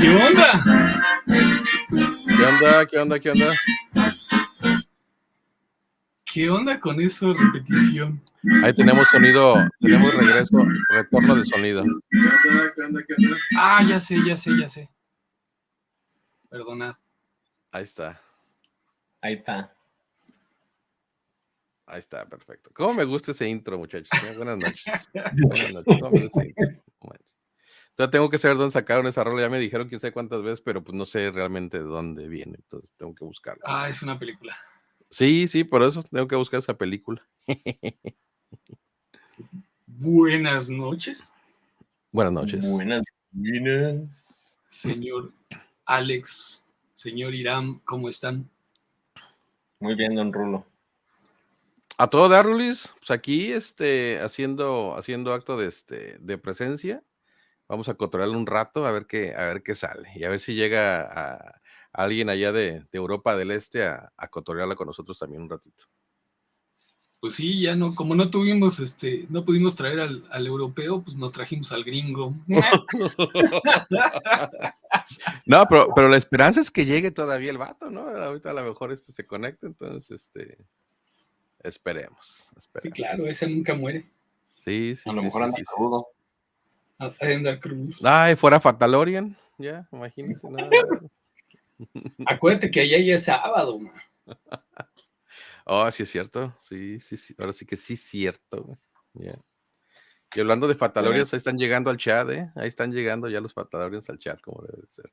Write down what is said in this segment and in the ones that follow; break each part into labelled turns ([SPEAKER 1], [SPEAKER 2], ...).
[SPEAKER 1] ¿Qué onda?
[SPEAKER 2] ¿Qué onda? ¿Qué onda? ¿Qué onda?
[SPEAKER 1] ¿Qué onda con eso repetición?
[SPEAKER 2] Ahí tenemos sonido, tenemos regreso, retorno de sonido.
[SPEAKER 1] ¿Qué onda? ¿Qué onda? ¿Qué onda? Ah, ya sé. Perdonad.
[SPEAKER 2] Ahí está,
[SPEAKER 3] Ahí está.
[SPEAKER 2] Perfecto. ¿Cómo me gusta ese intro, muchachos? Buenas noches. Buenas noches. ¿Cómo me gusta ese intro? Entonces tengo que saber dónde sacaron esa rola. Ya me dijeron quién sabe cuántas veces, pero pues no sé realmente de dónde viene. Entonces tengo que buscarla.
[SPEAKER 1] Ah, es una película.
[SPEAKER 2] Sí, por eso tengo que buscar esa película.
[SPEAKER 1] Buenas noches,
[SPEAKER 2] Buenas noches.
[SPEAKER 3] Buenas.
[SPEAKER 1] señor Alex, señor Irán, ¿cómo están?
[SPEAKER 3] Muy bien, don Rulo.
[SPEAKER 2] A todo dar, Rulis, pues aquí haciendo acto de presencia. Vamos a cotorrearle un rato a ver qué sale y a ver si llega a alguien allá de Europa del Este a cotorrearla con nosotros también un ratito.
[SPEAKER 1] Pues sí, ya no, como no tuvimos, no pudimos traer al europeo, pues nos trajimos al gringo.
[SPEAKER 2] No, pero la esperanza es que llegue todavía el vato, ¿no? Ahorita a lo mejor se conecta, entonces esperemos.
[SPEAKER 1] Sí, claro, ese nunca muere.
[SPEAKER 2] Sí.
[SPEAKER 3] A lo mejor anda crudo.
[SPEAKER 1] Anda Cruz.
[SPEAKER 2] Ay, fuera Fatalorian, ya, imagínate. No.
[SPEAKER 1] Acuérdate que allá ya es sábado, man.
[SPEAKER 2] Oh, sí es cierto, sí, ahora sí que sí es cierto, ya. Y hablando de Fatalorians, ahí están llegando al chat, ahí están llegando ya los Fatalorians al chat, como debe de ser.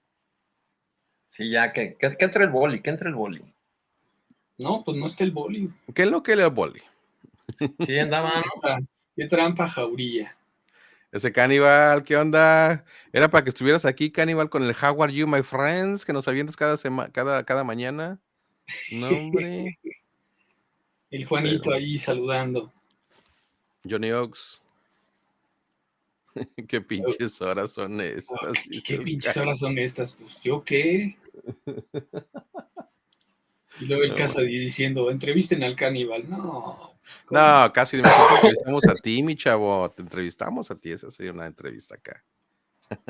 [SPEAKER 3] Sí, ya, que entre el boli,
[SPEAKER 1] No, pues no está el boli.
[SPEAKER 2] ¿Qué es lo que le boli?
[SPEAKER 3] Sí, andaba, ¿no?
[SPEAKER 1] Qué trampa jaurilla.
[SPEAKER 2] Ese Cannibal, ¿qué onda? Era para que estuvieras aquí, Cannibal, con el How are you, my friends, que nos avientas cada mañana. No, hombre.
[SPEAKER 1] El Juanito ahí saludando.
[SPEAKER 2] Johnny Oaks. ¿Qué pinches horas son estas?
[SPEAKER 1] ¿Qué pinches horas son estas? Pues yo qué. Y luego el casa diciendo, entrevisten al Cannibal. No. Pues,
[SPEAKER 2] no, casi mejor te entrevistamos a ti, mi chavo. Te entrevistamos a ti, esa sería una entrevista acá.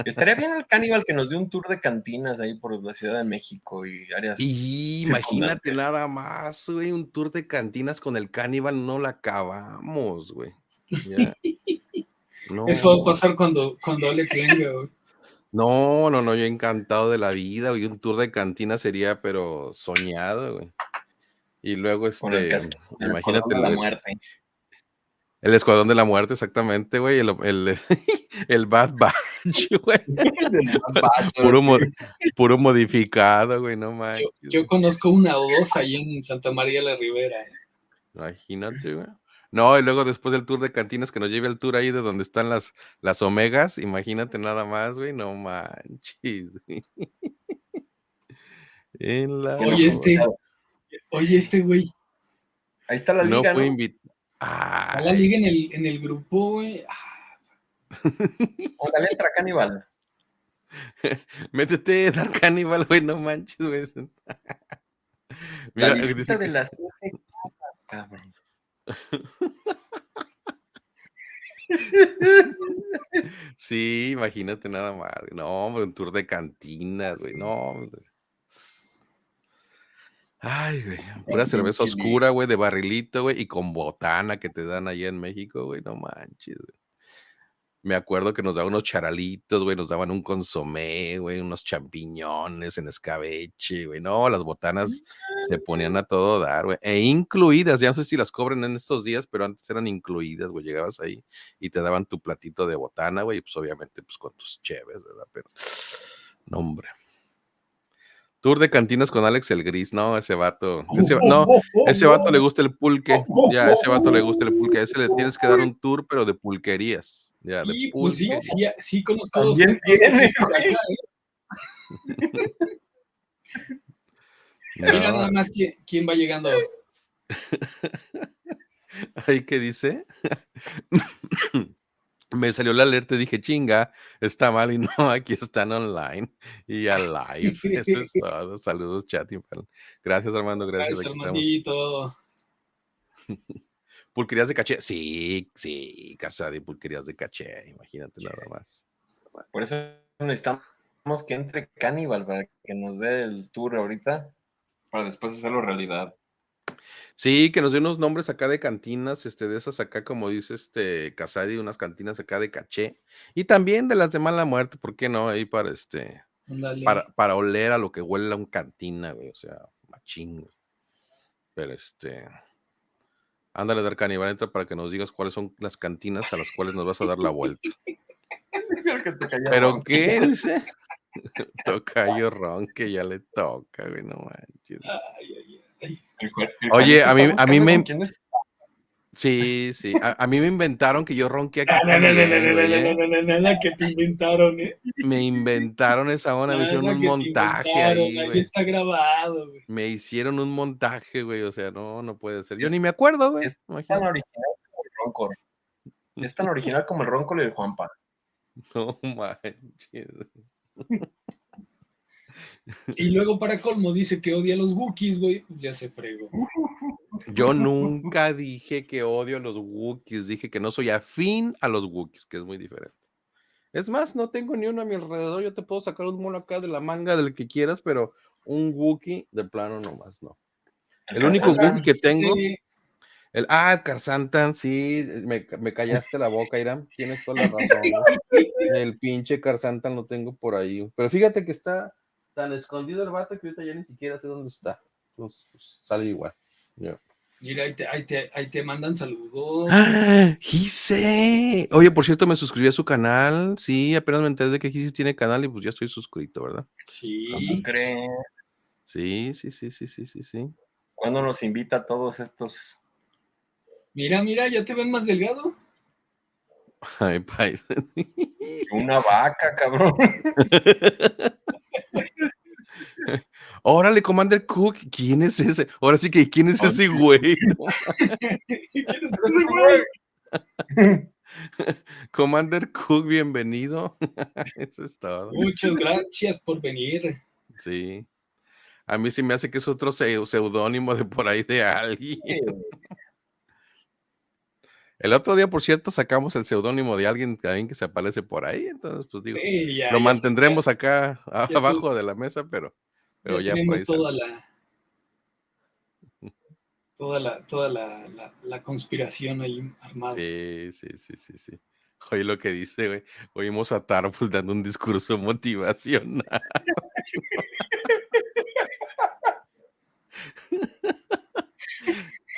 [SPEAKER 3] Estaría bien el Cannibal que nos dé un tour de cantinas ahí por la Ciudad de México y áreas.
[SPEAKER 2] Y imagínate nada más, güey, un tour de cantinas con el Cannibal, no la acabamos, güey. Ya. No.
[SPEAKER 1] Eso va a pasar cuando Alex venga, güey.
[SPEAKER 2] No, yo encantado de la vida, güey, un tour de cantina sería, pero soñado, güey. Y luego, imagínate
[SPEAKER 3] la muerte.
[SPEAKER 2] El Escuadrón de la Muerte, exactamente, güey, el Bad Batch, güey. Puro modificado, güey, no manches.
[SPEAKER 1] Yo conozco una o dos ahí en Santa María la Ribera,
[SPEAKER 2] Imagínate, güey. No, y luego después del tour de cantinas que nos lleve al tour ahí de donde están las omegas, imagínate nada más, güey, no manches, güey.
[SPEAKER 1] Oye, güey.
[SPEAKER 3] Ahí está la liga,
[SPEAKER 2] no fue
[SPEAKER 3] ¿no?
[SPEAKER 2] invitado.
[SPEAKER 1] Está la liga en el grupo, güey.
[SPEAKER 3] Órale, entra Cannibal.
[SPEAKER 2] Métete, Dark Cannibal, güey, no manches, güey.
[SPEAKER 3] Mira, la lista de las 7 cosas, cabrón.
[SPEAKER 2] Sí, imagínate nada más. No, hombre, un tour de cantinas, güey. No, hombre. Ay, güey. Pura cerveza oscura, güey, de barrilito, güey, y con botana que te dan allá en México, güey. No manches, güey. Me acuerdo que nos daban unos charalitos, güey, nos daban un consomé, güey, unos champiñones en escabeche, güey. No, las botanas se ponían a todo dar, güey. E incluidas, ya no sé si las cobran en estos días, pero antes eran incluidas, güey. Llegabas ahí y te daban tu platito de botana, güey, y pues obviamente pues con tus cheves, ¿verdad? Pero, no, hombre. Tour de cantinas con Alex el Gris, no, ese vato. Ese vato le gusta el pulque. Ya, ese vato le gusta el pulque. A ese le tienes que dar un tour, pero de pulquerías. Ya, de
[SPEAKER 1] Y pues sí conozco dos.
[SPEAKER 3] También tiene,
[SPEAKER 1] Mira nada más quién va llegando.
[SPEAKER 2] Ahí que dice. Me salió la alerta y dije, chinga, está mal y no, aquí están online y a live. Eso es todo. Saludos, chat. Gracias, Armando. Gracias. Aquí
[SPEAKER 1] Armandito.
[SPEAKER 2] Pulquerías de caché. Sí, casa de pulquerías de caché. Imagínate nada más.
[SPEAKER 3] Por eso necesitamos que entre Cannibal para que nos dé el tour ahorita, para después hacerlo realidad.
[SPEAKER 2] Sí, que nos dé unos nombres acá de cantinas, de esas acá, como dice Casadi, unas cantinas acá de caché. Y también de las de mala muerte, ¿por qué no? Ahí para
[SPEAKER 1] Ándale.
[SPEAKER 2] para oler a lo que huele a un cantina, güey, o sea, machín, güey. Pero ándale, dar Caníbal, entra para que nos digas cuáles son las cantinas a las cuales nos vas a dar la vuelta.
[SPEAKER 3] Creo que te cayó
[SPEAKER 2] ¿Pero
[SPEAKER 3] ron.
[SPEAKER 2] qué? Dice. Tocayo Ron, que ya le toca, güey, no manches.
[SPEAKER 1] Ay, ay, ay.
[SPEAKER 3] El
[SPEAKER 2] Oye,
[SPEAKER 3] Juanito
[SPEAKER 2] a
[SPEAKER 3] está
[SPEAKER 2] mí
[SPEAKER 3] buscando con
[SPEAKER 2] me...
[SPEAKER 3] quién es.
[SPEAKER 2] Sí, sí, a mí me inventaron que yo ronqué aquí
[SPEAKER 1] No, no, no, no,
[SPEAKER 2] también,
[SPEAKER 1] no, no,
[SPEAKER 2] güey,
[SPEAKER 1] no, no, no, nada que te inventaron,
[SPEAKER 2] Me inventaron esa onda, me hicieron
[SPEAKER 1] Nada
[SPEAKER 2] un
[SPEAKER 1] que te
[SPEAKER 2] montaje
[SPEAKER 1] inventaron,
[SPEAKER 2] ahí,
[SPEAKER 1] ahí
[SPEAKER 2] güey.
[SPEAKER 1] está grabado, güey.
[SPEAKER 2] Me hicieron un montaje, güey, o sea, no puede ser. Yo ni me acuerdo, güey,
[SPEAKER 3] Es tan
[SPEAKER 2] imagínate.
[SPEAKER 3] original como el ronco. Es tan original como el ronco y el Juanpa.
[SPEAKER 2] No manches.
[SPEAKER 1] Y luego, para colmo, dice que odia a los Wookiees, güey. Pues ya se fregó.
[SPEAKER 2] Yo nunca dije que odio a los Wookiees, dije que no soy afín a los Wookiees, que es muy diferente. Es más, no tengo ni uno a mi alrededor, yo te puedo sacar un mono acá de la manga del que quieras, pero un Wookiee de plano nomás no. El único Wookiee que tengo, el Karsantan, sí, me callaste la boca, Irán, tienes toda la razón, güey. El pinche Karsantan lo tengo por ahí, pero fíjate que está tan escondido el vato que ahorita ya ni siquiera sé dónde está. Entonces, pues, sale igual. Yeah.
[SPEAKER 1] Mira, ahí te mandan saludos.
[SPEAKER 2] ¡Ah! Gise. Oye, por cierto, me suscribí a su canal. Sí, apenas me enteré de que Gise tiene canal y pues ya estoy suscrito, ¿verdad?
[SPEAKER 1] Sí.
[SPEAKER 2] Entonces,
[SPEAKER 3] ¿Crees?
[SPEAKER 2] sí.
[SPEAKER 3] ¿Cuándo nos invita a todos estos?
[SPEAKER 1] Mira, ya te ven más delgado.
[SPEAKER 2] Ay, pai.
[SPEAKER 3] Una vaca, cabrón.
[SPEAKER 2] Órale, Commander Cook, ¿quién es ese? Ahora sí que, ¿quién es ese güey? No,
[SPEAKER 1] ¿Quién es ese güey?
[SPEAKER 2] Commander Cook, bienvenido. Eso es todo.
[SPEAKER 1] Muchas gracias por venir.
[SPEAKER 2] Sí. A mí sí me hace que es otro seudónimo de por ahí de alguien. El otro día, por cierto, sacamos el seudónimo de alguien también que se aparece por ahí, entonces, pues digo,
[SPEAKER 1] Sí,
[SPEAKER 2] lo mantendremos acá abajo de la mesa, pero
[SPEAKER 1] ya
[SPEAKER 2] ya por
[SPEAKER 1] tenemos
[SPEAKER 2] ahí sale.
[SPEAKER 1] toda la conspiración ahí armada.
[SPEAKER 2] Sí. Oye lo que dice, güey. Oímos a Tarful dando un discurso motivacional.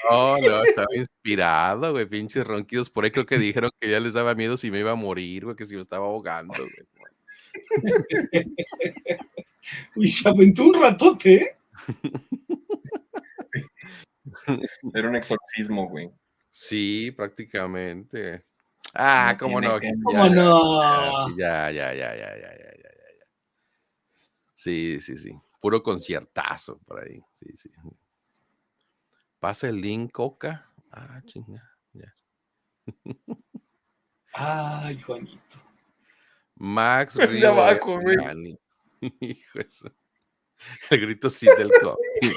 [SPEAKER 2] No, estaba inspirado, güey, pinches ronquidos. Por ahí creo que dijeron que ya les daba miedo si me iba a morir, güey, que si me estaba ahogando, güey.
[SPEAKER 1] Uy, se aventó un ratote, ¿eh?
[SPEAKER 3] Era un exorcismo, güey.
[SPEAKER 2] Sí, prácticamente.
[SPEAKER 3] No
[SPEAKER 2] cómo
[SPEAKER 3] tiene
[SPEAKER 2] no.
[SPEAKER 3] que-
[SPEAKER 1] ¿Cómo no?
[SPEAKER 2] Ya. Sí. Puro conciertazo por ahí. Sí. Pasa el link, Coca. Chinga. Ya.
[SPEAKER 1] Ay, Juanito.
[SPEAKER 2] Max
[SPEAKER 3] De
[SPEAKER 2] Río
[SPEAKER 3] abajo, güey.
[SPEAKER 2] Bebani. Hijo de su- El grito sí del cómic.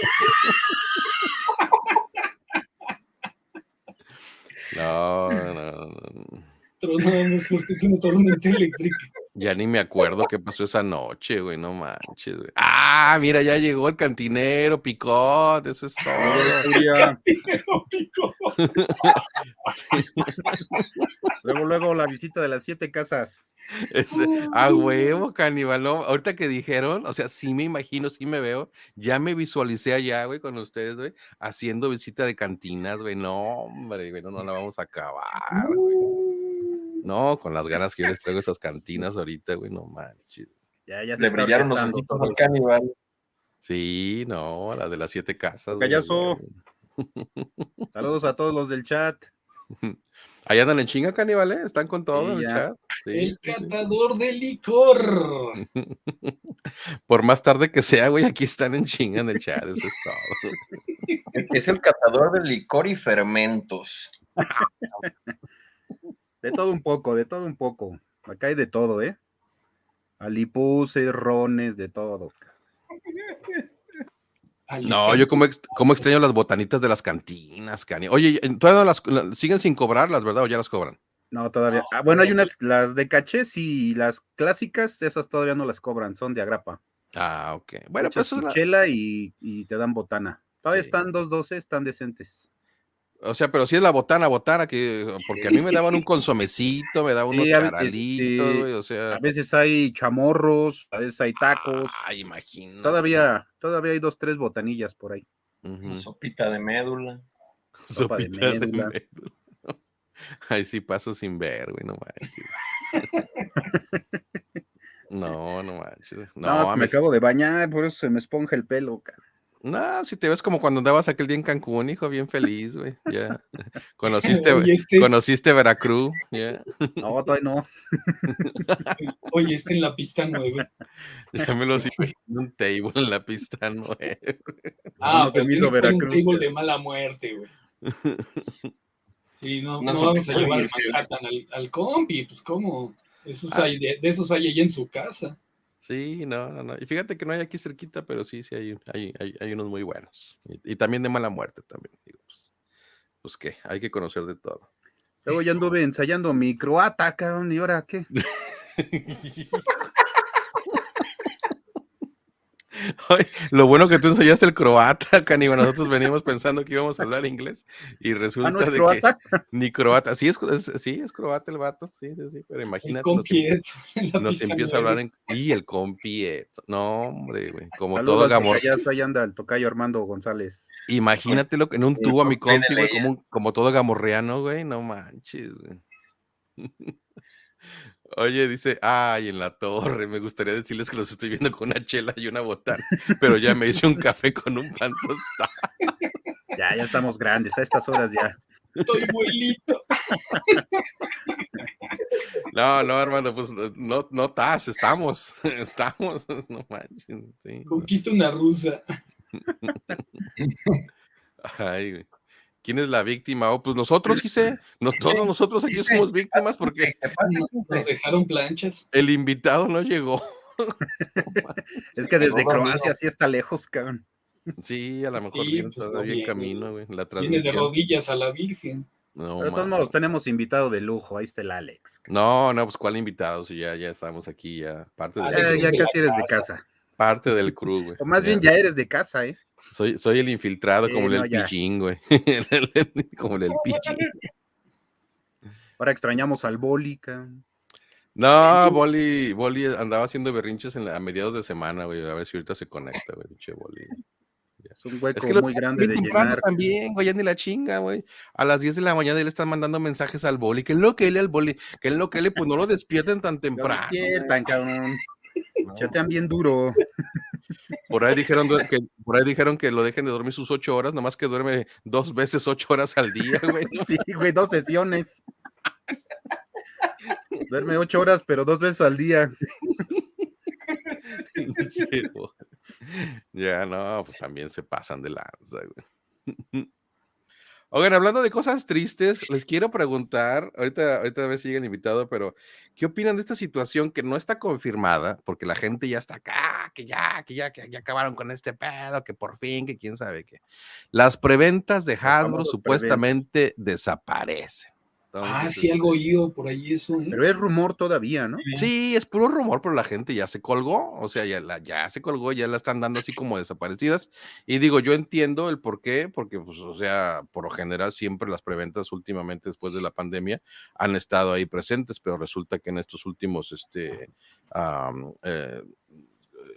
[SPEAKER 2] No.
[SPEAKER 1] Tronado más fuerte que una tormenta eléctrica.
[SPEAKER 2] Ya ni me acuerdo qué pasó esa noche, güey, no manches, güey. Mira, ya llegó el cantinero, Picot, eso es todo.
[SPEAKER 1] Cantinero pico.
[SPEAKER 4] Luego la visita de las 7 casas.
[SPEAKER 2] Huevo, caníbal, ¿no? Ahorita que dijeron, o sea, sí me imagino, sí me veo, ya me visualicé allá, güey, con ustedes, güey, haciendo visita de cantinas, güey, no, hombre, güey, no la vamos a acabar, güey. No, con las ganas que yo les traigo esas cantinas ahorita, güey, no manches.
[SPEAKER 4] Ya se
[SPEAKER 3] Le
[SPEAKER 4] está
[SPEAKER 3] brillaron los
[SPEAKER 4] orquestando
[SPEAKER 3] ojitos
[SPEAKER 4] todo
[SPEAKER 3] al
[SPEAKER 4] eso.
[SPEAKER 3] Caníbal.
[SPEAKER 2] Sí, no, la de las 7 casas, güey.
[SPEAKER 4] Callazo. Saludos a todos los del chat.
[SPEAKER 2] Ahí andan en chinga, caníbal, ¿eh? Están con todo
[SPEAKER 4] Sí,
[SPEAKER 2] en el
[SPEAKER 4] ya.
[SPEAKER 2] chat. Sí,
[SPEAKER 1] El
[SPEAKER 2] sí.
[SPEAKER 1] catador de licor.
[SPEAKER 2] Por más tarde que sea, güey, aquí están en chinga en el chat, eso es todo.
[SPEAKER 3] Es el catador de licor y fermentos.
[SPEAKER 4] De todo un poco. Acá hay de todo, ¿eh? Alipuses, rones, de todo.
[SPEAKER 2] No, yo como extraño las botanitas de las cantinas, cani. Oye, todavía no siguen sin cobrarlas, ¿verdad? ¿O ya las cobran?
[SPEAKER 4] No, todavía. Bueno, hay unas, las de caché, sí, las clásicas, esas todavía no las cobran, son de agrapa.
[SPEAKER 2] Ah, ok.
[SPEAKER 4] Le
[SPEAKER 2] Bueno, pero
[SPEAKER 4] echas
[SPEAKER 2] eso
[SPEAKER 4] tu
[SPEAKER 2] es
[SPEAKER 4] chela y te dan botana. Todavía
[SPEAKER 2] sí.
[SPEAKER 4] están 2.12, están decentes.
[SPEAKER 2] O sea, pero sí es la botana, porque a mí me daban un consomecito, me daban unos
[SPEAKER 4] Sí,
[SPEAKER 2] charalitos, güey, o sea.
[SPEAKER 4] a veces hay chamorros, a veces hay tacos.
[SPEAKER 2] Ay, imagínate.
[SPEAKER 4] Todavía hay 2, 3 botanillas por ahí.
[SPEAKER 3] Una sopita de médula.
[SPEAKER 4] Sopa de
[SPEAKER 2] Sopita de
[SPEAKER 4] médula.
[SPEAKER 2] médula. Ay, sí paso sin ver, güey, no manches. No, no manches.
[SPEAKER 4] No, es
[SPEAKER 2] No,
[SPEAKER 4] que me acabo de bañar, por eso se me esponja el pelo, cara.
[SPEAKER 2] no, si te ves como cuando andabas aquel día en Cancún, hijo, bien feliz, güey. Ya.
[SPEAKER 1] Oye,
[SPEAKER 2] Conociste Veracruz, ya.
[SPEAKER 4] No, todavía no.
[SPEAKER 1] Oye, en la pista 9.
[SPEAKER 2] Ya me los imagino en un table en la pista 9.
[SPEAKER 4] No se
[SPEAKER 1] Pero
[SPEAKER 4] me
[SPEAKER 1] tiene
[SPEAKER 4] hizo
[SPEAKER 1] que ser un
[SPEAKER 4] Veracruz,
[SPEAKER 1] table
[SPEAKER 4] cara.
[SPEAKER 1] de mala muerte, güey. Sí, no
[SPEAKER 3] Una
[SPEAKER 1] vamos a
[SPEAKER 3] sopita
[SPEAKER 1] llevar
[SPEAKER 3] de
[SPEAKER 1] Manhattan al compi, pues cómo. Esos
[SPEAKER 2] Ah,
[SPEAKER 1] hay, de esos hay allá en su casa.
[SPEAKER 2] sí, no. Y fíjate que no hay aquí cerquita, pero sí hay unos muy buenos. Y también de mala muerte también. Digo, pues qué, hay que conocer de todo.
[SPEAKER 4] Luego ya anduve ensayando mi croata, cabrón, ¿y ahora qué?
[SPEAKER 2] Ay, lo bueno que tú ensayaste el croata, Caníbal. Nosotros veníamos pensando que íbamos a hablar inglés y
[SPEAKER 4] Ah, ¿no
[SPEAKER 2] resulta
[SPEAKER 4] es
[SPEAKER 2] de que
[SPEAKER 4] croata?
[SPEAKER 2] ni croata. Sí, sí, es croata el vato. Sí, pero
[SPEAKER 1] El
[SPEAKER 2] imagínate,
[SPEAKER 1] compi Edson en la
[SPEAKER 2] nos
[SPEAKER 1] pista
[SPEAKER 2] empieza a hablar
[SPEAKER 1] 9.
[SPEAKER 2] y el compi. No, hombre, güey. Como
[SPEAKER 4] Saludo
[SPEAKER 2] todo
[SPEAKER 4] al
[SPEAKER 2] gamor.
[SPEAKER 4] tocayazo, ahí anda el tocayo Armando González.
[SPEAKER 2] Imagínatelo en un
[SPEAKER 3] el
[SPEAKER 2] tubo a mi
[SPEAKER 3] compi de
[SPEAKER 2] compi, güey,
[SPEAKER 3] Leia.
[SPEAKER 2] como todo gamorreano, güey. No manches, güey. Oye, dice, ay, en la torre, me gustaría decirles que los estoy viendo con una chela y una botana, pero ya me hice un café con un pan tostado.
[SPEAKER 4] Ya estamos grandes, a estas horas ya.
[SPEAKER 1] Estoy abuelito.
[SPEAKER 2] No, Armando, pues no estamos, no manches, sí.
[SPEAKER 1] Conquista una rusa.
[SPEAKER 2] Ay, güey. ¿Quién es la víctima? Oh, pues nosotros, todos nosotros aquí
[SPEAKER 3] Quise,
[SPEAKER 2] somos víctimas porque
[SPEAKER 1] Nos dejaron planchas.
[SPEAKER 2] el invitado no llegó.
[SPEAKER 4] Es que desde
[SPEAKER 3] Llegó dormido.
[SPEAKER 4] Croacia sí está lejos, cabrón.
[SPEAKER 2] Sí, a lo mejor
[SPEAKER 1] Sí,
[SPEAKER 2] viene
[SPEAKER 1] pues no
[SPEAKER 2] todavía en
[SPEAKER 1] viene.
[SPEAKER 2] camino, güey, la
[SPEAKER 1] Viene de
[SPEAKER 2] transmisión.
[SPEAKER 1] rodillas a la Virgen.
[SPEAKER 2] No,
[SPEAKER 4] Pero de todos
[SPEAKER 2] man.
[SPEAKER 4] modos tenemos invitado de lujo, ahí está el Alex.
[SPEAKER 2] No, pues cuál invitado, si ya estamos aquí, ya parte del
[SPEAKER 1] Alex
[SPEAKER 2] crew.
[SPEAKER 1] es
[SPEAKER 4] Ya
[SPEAKER 1] de la
[SPEAKER 4] casi eres de
[SPEAKER 1] casa.
[SPEAKER 4] casa.
[SPEAKER 2] Parte del crew, güey.
[SPEAKER 4] O más bien ya eres de casa, ¿eh?
[SPEAKER 2] Soy el infiltrado, como
[SPEAKER 4] no,
[SPEAKER 2] el
[SPEAKER 4] ya.
[SPEAKER 2] pillín, güey. Como el pillín.
[SPEAKER 4] Ahora extrañamos al Boli, cabrón.
[SPEAKER 2] No, Boli andaba haciendo berrinches a mediados de semana, güey. A ver si ahorita se conecta, güey, pinche Boli.
[SPEAKER 4] Es un
[SPEAKER 2] Es
[SPEAKER 4] hueco
[SPEAKER 2] que lo
[SPEAKER 4] muy grande
[SPEAKER 2] bien
[SPEAKER 4] de
[SPEAKER 2] temprano
[SPEAKER 4] llenar.
[SPEAKER 2] también, güey, ya ni la chinga, güey. A las 10 de la mañana ya le están mandando mensajes al Boli, que es lo que él al Boli, que es lo que él, pues no lo despierten tan
[SPEAKER 4] Lo
[SPEAKER 2] temprano.
[SPEAKER 4] despiertan, cabrón.
[SPEAKER 2] No.
[SPEAKER 4] Chatean bien duro.
[SPEAKER 2] Por ahí dijeron que lo dejen de dormir sus 8 horas, nomás que duerme 2 veces 8 horas al día, güey. ¿No?
[SPEAKER 4] Sí, güey, 2 sesiones. Duerme 8 horas, pero 2 veces al día.
[SPEAKER 2] Ya, no, pues también se pasan de lanza, güey. Oigan, hablando de cosas tristes, les quiero preguntar, ahorita a ver si llega el invitado, pero ¿qué opinan de esta situación que no está confirmada? Porque la gente ya está acá, que ya acabaron con este pedo, que por fin, que quién sabe qué. Las preventas de
[SPEAKER 4] Los
[SPEAKER 2] Hasbro
[SPEAKER 4] famosos
[SPEAKER 2] supuestamente desaparecen. Entonces,
[SPEAKER 1] Sí, algo oído por ahí eso, ¿eh?
[SPEAKER 4] Pero es rumor todavía, ¿no?
[SPEAKER 2] sí, es puro rumor, pero la gente ya se colgó, o sea, ya se colgó, ya la están dando así como desaparecidas. Y digo, yo entiendo el por qué, porque, pues, o sea, por lo general siempre las preventas últimamente después de la pandemia han estado ahí presentes, pero resulta que en estos últimos,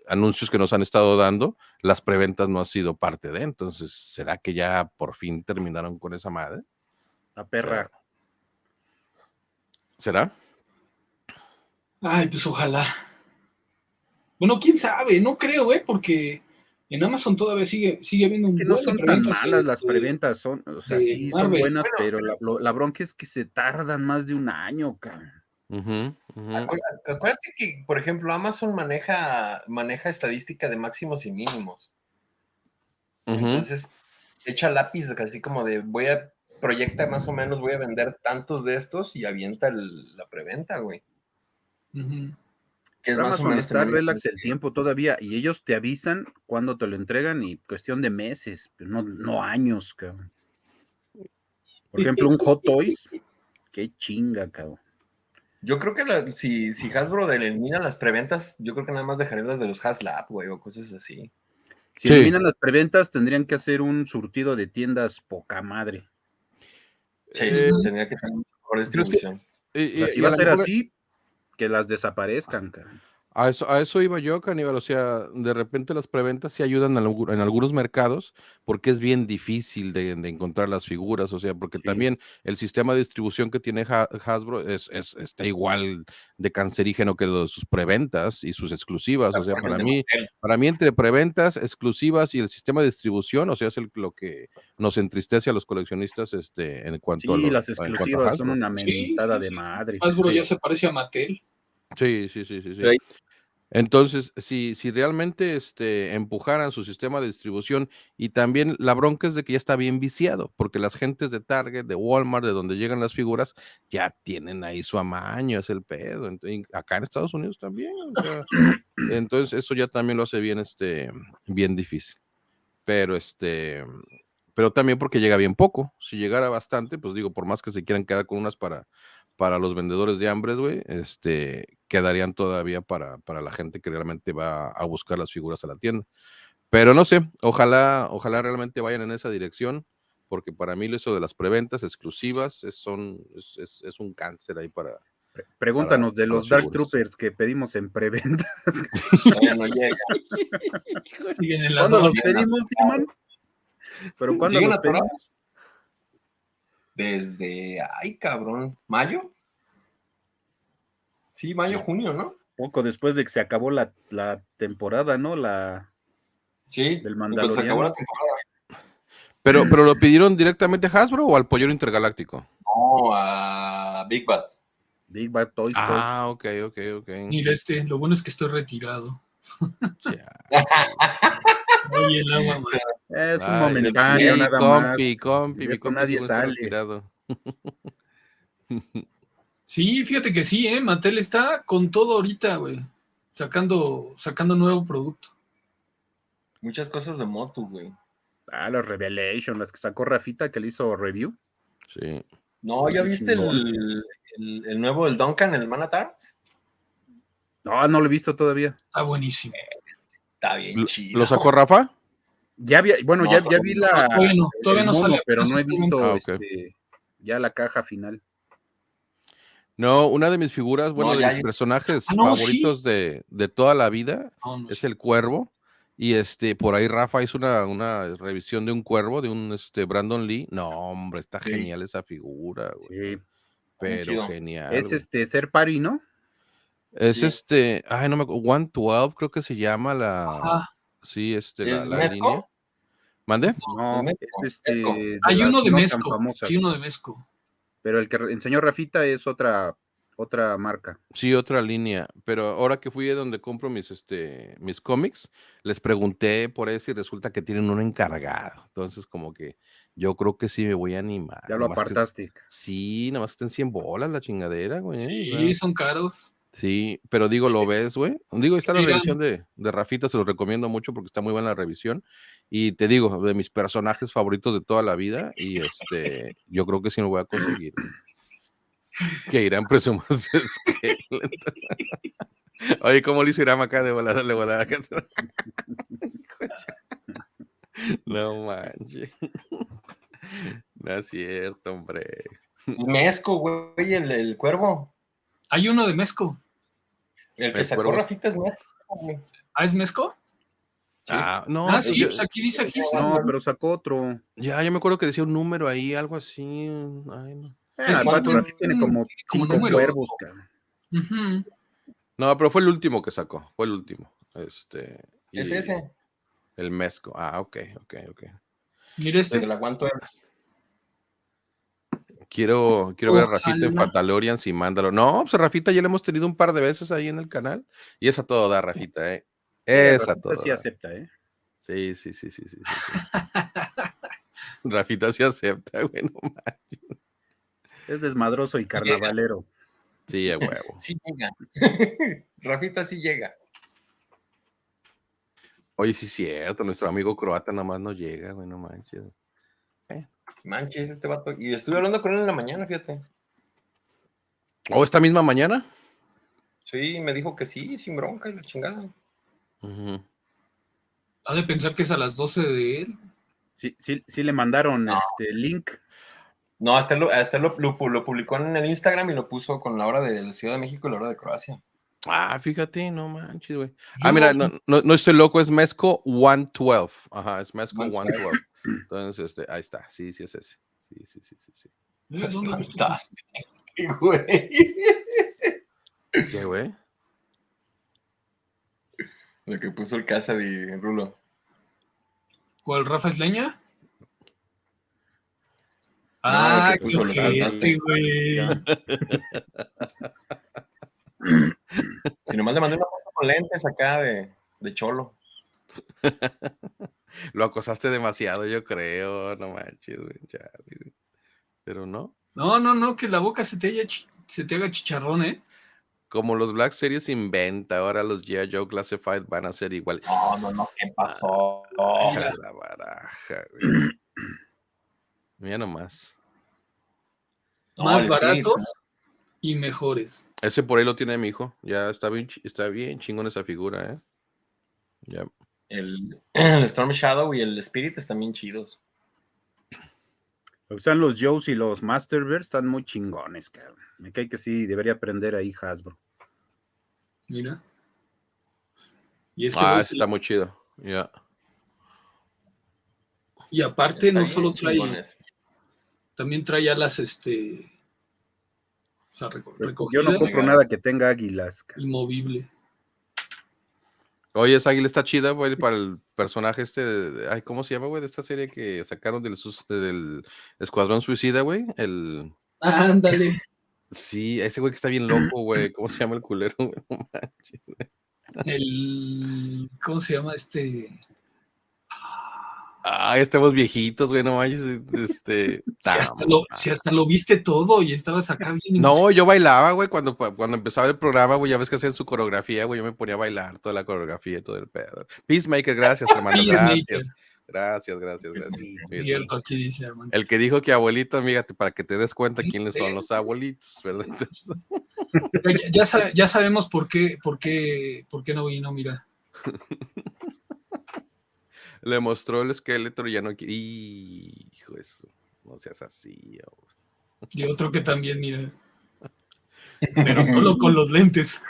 [SPEAKER 2] anuncios que nos han estado dando, las preventas no han sido parte de, entonces, ¿será que ya por fin terminaron con esa madre?
[SPEAKER 4] La
[SPEAKER 2] O
[SPEAKER 4] perra.
[SPEAKER 2] sea, ¿será?
[SPEAKER 1] Ay, pues ojalá. Bueno, quién sabe, no creo, porque en Amazon todavía sigue habiendo
[SPEAKER 4] Es
[SPEAKER 1] un
[SPEAKER 4] que no
[SPEAKER 1] buen de
[SPEAKER 4] son tan
[SPEAKER 1] preventas
[SPEAKER 4] malas las preventas, son, o sea,
[SPEAKER 1] de
[SPEAKER 4] sí son
[SPEAKER 1] Marvel.
[SPEAKER 4] buenas, pero la bronca es que se tardan más de un año, cabrón.
[SPEAKER 2] Ujú, ujú.
[SPEAKER 3] Acuérdate que, por ejemplo, Amazon maneja estadística de máximos y mínimos.
[SPEAKER 2] Ujú.
[SPEAKER 3] Entonces, echa lápiz así como de proyecta más o menos, voy a vender tantos de estos y avienta la preventa, güey.
[SPEAKER 1] Ujú.
[SPEAKER 3] Que es
[SPEAKER 4] Pero
[SPEAKER 3] más o
[SPEAKER 4] Amazon
[SPEAKER 3] menos
[SPEAKER 4] está
[SPEAKER 3] también.
[SPEAKER 4] relax el tiempo todavía y ellos te avisan cuando te lo entregan y cuestión de meses, pero no años, cabrón. Por ejemplo, un Hot Toys Qué chinga, cabrón.
[SPEAKER 3] Yo creo que si Hasbro elimina las preventas, yo creo que nada más dejarían las de los HasLab, güey, o cosas así.
[SPEAKER 4] Si
[SPEAKER 2] Sí.
[SPEAKER 4] eliminan las preventas, tendrían que hacer un surtido de tiendas poca madre.
[SPEAKER 3] Sí, tendría que tener mejor distribución.
[SPEAKER 4] O sea, si
[SPEAKER 2] Y
[SPEAKER 4] va
[SPEAKER 2] a
[SPEAKER 4] a
[SPEAKER 2] lo
[SPEAKER 4] ser
[SPEAKER 2] mejor
[SPEAKER 4] así, que las desaparezcan, cabrón.
[SPEAKER 2] a eso iba yo, Caníbal. O sea, de repente las preventas sí ayudan en algunos mercados porque es bien difícil de encontrar las figuras. O sea, porque
[SPEAKER 4] Sí.
[SPEAKER 2] también el sistema de distribución que tiene Hasbro está igual de cancerígeno que sus preventas y sus exclusivas. O sea, para mí entre preventas, exclusivas y el sistema de distribución, o sea, es lo que nos entristece a los coleccionistas en cuanto
[SPEAKER 4] Sí, las
[SPEAKER 2] en cuanto a
[SPEAKER 4] exclusivas son
[SPEAKER 2] Hasbro.
[SPEAKER 4] una
[SPEAKER 1] Sí,
[SPEAKER 4] mentada
[SPEAKER 1] sí,
[SPEAKER 4] de
[SPEAKER 1] sí.
[SPEAKER 4] madre.
[SPEAKER 1] Hasbro
[SPEAKER 2] Sí.
[SPEAKER 1] ya se parece a Mattel.
[SPEAKER 2] Sí.
[SPEAKER 3] Sí.
[SPEAKER 2] Entonces, si realmente empujaran su sistema de distribución, y también la bronca es de que ya está bien viciado, porque las gentes de Target, de Walmart, de donde llegan las figuras, ya tienen ahí su amaño, es el pedo. Entonces, acá en Estados Unidos también, o sea, entonces eso ya también lo hace bien difícil. Pero también porque llega bien poco. Si llegara bastante, pues digo, por más que se quieran quedar con unas para los vendedores de hambres, güey, quedarían todavía para la gente que realmente va a buscar las figuras a la tienda. Pero no sé, ojalá realmente vayan en esa dirección, porque para mí eso de las preventas exclusivas es un cáncer ahí para
[SPEAKER 4] Pregúntanos de
[SPEAKER 2] las
[SPEAKER 4] los Dark
[SPEAKER 2] figuras.
[SPEAKER 4] Troopers que pedimos en preventa.
[SPEAKER 3] Todavía no llega.
[SPEAKER 1] Siguen en la
[SPEAKER 4] ¿Cuándo los
[SPEAKER 1] doble.
[SPEAKER 4] pedimos, Simón? ¿Pero cuándo
[SPEAKER 3] ¿Siguen
[SPEAKER 4] los
[SPEAKER 3] atorados?
[SPEAKER 4] pedimos?
[SPEAKER 3] Desde, ay, cabrón, ¿mayo? Sí, mayo, junio, ¿no?
[SPEAKER 4] Poco después de que se acabó la temporada, ¿no?
[SPEAKER 3] Sí,
[SPEAKER 4] Del
[SPEAKER 3] en cuanto se acabó
[SPEAKER 4] Mandaloriano.
[SPEAKER 3] la temporada.
[SPEAKER 2] Pero lo pidieron directamente a Hasbro o al Pollero Intergaláctico.
[SPEAKER 3] No, a Big Bad.
[SPEAKER 4] Big Bad Toy Store.
[SPEAKER 2] Ah, ok.
[SPEAKER 1] Mira, lo bueno es que estoy retirado.
[SPEAKER 2] Ya.
[SPEAKER 1] Oye, el agua, man.
[SPEAKER 4] Es un
[SPEAKER 2] Ay,
[SPEAKER 4] momentáneo,
[SPEAKER 2] sí,
[SPEAKER 4] nada más.
[SPEAKER 2] compi,
[SPEAKER 4] De
[SPEAKER 2] mi
[SPEAKER 4] esto
[SPEAKER 2] compi
[SPEAKER 4] nadie
[SPEAKER 2] según está
[SPEAKER 4] sale.
[SPEAKER 2] retirado.
[SPEAKER 1] Sí, fíjate que sí, Mattel está con todo ahorita, güey. Sacando nuevo producto.
[SPEAKER 3] Muchas cosas de Motu, güey.
[SPEAKER 4] Ah, los Revelation, las que sacó Rafita, que le hizo review.
[SPEAKER 2] Sí.
[SPEAKER 3] No, ¿ya
[SPEAKER 4] Qué
[SPEAKER 3] viste
[SPEAKER 4] chingón.
[SPEAKER 3] el nuevo, el Duncan, el Man at Arms?
[SPEAKER 4] No, no lo he visto todavía.
[SPEAKER 1] Está buenísimo.
[SPEAKER 3] Está bien chido.
[SPEAKER 2] ¿Lo sacó Rafa?
[SPEAKER 4] Ya vi, bueno,
[SPEAKER 3] No,
[SPEAKER 4] ya
[SPEAKER 3] todavía
[SPEAKER 4] vi
[SPEAKER 3] no.
[SPEAKER 1] Todavía
[SPEAKER 4] el
[SPEAKER 1] no
[SPEAKER 4] mono,
[SPEAKER 1] sale,
[SPEAKER 4] pero
[SPEAKER 1] apenas
[SPEAKER 4] no he
[SPEAKER 1] está en venta.
[SPEAKER 4] visto
[SPEAKER 2] Ok.
[SPEAKER 4] ya la caja final.
[SPEAKER 2] No, una de mis figuras,
[SPEAKER 3] No,
[SPEAKER 2] bueno, de
[SPEAKER 3] ya
[SPEAKER 2] mis
[SPEAKER 3] hay.
[SPEAKER 2] personajes
[SPEAKER 1] Ah, no, sí.
[SPEAKER 2] favoritos de toda la vida
[SPEAKER 1] No, no,
[SPEAKER 2] es
[SPEAKER 1] sí.
[SPEAKER 2] el cuervo. Y por ahí Rafa hizo una revisión de un cuervo, de un Brandon Lee. No, hombre, está
[SPEAKER 3] Sí,
[SPEAKER 2] genial esa figura, güey.
[SPEAKER 4] Sí.
[SPEAKER 3] está bien
[SPEAKER 2] Pero
[SPEAKER 3] chido.
[SPEAKER 2] genial,
[SPEAKER 4] Es
[SPEAKER 2] güey.
[SPEAKER 4] Third Party, ¿no?
[SPEAKER 2] Es
[SPEAKER 3] Sí.
[SPEAKER 2] ay, no me acuerdo, 112 creo que se llama
[SPEAKER 1] Ajá.
[SPEAKER 2] sí,
[SPEAKER 3] ¿Es
[SPEAKER 2] la línea.
[SPEAKER 3] Mezco?
[SPEAKER 2] ¿Mande?
[SPEAKER 3] ¿Es
[SPEAKER 4] No, es
[SPEAKER 3] Mezco? Mezco.
[SPEAKER 4] de
[SPEAKER 1] Hay
[SPEAKER 4] las
[SPEAKER 1] uno de
[SPEAKER 4] no tan
[SPEAKER 1] Mezco.
[SPEAKER 4] famosas.
[SPEAKER 1] Hay uno de Mezco.
[SPEAKER 4] Pero el que enseñó Rafita es otra marca.
[SPEAKER 2] Sí, otra línea, pero ahora que fui a donde compro mis cómics, les pregunté por eso y resulta que tienen uno encargado. Entonces, como que yo creo que sí me voy a animar.
[SPEAKER 4] Ya lo apartaste.
[SPEAKER 2] Sí, nomás que estén 100 bolas la chingadera, güey. O
[SPEAKER 1] Sí,
[SPEAKER 2] sea,
[SPEAKER 1] son caros.
[SPEAKER 2] sí, pero digo, ¿lo ves, güey? Digo, está la
[SPEAKER 1] Mira,
[SPEAKER 2] revisión de Rafita, se lo recomiendo mucho porque está muy buena la revisión. Y te digo, de mis personajes favoritos de toda la vida, y yo creo que sí lo voy a conseguir, güey. Que Irán presume su esqueleto. Oye, ¿cómo le hizo Irán acá de volada, de volada? No manches. No es cierto, hombre.
[SPEAKER 3] Mezco, güey, el cuervo.
[SPEAKER 1] hay uno de Mezco.
[SPEAKER 3] El que
[SPEAKER 2] El
[SPEAKER 3] sacó
[SPEAKER 2] cuervo
[SPEAKER 3] Rafita es Mezco, güey.
[SPEAKER 1] ¿Ah, es Mezco?
[SPEAKER 3] Sí.
[SPEAKER 2] No,
[SPEAKER 1] Sí,
[SPEAKER 2] yo,
[SPEAKER 1] pues aquí dice sí.
[SPEAKER 4] No, pero sacó otro.
[SPEAKER 2] yo me acuerdo que decía un número ahí, algo así. Ay, no.
[SPEAKER 1] Es que
[SPEAKER 3] ¿Cuánto?
[SPEAKER 4] Rafita tiene como
[SPEAKER 1] como
[SPEAKER 4] 5
[SPEAKER 1] números.
[SPEAKER 4] cuervos, cabrón.
[SPEAKER 1] Ujú.
[SPEAKER 2] No, pero fue el último que sacó. Fue el último.
[SPEAKER 3] Es
[SPEAKER 2] Y
[SPEAKER 3] ese,
[SPEAKER 2] el Mezco. Ok.
[SPEAKER 1] Mira
[SPEAKER 3] el aguanto.
[SPEAKER 2] Quiero ver a Rafita en
[SPEAKER 1] Ojalá.
[SPEAKER 2] Fatalorians y mándalo. No, pues a Rafita ya le hemos tenido un par de veces ahí en el canal. Y esa todo da, Rafita, ¿eh? Esa
[SPEAKER 4] Rafita
[SPEAKER 2] todo
[SPEAKER 4] sí
[SPEAKER 2] da.
[SPEAKER 4] acepta, ¿eh?
[SPEAKER 2] Sí. Rafita sí acepta, güey, no manches.
[SPEAKER 4] Es desmadroso y carnavalero.
[SPEAKER 2] Sí, a huevo.
[SPEAKER 3] Sí llega. Rafita sí llega.
[SPEAKER 2] Oye, sí es cierto, nuestro amigo croata nada más no llega, güey, no manches.
[SPEAKER 3] Manches, este vato. Y estuve hablando con él en la mañana, fíjate.
[SPEAKER 2] ¿O esta misma mañana?
[SPEAKER 3] Sí, me dijo que sí, sin bronca y la chingada.
[SPEAKER 2] Ujú.
[SPEAKER 1] Ha de pensar que es a las 12 de él.
[SPEAKER 4] Sí le mandaron link.
[SPEAKER 3] No, lo publicó en el Instagram y lo puso con la hora de la Ciudad de México y la hora de Croacia.
[SPEAKER 2] Ah, fíjate, no manches, güey.
[SPEAKER 1] Yo
[SPEAKER 2] Mira,
[SPEAKER 1] no-
[SPEAKER 2] no estoy loco, es Mezco 112. Ajá, es Mezco
[SPEAKER 3] 112.
[SPEAKER 2] 112. Entonces, ahí está. Sí, sí es ese. Sí.
[SPEAKER 3] Es
[SPEAKER 1] ¿Dónde viste?
[SPEAKER 3] fantástico, güey.
[SPEAKER 2] ¿Qué, güey?
[SPEAKER 3] Lo que puso el casa de Rulo.
[SPEAKER 1] ¿Cuál, Rafa Isleña?
[SPEAKER 3] No, el
[SPEAKER 1] Ah,
[SPEAKER 3] que
[SPEAKER 1] qué
[SPEAKER 3] puso los
[SPEAKER 1] ojete,
[SPEAKER 3] fantasmas.
[SPEAKER 1] güey.
[SPEAKER 3] Si nomás le mandé una foto con lentes acá de cholo.
[SPEAKER 2] Lo acosaste demasiado, yo creo. No manches, güey. Chale, güey. Pero no.
[SPEAKER 1] No, que la boca se te haga chicharrón, ¿eh?
[SPEAKER 2] Como los Black Series inventa, ahora los G.I. Joe Classified van a ser igual.
[SPEAKER 3] No, ¿qué pasó?
[SPEAKER 2] Baraja,
[SPEAKER 1] Mira.
[SPEAKER 2] la baraja, güey. Mira nomás.
[SPEAKER 3] No,
[SPEAKER 1] Más
[SPEAKER 3] el Spirit.
[SPEAKER 1] baratos y mejores.
[SPEAKER 2] Ese por ahí lo tiene mi hijo. Ya está bien chingón esa figura, ¿eh? Ya.
[SPEAKER 3] El Storm Shadow y el Spirit están bien chidos.
[SPEAKER 4] Lo que están los Joes y los Masterverse están muy chingones, cabrón. Me cae que sí, debería aprender ahí Hasbro.
[SPEAKER 1] Mira. Y este güey,
[SPEAKER 2] Ese está muy chido. Ya.
[SPEAKER 1] y aparte
[SPEAKER 3] Está
[SPEAKER 1] no
[SPEAKER 3] bien
[SPEAKER 1] solo trae,
[SPEAKER 3] chingones.
[SPEAKER 1] también trae alas, o sea,
[SPEAKER 4] Yo no
[SPEAKER 1] recogida
[SPEAKER 4] compro nada que tenga águilas,
[SPEAKER 1] y
[SPEAKER 4] cabrón.
[SPEAKER 1] movible.
[SPEAKER 2] Oye, esa águila está chida, güey, para el personaje ay, ¿cómo se llama, güey? De esta serie que sacaron del Escuadrón Suicida, güey.
[SPEAKER 1] Ándale.
[SPEAKER 2] Sí, ese güey que está bien loco, güey. ¿Cómo se llama el culero, güey? No manches.
[SPEAKER 1] ¿Cómo se llama
[SPEAKER 2] Estamos viejitos, güey, no manches.
[SPEAKER 1] Si hasta lo viste todo y estabas acá bien
[SPEAKER 2] No,
[SPEAKER 1] emocionado.
[SPEAKER 2] yo bailaba, güey, cuando empezaba el programa, güey, ya ves que hacían su coreografía, güey, yo me ponía a bailar toda la coreografía y todo el pedo. Peacemaker, gracias, hermano,
[SPEAKER 1] Peacemaker.
[SPEAKER 2] gracias.
[SPEAKER 1] Sí,
[SPEAKER 2] Fíjate.
[SPEAKER 1] cierto, aquí dice Armando.
[SPEAKER 2] El que dijo que abuelito, amiga, para que te des cuenta quiénes son los abuelitos, ¿verdad? Entonces,
[SPEAKER 1] Ya sabemos por qué no vino, mira.
[SPEAKER 2] le mostró el esqueleto y ya no quiere. Hijo eso, no seas así.
[SPEAKER 1] Y otro que también, mira. Pero solo con los lentes.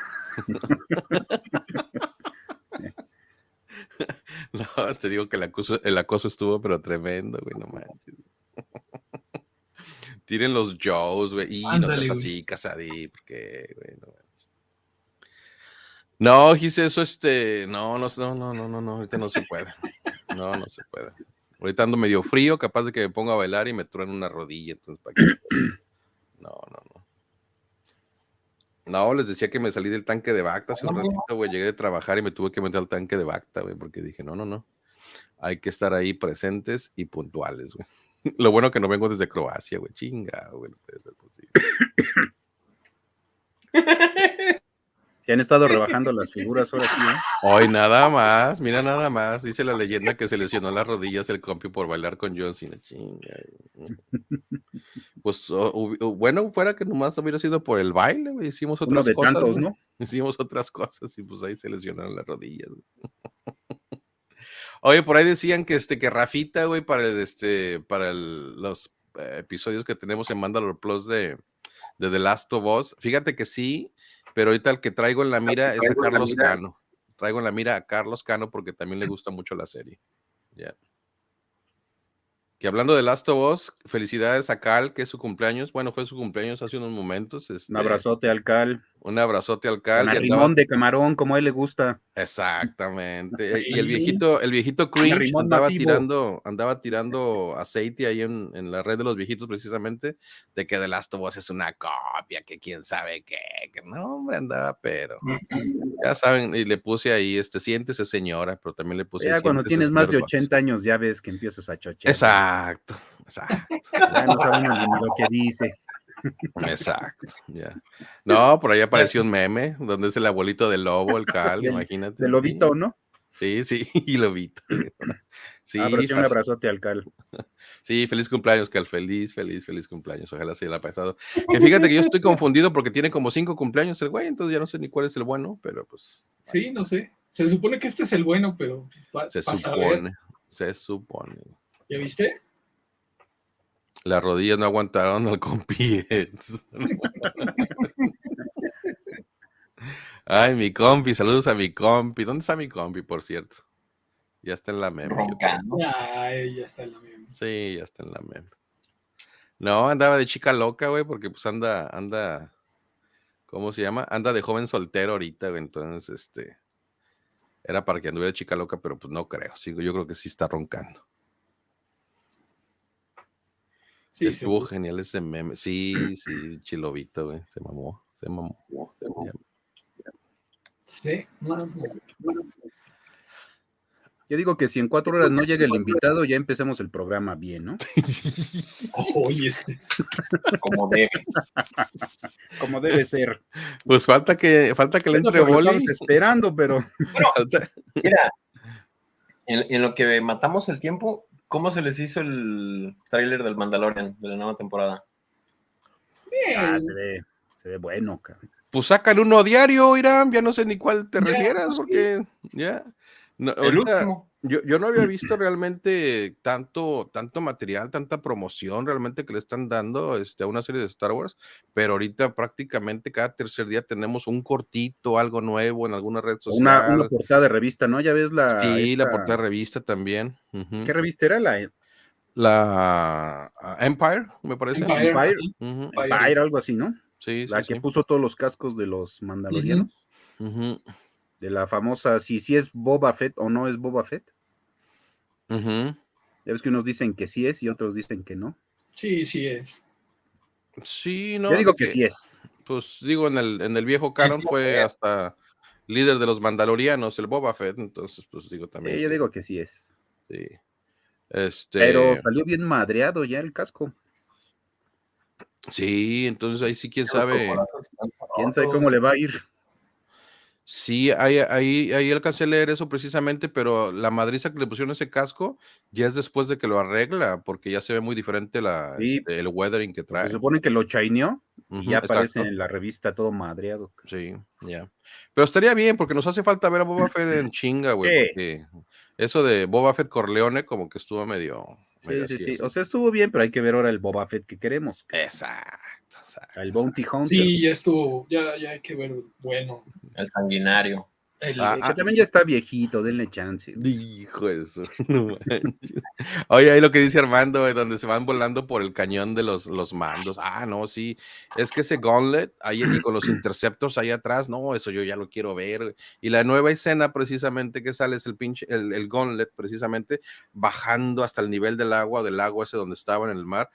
[SPEAKER 2] No, te digo que el acoso estuvo, pero tremendo, güey, no manches. Tiren los Joes, güey. Y no
[SPEAKER 1] Ándale,
[SPEAKER 2] seas
[SPEAKER 1] güey.
[SPEAKER 2] así, Casadí, porque, güey, no manches. No, Gise, eso, no, ahorita no se puede. No se puede. Ahorita ando medio frío, capaz de que me ponga a bailar y me truene una rodilla, entonces, ¿para qué? No. No, les decía que me salí del tanque de Bacta hace un ratito, güey. Llegué de trabajar y me tuve que meter al tanque de Bacta, güey, porque dije, no. Hay que estar ahí presentes y puntuales, güey. Lo bueno que no vengo desde Croacia, güey. Chingado, güey. No puede ser posible.
[SPEAKER 4] Se han estado rebajando las figuras ahora sí, ¿eh?
[SPEAKER 2] Hoy nada más, mira nada más. Dice la leyenda que se lesionó las rodillas el compi por bailar con John Cena. Chinga. Pues bueno, fuera que nomás hubiera sido por el baile, güey. Hicimos
[SPEAKER 4] Uno
[SPEAKER 2] otras
[SPEAKER 4] de
[SPEAKER 2] cosas,
[SPEAKER 4] tantos,
[SPEAKER 2] güey.
[SPEAKER 4] ¿no?
[SPEAKER 2] Hicimos otras cosas y pues ahí se lesionaron las rodillas, güey. Oye, por ahí decían que Rafita, güey, para los episodios que tenemos en Mandalore Plus de The Last of Us. Fíjate que sí, pero ahorita el que traigo en la mira es a Carlos Cano. Traigo en la mira a Carlos Cano porque también le gusta mucho la serie. Ya. Que hablando de Last of Us, felicidades a Cal, que es su cumpleaños. Bueno, fue su cumpleaños hace unos momentos.
[SPEAKER 4] Un abrazote al Cal.
[SPEAKER 2] Un abrazote al Cal.
[SPEAKER 4] Con arrimón de camarón, como a él le gusta.
[SPEAKER 2] Exactamente. Y el viejito Cringe
[SPEAKER 4] arrimón
[SPEAKER 2] andaba tirando aceite ahí en la red de los viejitos precisamente, de que The Last of Us es una copia, que quién sabe qué, que no, hombre, andaba, pero ya saben, y le puse ahí, siéntese señora, pero también le puse
[SPEAKER 4] Ya cuando
[SPEAKER 2] siéntese
[SPEAKER 4] tienes más de
[SPEAKER 2] señor
[SPEAKER 4] 80 años ya ves que empiezas a chochear.
[SPEAKER 2] Exacto.
[SPEAKER 4] Ya no sabemos ni lo que dice.
[SPEAKER 2] Exacto, ya. No, por ahí apareció un meme donde es el abuelito del lobo, el Cal, imagínate.
[SPEAKER 4] Del lobito,
[SPEAKER 2] sí.
[SPEAKER 4] ¿no?
[SPEAKER 2] Sí, sí, y lo vi.
[SPEAKER 4] Pero
[SPEAKER 2] Sí,
[SPEAKER 4] sí, un abrazote al Cal.
[SPEAKER 2] sí, feliz cumpleaños, Cal. Feliz cumpleaños. Ojalá se le haya pasado. Que fíjate que yo estoy confundido porque tiene como 5 cumpleaños el güey, entonces ya no sé ni cuál es el bueno, pero pues.
[SPEAKER 1] Sí, no sé. Se supone que este es el bueno, pero
[SPEAKER 2] Se
[SPEAKER 1] pasa a ver.
[SPEAKER 2] supone.
[SPEAKER 1] ¿Ya viste?
[SPEAKER 2] Las rodillas no aguantaron al compi. Ay, mi compi, saludos a mi compi. ¿Dónde está mi compi, por cierto? Ya está en la meme, yo creo.
[SPEAKER 3] Roncando.
[SPEAKER 1] Ya está en la misma.
[SPEAKER 2] Sí, ya está en la meme. No, andaba de chica loca, güey, porque pues anda, ¿cómo se llama? Anda de joven soltero ahorita, güey, entonces, era para que anduviera de chica loca, pero pues no creo, sí, yo creo que sí está roncando.
[SPEAKER 1] Sí,
[SPEAKER 2] Estuvo
[SPEAKER 1] seguro.
[SPEAKER 2] genial ese meme, sí, Chilobito, güey, se mamó. Ya.
[SPEAKER 1] Sí,
[SPEAKER 4] Yo digo que si en 4 horas no llega el invitado, ya empecemos el programa bien, ¿no?
[SPEAKER 1] Oye,
[SPEAKER 3] Como debe.
[SPEAKER 4] Como debe ser.
[SPEAKER 2] Pues falta que le entre
[SPEAKER 4] Lo
[SPEAKER 2] boli.
[SPEAKER 4] estamos esperando, pero
[SPEAKER 3] Mira, en lo que matamos el tiempo, ¿cómo se les hizo el tráiler del Mandalorian de la nueva temporada?
[SPEAKER 4] se ve bueno, cabrón.
[SPEAKER 2] Pues sacan uno diario, Irán, ya no sé ni cuál te refieras,
[SPEAKER 1] pues,
[SPEAKER 2] porque ya. No,
[SPEAKER 3] El
[SPEAKER 2] ahorita
[SPEAKER 3] último.
[SPEAKER 2] yo no había visto realmente tanto material, tanta promoción realmente que le están dando a una serie de Star Wars, pero ahorita prácticamente cada tercer día tenemos un cortito, algo nuevo en alguna red
[SPEAKER 4] Una
[SPEAKER 2] social.
[SPEAKER 4] portada de revista, ¿no? Ya ves
[SPEAKER 2] Sí, la portada de revista también.
[SPEAKER 4] ¿Qué revista era?
[SPEAKER 2] La Empire, me parece.
[SPEAKER 4] Empire,
[SPEAKER 2] Ujú,
[SPEAKER 4] Empire, algo así, ¿no?
[SPEAKER 2] Sí,
[SPEAKER 4] La que puso todos los cascos de los mandalorianos.
[SPEAKER 2] Ujú,
[SPEAKER 4] De la famosa, si es Boba Fett o no es Boba Fett.
[SPEAKER 2] ujú.
[SPEAKER 4] Ya ves que unos dicen que sí es y otros dicen que no.
[SPEAKER 1] Sí, sí es.
[SPEAKER 2] Sí,
[SPEAKER 4] Yo
[SPEAKER 2] no,
[SPEAKER 4] digo
[SPEAKER 2] de
[SPEAKER 4] que
[SPEAKER 2] que,
[SPEAKER 4] sí es.
[SPEAKER 2] pues digo, en el viejo
[SPEAKER 3] Es
[SPEAKER 2] canon fue hasta líder de los Mandalorianos, el Boba Fett, entonces pues digo también
[SPEAKER 4] Sí, yo
[SPEAKER 2] que
[SPEAKER 4] digo que sí es.
[SPEAKER 2] sí.
[SPEAKER 4] Pero salió bien madreado ya el casco.
[SPEAKER 2] Sí, entonces ahí sí, quién
[SPEAKER 3] Los
[SPEAKER 2] sabe.
[SPEAKER 3] cocorazos están
[SPEAKER 4] ¿Quién sabe
[SPEAKER 3] rotos.
[SPEAKER 4] cómo le va a ir?
[SPEAKER 2] Sí, ahí alcancé a leer eso precisamente, pero la madriza que le pusieron ese casco ya es después de que lo arregla, porque ya se ve muy diferente
[SPEAKER 4] Sí,
[SPEAKER 2] el weathering que
[SPEAKER 4] pues se
[SPEAKER 2] trae.
[SPEAKER 4] supone que lo chaineó y
[SPEAKER 2] Ujú,
[SPEAKER 4] ya aparece
[SPEAKER 2] exacto.
[SPEAKER 4] en la revista todo madreado.
[SPEAKER 2] Sí, ya. Pero estaría bien, porque nos hace falta ver a Boba Fett en chinga, güey,
[SPEAKER 4] Sí,
[SPEAKER 2] porque eso de Boba Fett Corleone como que estuvo medio
[SPEAKER 4] sí.
[SPEAKER 2] así.
[SPEAKER 4] O sea, estuvo bien, pero hay que ver ahora el Boba Fett que queremos.
[SPEAKER 2] Exacto,
[SPEAKER 4] El
[SPEAKER 2] exacto.
[SPEAKER 4] Bounty Hunter.
[SPEAKER 1] Sí, ya estuvo, ya hay que ver, bueno.
[SPEAKER 3] El sanguinario.
[SPEAKER 4] Que también ya está viejito, denle chance.
[SPEAKER 2] Dijo eso, no manches. Oye, ahí lo que dice Armando, güey, donde se van volando por el cañón de los mandos. Ah, no, sí, es que ese gauntlet ahí y con los interceptors ahí atrás, no, eso yo ya lo quiero ver, güey. Y la nueva escena precisamente que sale es el gauntlet precisamente bajando hasta el nivel del lago ese donde estaba en el mar,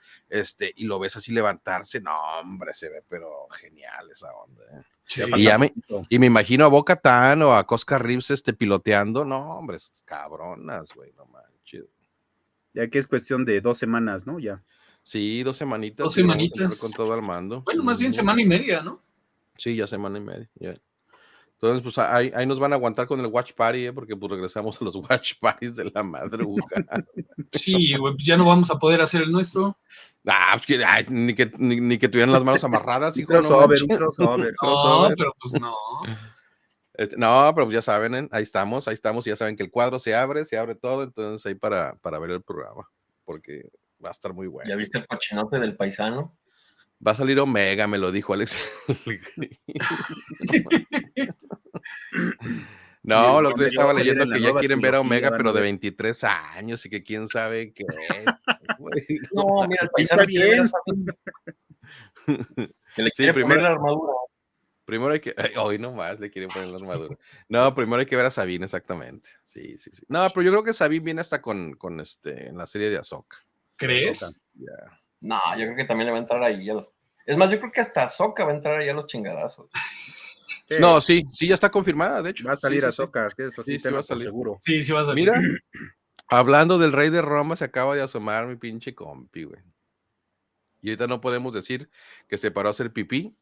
[SPEAKER 2] y lo ves así levantarse, no, hombre, se ve pero genial esa onda,
[SPEAKER 1] Sí.
[SPEAKER 2] Y me imagino a Bo-Katan o a Cosca Reeves piloteando. No, hombre, esas cabronas, güey, no manches.
[SPEAKER 4] Ya que es cuestión de 2 semanas, ¿no? Ya.
[SPEAKER 2] Sí, 2 semanitas
[SPEAKER 1] 2
[SPEAKER 2] y vamos a entrar con
[SPEAKER 1] semanitas.
[SPEAKER 2] todo al mando.
[SPEAKER 1] Bueno, más bien semana y media, ¿no?
[SPEAKER 2] Sí, ya semana y media. Ya. Entonces, pues ahí nos van a aguantar con el Watch Party, porque pues regresamos a los Watch Parties de la madrugada.
[SPEAKER 1] Sí, güey, pues ya no vamos a poder hacer el nuestro.
[SPEAKER 2] Pues ni que tuvieran las manos amarradas,
[SPEAKER 4] Un
[SPEAKER 2] hijo, no
[SPEAKER 4] crossover,
[SPEAKER 2] manches.
[SPEAKER 4] un crossover.
[SPEAKER 1] No,
[SPEAKER 2] Crossover.
[SPEAKER 1] pero pues no.
[SPEAKER 2] No, pero pues ya saben, ahí estamos, ya saben que el cuadro se abre todo, entonces ahí para ver el programa, porque va a estar muy bueno.
[SPEAKER 3] ¿Ya viste el cochinote del paisano?
[SPEAKER 2] Va a salir Omega, me lo dijo Alex. No, el otro día estaba leyendo que ya quieren ver a Omega, pero de 23 años y que quién sabe qué.
[SPEAKER 3] No, mira, el
[SPEAKER 4] Está
[SPEAKER 3] paisano quiere ver a
[SPEAKER 4] bien.
[SPEAKER 3] Sabine, que le
[SPEAKER 2] Sí,
[SPEAKER 3] quiere poner la armadura.
[SPEAKER 2] primero hay que, hoy nomás le quieren poner la armadura. No, primero hay que ver a Sabine, exactamente. Sí. No, pero yo creo que Sabine viene hasta con en la serie de Ahsoka.
[SPEAKER 1] ¿Crees?
[SPEAKER 2] Ya.
[SPEAKER 3] No, yo creo que también le va a entrar ahí a los... Es más, yo creo que hasta Ahsoka va a entrar ahí a los chingadazos.
[SPEAKER 4] Sí,
[SPEAKER 2] No, sí, ya está confirmada, de hecho.
[SPEAKER 4] va a salir
[SPEAKER 2] Sí.
[SPEAKER 4] Ahsoka, que eso sí,
[SPEAKER 2] Sí, va
[SPEAKER 4] tenlo
[SPEAKER 2] a
[SPEAKER 4] por
[SPEAKER 2] salir.
[SPEAKER 4] seguro.
[SPEAKER 1] Sí, sí va a salir.
[SPEAKER 2] Mira, hablando del rey de Roma, se acaba de asomar mi pinche compi, güey. Y ahorita no podemos decir que se paró a hacer pipí,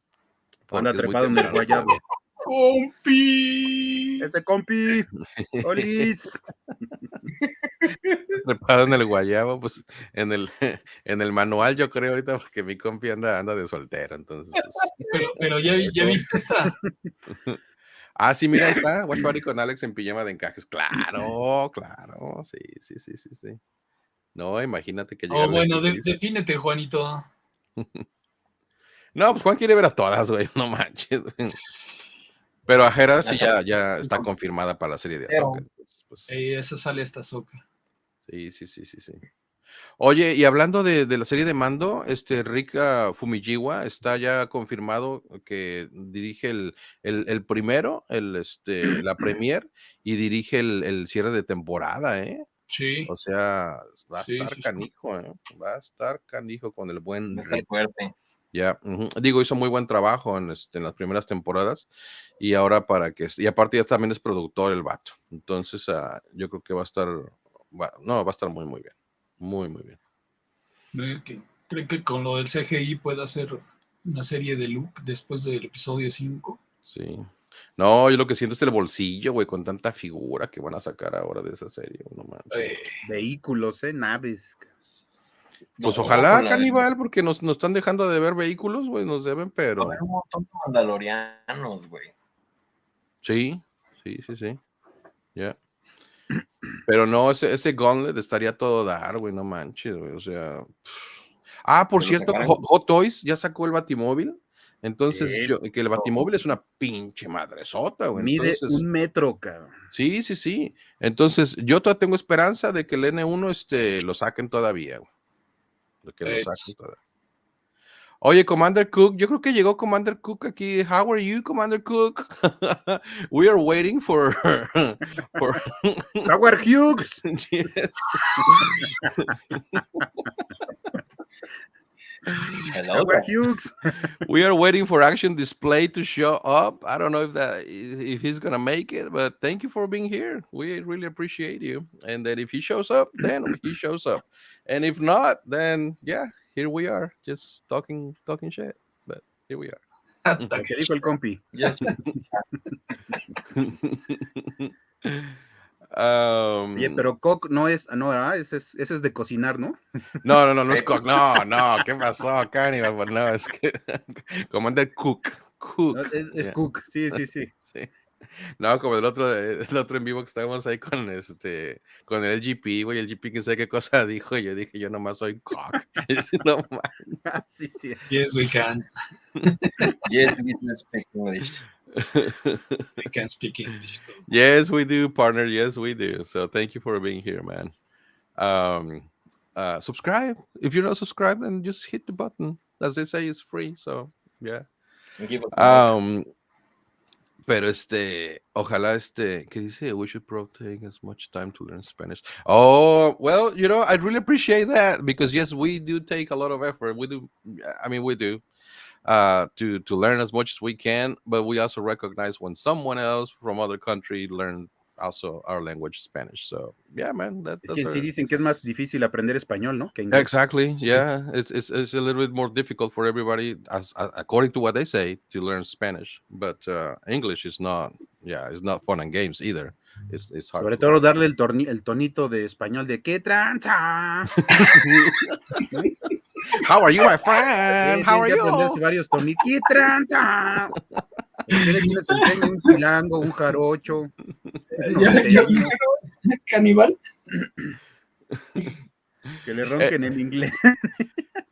[SPEAKER 4] Anda
[SPEAKER 2] porque es muy
[SPEAKER 4] trepado en el
[SPEAKER 2] temprano.
[SPEAKER 4] guayabo.
[SPEAKER 1] ¡Compi!
[SPEAKER 4] Ese compi. Olis.
[SPEAKER 2] Trepado en el guayabo, pues en el, en el manual, yo creo ahorita, porque mi compi anda de soltero, entonces, pues.
[SPEAKER 1] Pero ya viste esta.
[SPEAKER 2] Ah, sí, mira, ahí está. Watch Party con Alex en pijama de encajes. Claro, claro. Sí. No, imagínate que llega
[SPEAKER 1] Oh,
[SPEAKER 2] Alex
[SPEAKER 1] bueno,
[SPEAKER 2] y te dice.
[SPEAKER 1] defínete, Juanito.
[SPEAKER 2] No, pues Juan quiere ver a todas, güey. No manches. Güey. Pero a Hera sí ya está confirmada para la serie de Ahsoka. Entonces, pues,
[SPEAKER 1] Esa sale esta Ahsoka.
[SPEAKER 2] sí. Oye, y hablando de la serie de Mando, Rick Fumijiwa está ya confirmado que dirige el primero, la premier, y dirige el cierre de temporada, ¿eh?
[SPEAKER 1] Sí.
[SPEAKER 2] O sea, va a estar
[SPEAKER 1] Sí.
[SPEAKER 2] canijo, ¿eh? Va a estar canijo con el buen
[SPEAKER 3] Está
[SPEAKER 2] Rick.
[SPEAKER 3] fuerte.
[SPEAKER 2] Ya, digo, hizo muy buen trabajo en las primeras temporadas y ahora y aparte ya también es productor el vato. Entonces, yo creo que va a estar muy, muy bien. Muy, muy bien.
[SPEAKER 1] ¿Cree que con lo del CGI pueda hacer una serie de Luke después del episodio 5?
[SPEAKER 2] Sí. No, yo lo que siento es el bolsillo, güey, con tanta figura que van a sacar ahora de esa serie. No manches.
[SPEAKER 4] Vehículos, naves.
[SPEAKER 2] Pues
[SPEAKER 3] No,
[SPEAKER 2] ojalá,
[SPEAKER 3] con la de-
[SPEAKER 2] Caníbal, porque nos están dejando de ver vehículos, güey, nos deben,
[SPEAKER 3] Va a
[SPEAKER 2] pero
[SPEAKER 3] haber un montón de mandalorianos, güey.
[SPEAKER 2] sí. Ya. Pero no, ese Gauntlet estaría a todo dar, güey, no manches, güey, o sea. Por
[SPEAKER 3] Que lo
[SPEAKER 2] cierto,
[SPEAKER 3] sacaran.
[SPEAKER 2] Hot Toys ya sacó el Batimóvil. Entonces,
[SPEAKER 4] Eso.
[SPEAKER 2] que el Batimóvil es una pinche madresota, güey.
[SPEAKER 4] Mide
[SPEAKER 2] Entonces,
[SPEAKER 4] 1 metro, cabrón.
[SPEAKER 2] sí. Entonces, yo todavía tengo esperanza de que el N1 lo saquen todavía, güey. De que lo saquen todavía. Oye, Commander Cook, yo creo que llegó Commander Cook aquí. How are you, Commander Cook? We are waiting for
[SPEAKER 4] Howard Hughes.
[SPEAKER 2] Yes.
[SPEAKER 3] Hello,
[SPEAKER 4] Howard Hughes.
[SPEAKER 2] We are waiting for Action Display to show up. I don't know if he's gonna make it, but thank you for being here. We really appreciate you. And then if he shows up, then he shows up. And if not, then yeah, here we are, just talking shit. But here we are.
[SPEAKER 4] Lo que dijo el compi.
[SPEAKER 3] Yes.
[SPEAKER 4] Oye, pero Cook no es, ese es de cocinar, ¿no?
[SPEAKER 2] No es Cook. No, ¿qué pasó, Carnival? Pues no, es que Commander Cook.
[SPEAKER 4] No, es
[SPEAKER 2] Yeah.
[SPEAKER 4] Cook, sí.
[SPEAKER 2] Sí. No, como el otro en vivo que estábamos ahí con el GP, güey, el GP que sé qué cosa dijo, y yo dije, yo nomás soy cock. No man.
[SPEAKER 4] Sí.
[SPEAKER 1] Yes, we can.
[SPEAKER 3] Yes, we can speak English.
[SPEAKER 1] We can speak English too.
[SPEAKER 2] Yes, we do, partner. Yes, we do. So thank you for being here, man. Subscribe. If you're not subscribed, then just hit the button. As they say, it's free. So yeah.
[SPEAKER 3] Give us a like.
[SPEAKER 2] Pero ojalá ¿qué dice? We should probably take as much time to learn Spanish. Oh, well, I really appreciate that because yes, we do take a lot of effort. We do. I mean, we do to learn as much as we can, but we also recognize when someone else from other country learn also our language, Spanish. So yeah, man,
[SPEAKER 4] Es que sí dicen que es más difícil aprender español, ¿no? Que inglés.
[SPEAKER 2] Exactly. Yeah, it's a little bit more difficult for everybody, as according to what they say, to learn Spanish. But English is not. Yeah, it's not fun and games either. It's hard.
[SPEAKER 4] Sobre todo darle el tonito de español de ¿qué tranza?
[SPEAKER 2] How are you, my friend? How are
[SPEAKER 4] Tienen que
[SPEAKER 2] you?
[SPEAKER 4] aprenderse varios tonitos. ¿Qué tranza? ¿Quieren que les enseñe un chilango, un jarocho?
[SPEAKER 1] ¿Ya viste, Caníbal?
[SPEAKER 4] Que le ronquen en inglés.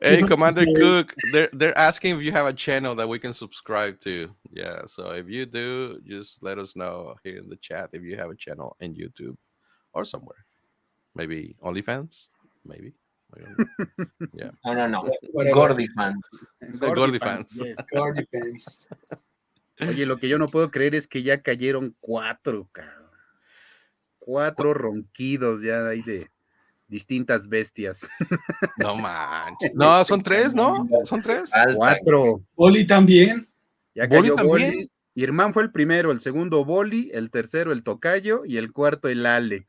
[SPEAKER 2] Hey, Commander Cook, they're asking if you have a channel that we can subscribe to. Yeah, so if you do, just let us know here in the chat if you have a channel in YouTube or somewhere. Maybe OnlyFans, maybe. Yeah.
[SPEAKER 3] No.
[SPEAKER 1] Whatever.
[SPEAKER 3] Gordy fan.
[SPEAKER 2] Gordy fans.
[SPEAKER 4] Yes.
[SPEAKER 1] Gordy fans.
[SPEAKER 4] Oye, lo que yo no puedo creer es que ya cayeron 4, cabrón. 4 ronquidos ya hay de distintas bestias.
[SPEAKER 2] No manches. No, son 3, ¿no? Son 3.
[SPEAKER 4] 4.
[SPEAKER 1] Oli también.
[SPEAKER 4] Ya
[SPEAKER 2] ¿Boli
[SPEAKER 4] cayó
[SPEAKER 2] también?
[SPEAKER 4] Boli. Irmán fue el primero, el segundo Boli, el tercero el Tocayo y el cuarto el Alex.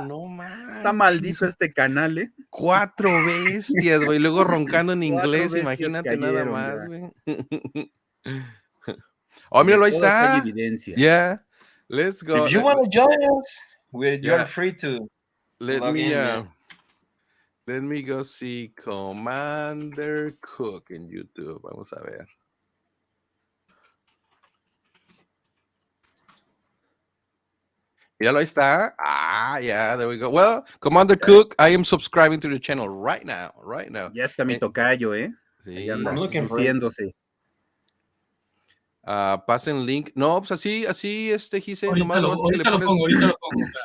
[SPEAKER 2] No manches.
[SPEAKER 4] Está maldito este canal, ¿eh?
[SPEAKER 2] 4 bestias, güey. Luego roncando en
[SPEAKER 4] 4
[SPEAKER 2] inglés,
[SPEAKER 4] bestias
[SPEAKER 2] imagínate
[SPEAKER 4] cayeron,
[SPEAKER 2] nada más,
[SPEAKER 4] ya.
[SPEAKER 2] güey. Oh,
[SPEAKER 4] Y de
[SPEAKER 2] míralo, ahí
[SPEAKER 4] todos hay
[SPEAKER 2] está.
[SPEAKER 4] evidencia.
[SPEAKER 2] Yeah. Let's go.
[SPEAKER 3] If you want to join us, you
[SPEAKER 2] Yeah.
[SPEAKER 3] are free to
[SPEAKER 2] Let
[SPEAKER 3] log
[SPEAKER 2] me
[SPEAKER 3] in, man.
[SPEAKER 2] let me go see Commander Cook en YouTube. Vamos a ver. Míralo, ahí está. Ah, yeah, there we go. Well, Commander Cook, I am subscribing to the channel right now.
[SPEAKER 4] Ya está mi tocayo, ¿eh? Ahí
[SPEAKER 2] Sí.
[SPEAKER 4] anda,
[SPEAKER 3] I'm looking for it.
[SPEAKER 4] luciéndose.
[SPEAKER 2] Pasen link. No, pues así, Gise,
[SPEAKER 1] Ahorita
[SPEAKER 2] nomás
[SPEAKER 1] lo pongo. Espera.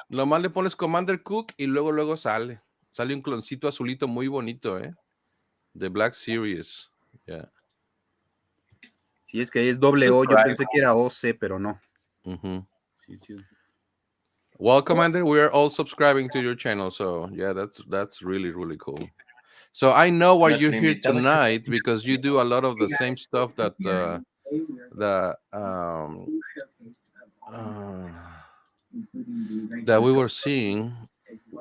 [SPEAKER 2] nomás le pones Commander Cook y luego sale. Sale un cloncito azulito muy bonito, The Black Series. Yeah.
[SPEAKER 4] Si es que es doble O, yo
[SPEAKER 3] Subscribe.
[SPEAKER 4] pensé que era OC, pero no.
[SPEAKER 2] Mhm.
[SPEAKER 4] Sí.
[SPEAKER 2] Well, Commander, we are all subscribing to your channel, so yeah, that's really, really cool. So I know why
[SPEAKER 3] Nuestro
[SPEAKER 2] you're here
[SPEAKER 3] invitado
[SPEAKER 2] tonight because you do a lot of the same stuff that that we were seeing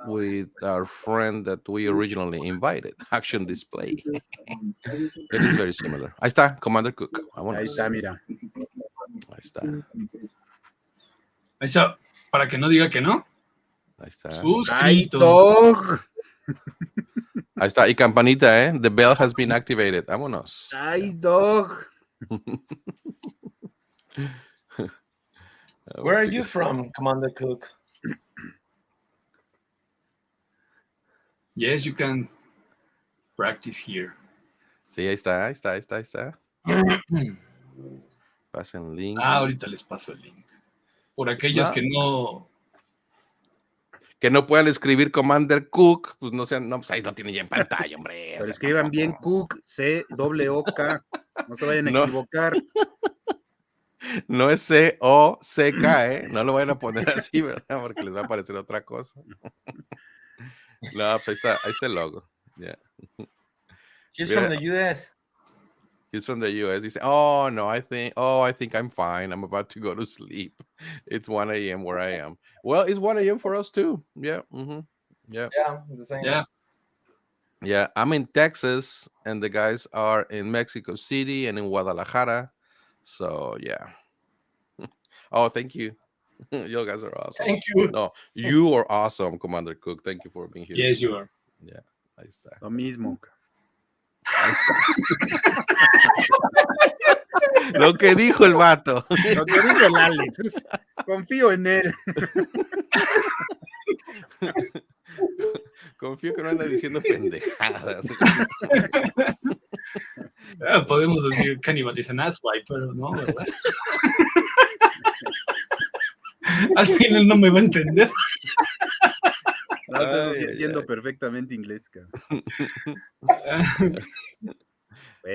[SPEAKER 2] with our friend that we originally invited, Action Display. It is very similar. Ahí está, Commander Cook. Vámonos.
[SPEAKER 4] Ahí está, mira.
[SPEAKER 2] Ahí está.
[SPEAKER 1] Ahí está. Para que no diga que no.
[SPEAKER 2] Ahí está.
[SPEAKER 4] ¡Ay,
[SPEAKER 1] Suscrito.
[SPEAKER 4] dog!
[SPEAKER 2] Ahí está. Y campanita, The bell has been activated. Vámonos.
[SPEAKER 4] ¡Ay, dog!
[SPEAKER 3] Where are you from, Commander Cook?
[SPEAKER 1] Yes, you can practice here.
[SPEAKER 2] Sí, ahí está. Pasen link.
[SPEAKER 1] Ahorita les paso el link. Por aquellos que no...
[SPEAKER 2] Que no puedan escribir Commander Cook, pues no sean, no, pues ahí lo tienen ya en pantalla, hombre.
[SPEAKER 4] Pero escriban bien Cook, C-O-O-K. No se vayan a equivocar.
[SPEAKER 2] No es C-O-C-K, No lo vayan a poner así, ¿verdad? Porque les va a aparecer otra cosa. No, pues ahí está el logo. Yeah.
[SPEAKER 3] He's from the US.
[SPEAKER 2] He's from the US. Dice, oh, no, I think I'm fine. I'm about to go to sleep. It's 1 a.m. where I am. Well, it's 1 a.m. for us too. Yeah. Mm-hmm. Yeah.
[SPEAKER 3] Yeah, the same.
[SPEAKER 1] Yeah.
[SPEAKER 2] Yeah, I'm in Texas, and the guys are in Mexico City and in Guadalajara. So, yeah. Oh, thank you. You guys are awesome.
[SPEAKER 3] Thank you.
[SPEAKER 2] No, you are awesome, Commander Cook. Thank you for being here.
[SPEAKER 1] Yes, you are.
[SPEAKER 2] Yeah, ahí está.
[SPEAKER 4] Lo mismo.
[SPEAKER 2] Ahí está. Lo que dijo el vato.
[SPEAKER 4] Lo que dijo el Alex. Confío en él.
[SPEAKER 2] Confío que no anda diciendo pendejadas.
[SPEAKER 1] Podemos decir Cannibalism Asswipe, pero no, ¿verdad? Al final no me va a entender.
[SPEAKER 4] No, entiendo perfectamente inglés, cabrón.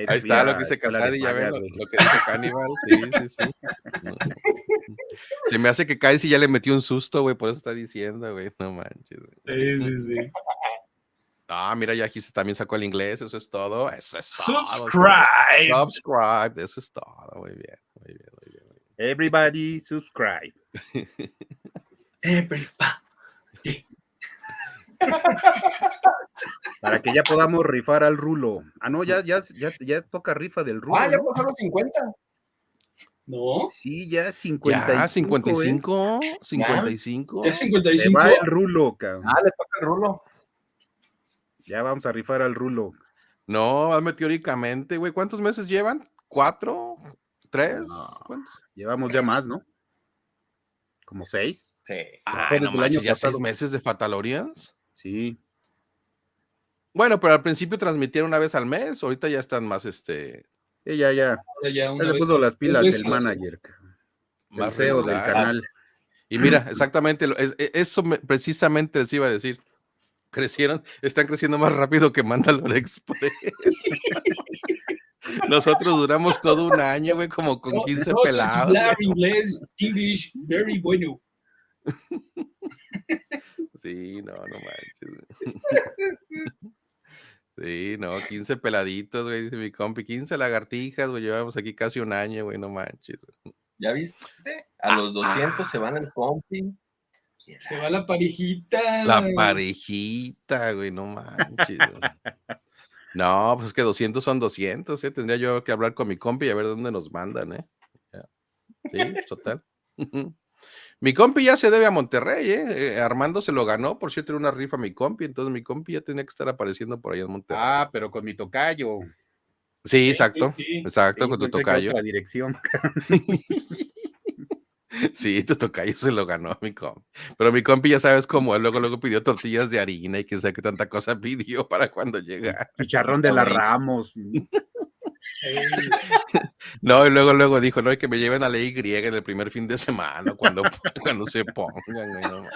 [SPEAKER 2] Ahí está lo que dice Casadi, ya ven lo que dice Cannibal. Sí. Se me hace que Casey ya le metió un susto, güey, por eso está diciendo, güey, no manches. Güey.
[SPEAKER 1] Sí.
[SPEAKER 2] Ah, mira, ya aquí también sacó el inglés, eso es todo.
[SPEAKER 1] Subscribe.
[SPEAKER 2] Subscribe, eso es todo, muy bien.
[SPEAKER 4] Everybody subscribe.
[SPEAKER 1] Everybody.
[SPEAKER 4] Para que ya podamos rifar al rulo. Ah, no, ya toca rifa del rulo.
[SPEAKER 3] Ya
[SPEAKER 4] ¿no?
[SPEAKER 3] pasó los 50.
[SPEAKER 1] ¿No?
[SPEAKER 4] Sí, ya 55.
[SPEAKER 2] Ya, 55. 55.
[SPEAKER 1] ¿Ya 55?
[SPEAKER 4] Se va el rulo, cabrón.
[SPEAKER 3] Le toca el rulo.
[SPEAKER 4] Ya vamos a rifar al rulo.
[SPEAKER 2] No, meteóricamente, güey. ¿Cuántos meses llevan? ¿4? ¿3?
[SPEAKER 4] No,
[SPEAKER 2] ¿Cuántos?
[SPEAKER 4] llevamos ya más, ¿no? ¿Como 6?
[SPEAKER 3] Sí.
[SPEAKER 4] Fue desde el año
[SPEAKER 2] ¿Ya
[SPEAKER 4] pasado.
[SPEAKER 2] 6 meses de Fatalorians?
[SPEAKER 4] Sí.
[SPEAKER 2] Bueno, pero al principio transmitieron una vez al mes. Ahorita ya están más,
[SPEAKER 4] Sí, ya.
[SPEAKER 1] Ya
[SPEAKER 4] Se puso las pilas el manager, cabrón.
[SPEAKER 2] más
[SPEAKER 4] El CEO del
[SPEAKER 2] regular.
[SPEAKER 4] canal.
[SPEAKER 2] Y mira, exactamente, eso precisamente les iba a decir. Están creciendo más rápido que Mandalore Express. Nosotros duramos todo un año, güey, como con 15 pelados.
[SPEAKER 1] Hablar inglés, English, very bueno.
[SPEAKER 2] Sí, no manches. Sí, no, 15 peladitos, güey, dice mi compi, 15 lagartijas, güey, llevamos aquí casi un año, güey, no manches.
[SPEAKER 3] ¿Ya viste? A los 200 se van el compi.
[SPEAKER 1] Se va la parejita.
[SPEAKER 2] La parejita, güey, no manches. No, pues es que 200 son 200, ¿eh? Tendría yo que hablar con mi compi y a ver dónde nos mandan, ¿eh? Yeah. Sí, total. Mi compi ya se debe a Monterrey, Armando se lo ganó, por cierto, era una rifa mi compi, entonces mi compi ya tenía que estar apareciendo por allá en Monterrey.
[SPEAKER 4] Ah, pero con mi tocayo.
[SPEAKER 2] Sí,
[SPEAKER 1] Sí,
[SPEAKER 2] exacto,
[SPEAKER 1] sí.
[SPEAKER 2] exacto,
[SPEAKER 4] Sí,
[SPEAKER 2] con tu
[SPEAKER 4] pensé que
[SPEAKER 2] tocayo.
[SPEAKER 4] otra dirección.
[SPEAKER 2] Sí, tu tocayo se lo ganó mi compi. Pero mi compi ya sabes cómo, luego pidió tortillas de harina y quién sabe qué tanta cosa pidió para cuando llega.
[SPEAKER 4] Chicharrón de la Ramos.
[SPEAKER 1] Ey,
[SPEAKER 2] No, y luego dijo, no, hay que me lleven a la Y en el primer fin de semana, cuando se pongan, güey, no mames.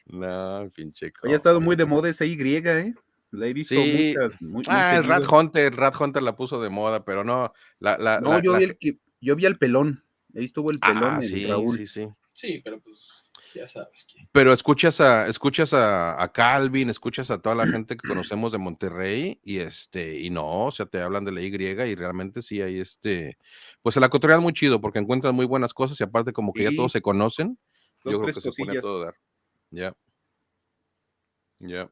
[SPEAKER 2] No, pinche
[SPEAKER 4] Oye, ha estado muy
[SPEAKER 2] compi.
[SPEAKER 4] de moda esa Y, ¿eh? La he visto
[SPEAKER 2] Sí,
[SPEAKER 4] muy
[SPEAKER 2] el
[SPEAKER 4] seguido.
[SPEAKER 2] El Rat Hunter la puso de moda, pero no,
[SPEAKER 4] No, yo vi al pelón. Ahí estuvo el pelón, el
[SPEAKER 2] sí,
[SPEAKER 4] Raúl.
[SPEAKER 2] sí, sí.
[SPEAKER 1] sí, pero pues ya sabes que.
[SPEAKER 2] Pero escuchas a Calvin, escuchas a toda la gente que conocemos de Monterrey y no, o sea, te hablan de la Y y realmente sí hay pues se la cotorrean muy chido porque encuentran muy buenas cosas y aparte como que ya todos
[SPEAKER 4] Sí,
[SPEAKER 2] se conocen, yo
[SPEAKER 4] dos,
[SPEAKER 2] creo
[SPEAKER 4] tres
[SPEAKER 2] que se pone a
[SPEAKER 4] cosillas.
[SPEAKER 2] todo dar. Ya, ya.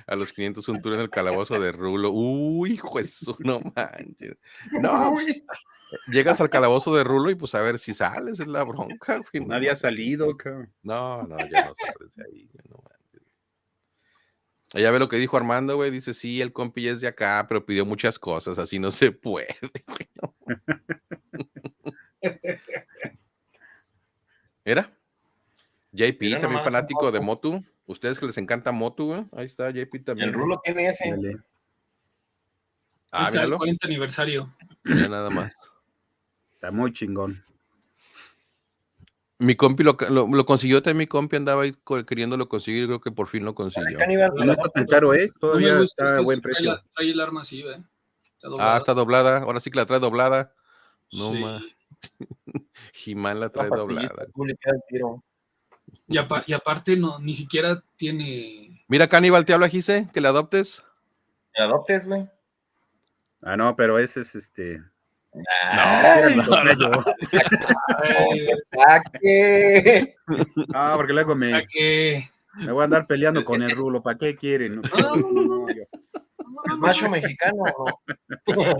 [SPEAKER 2] A los 500 un tour en el calabozo de Rulo. Uy, hijo de su, no manches. No, pues, llegas al calabozo de Rulo y pues a ver si sales, es la bronca, güey, no
[SPEAKER 4] Nadie ha
[SPEAKER 2] manches.
[SPEAKER 4] salido, cabrón.
[SPEAKER 2] No, ya no sales de ahí, güey, no manches. Ya ve lo que dijo Armando, güey, dice, sí, el compi es de acá, pero pidió muchas cosas, así no se puede, güey, no. ¿Era? JP,
[SPEAKER 3] Mira
[SPEAKER 2] también
[SPEAKER 3] nomás un
[SPEAKER 2] fanático de
[SPEAKER 3] poco.
[SPEAKER 2] Motu. Ustedes que les encanta Motu, güey. Ahí está, JP
[SPEAKER 3] El
[SPEAKER 2] también.
[SPEAKER 3] Rulo tiene ese.
[SPEAKER 4] Dale.
[SPEAKER 1] Ahí está el
[SPEAKER 2] Míralo.
[SPEAKER 1] 40 aniversario.
[SPEAKER 2] Mira nada más.
[SPEAKER 4] Está muy chingón.
[SPEAKER 2] Mi compi lo consiguió también, mi compi andaba ahí queriéndolo conseguir, creo que por fin lo consiguió.
[SPEAKER 3] Caníbal,
[SPEAKER 4] Y no está tan caro, ¿eh?
[SPEAKER 1] No me
[SPEAKER 4] Todavía
[SPEAKER 1] gusta, es
[SPEAKER 4] está a
[SPEAKER 1] que
[SPEAKER 4] buen
[SPEAKER 1] trae,
[SPEAKER 4] precio.
[SPEAKER 1] trae el arma así, ¿ve? Está
[SPEAKER 2] Ah,
[SPEAKER 1] doblada.
[SPEAKER 2] está doblada, ahora sí que la trae doblada. No más.
[SPEAKER 1] Sí.
[SPEAKER 2] Jimán la
[SPEAKER 3] una
[SPEAKER 2] trae
[SPEAKER 3] pastillita
[SPEAKER 2] doblada.
[SPEAKER 3] azul y queda el tiro.
[SPEAKER 1] Y aparte no, ni siquiera tiene.
[SPEAKER 2] Mira, Caníbal, te habla Gise, que le adoptes.
[SPEAKER 3] ¿Me adoptes, güey?
[SPEAKER 4] Ah, no, pero ese es
[SPEAKER 2] No,
[SPEAKER 4] era mi
[SPEAKER 3] Ay,
[SPEAKER 4] tocayo.
[SPEAKER 1] Ay,
[SPEAKER 3] saque.
[SPEAKER 4] Ah, porque luego
[SPEAKER 1] o sea que.
[SPEAKER 4] me voy a andar peleando con el Rulo. ¿Para qué quieren?
[SPEAKER 1] No, no, no, no, no.
[SPEAKER 4] No, yo.
[SPEAKER 3] ¿Es macho mexicano o no?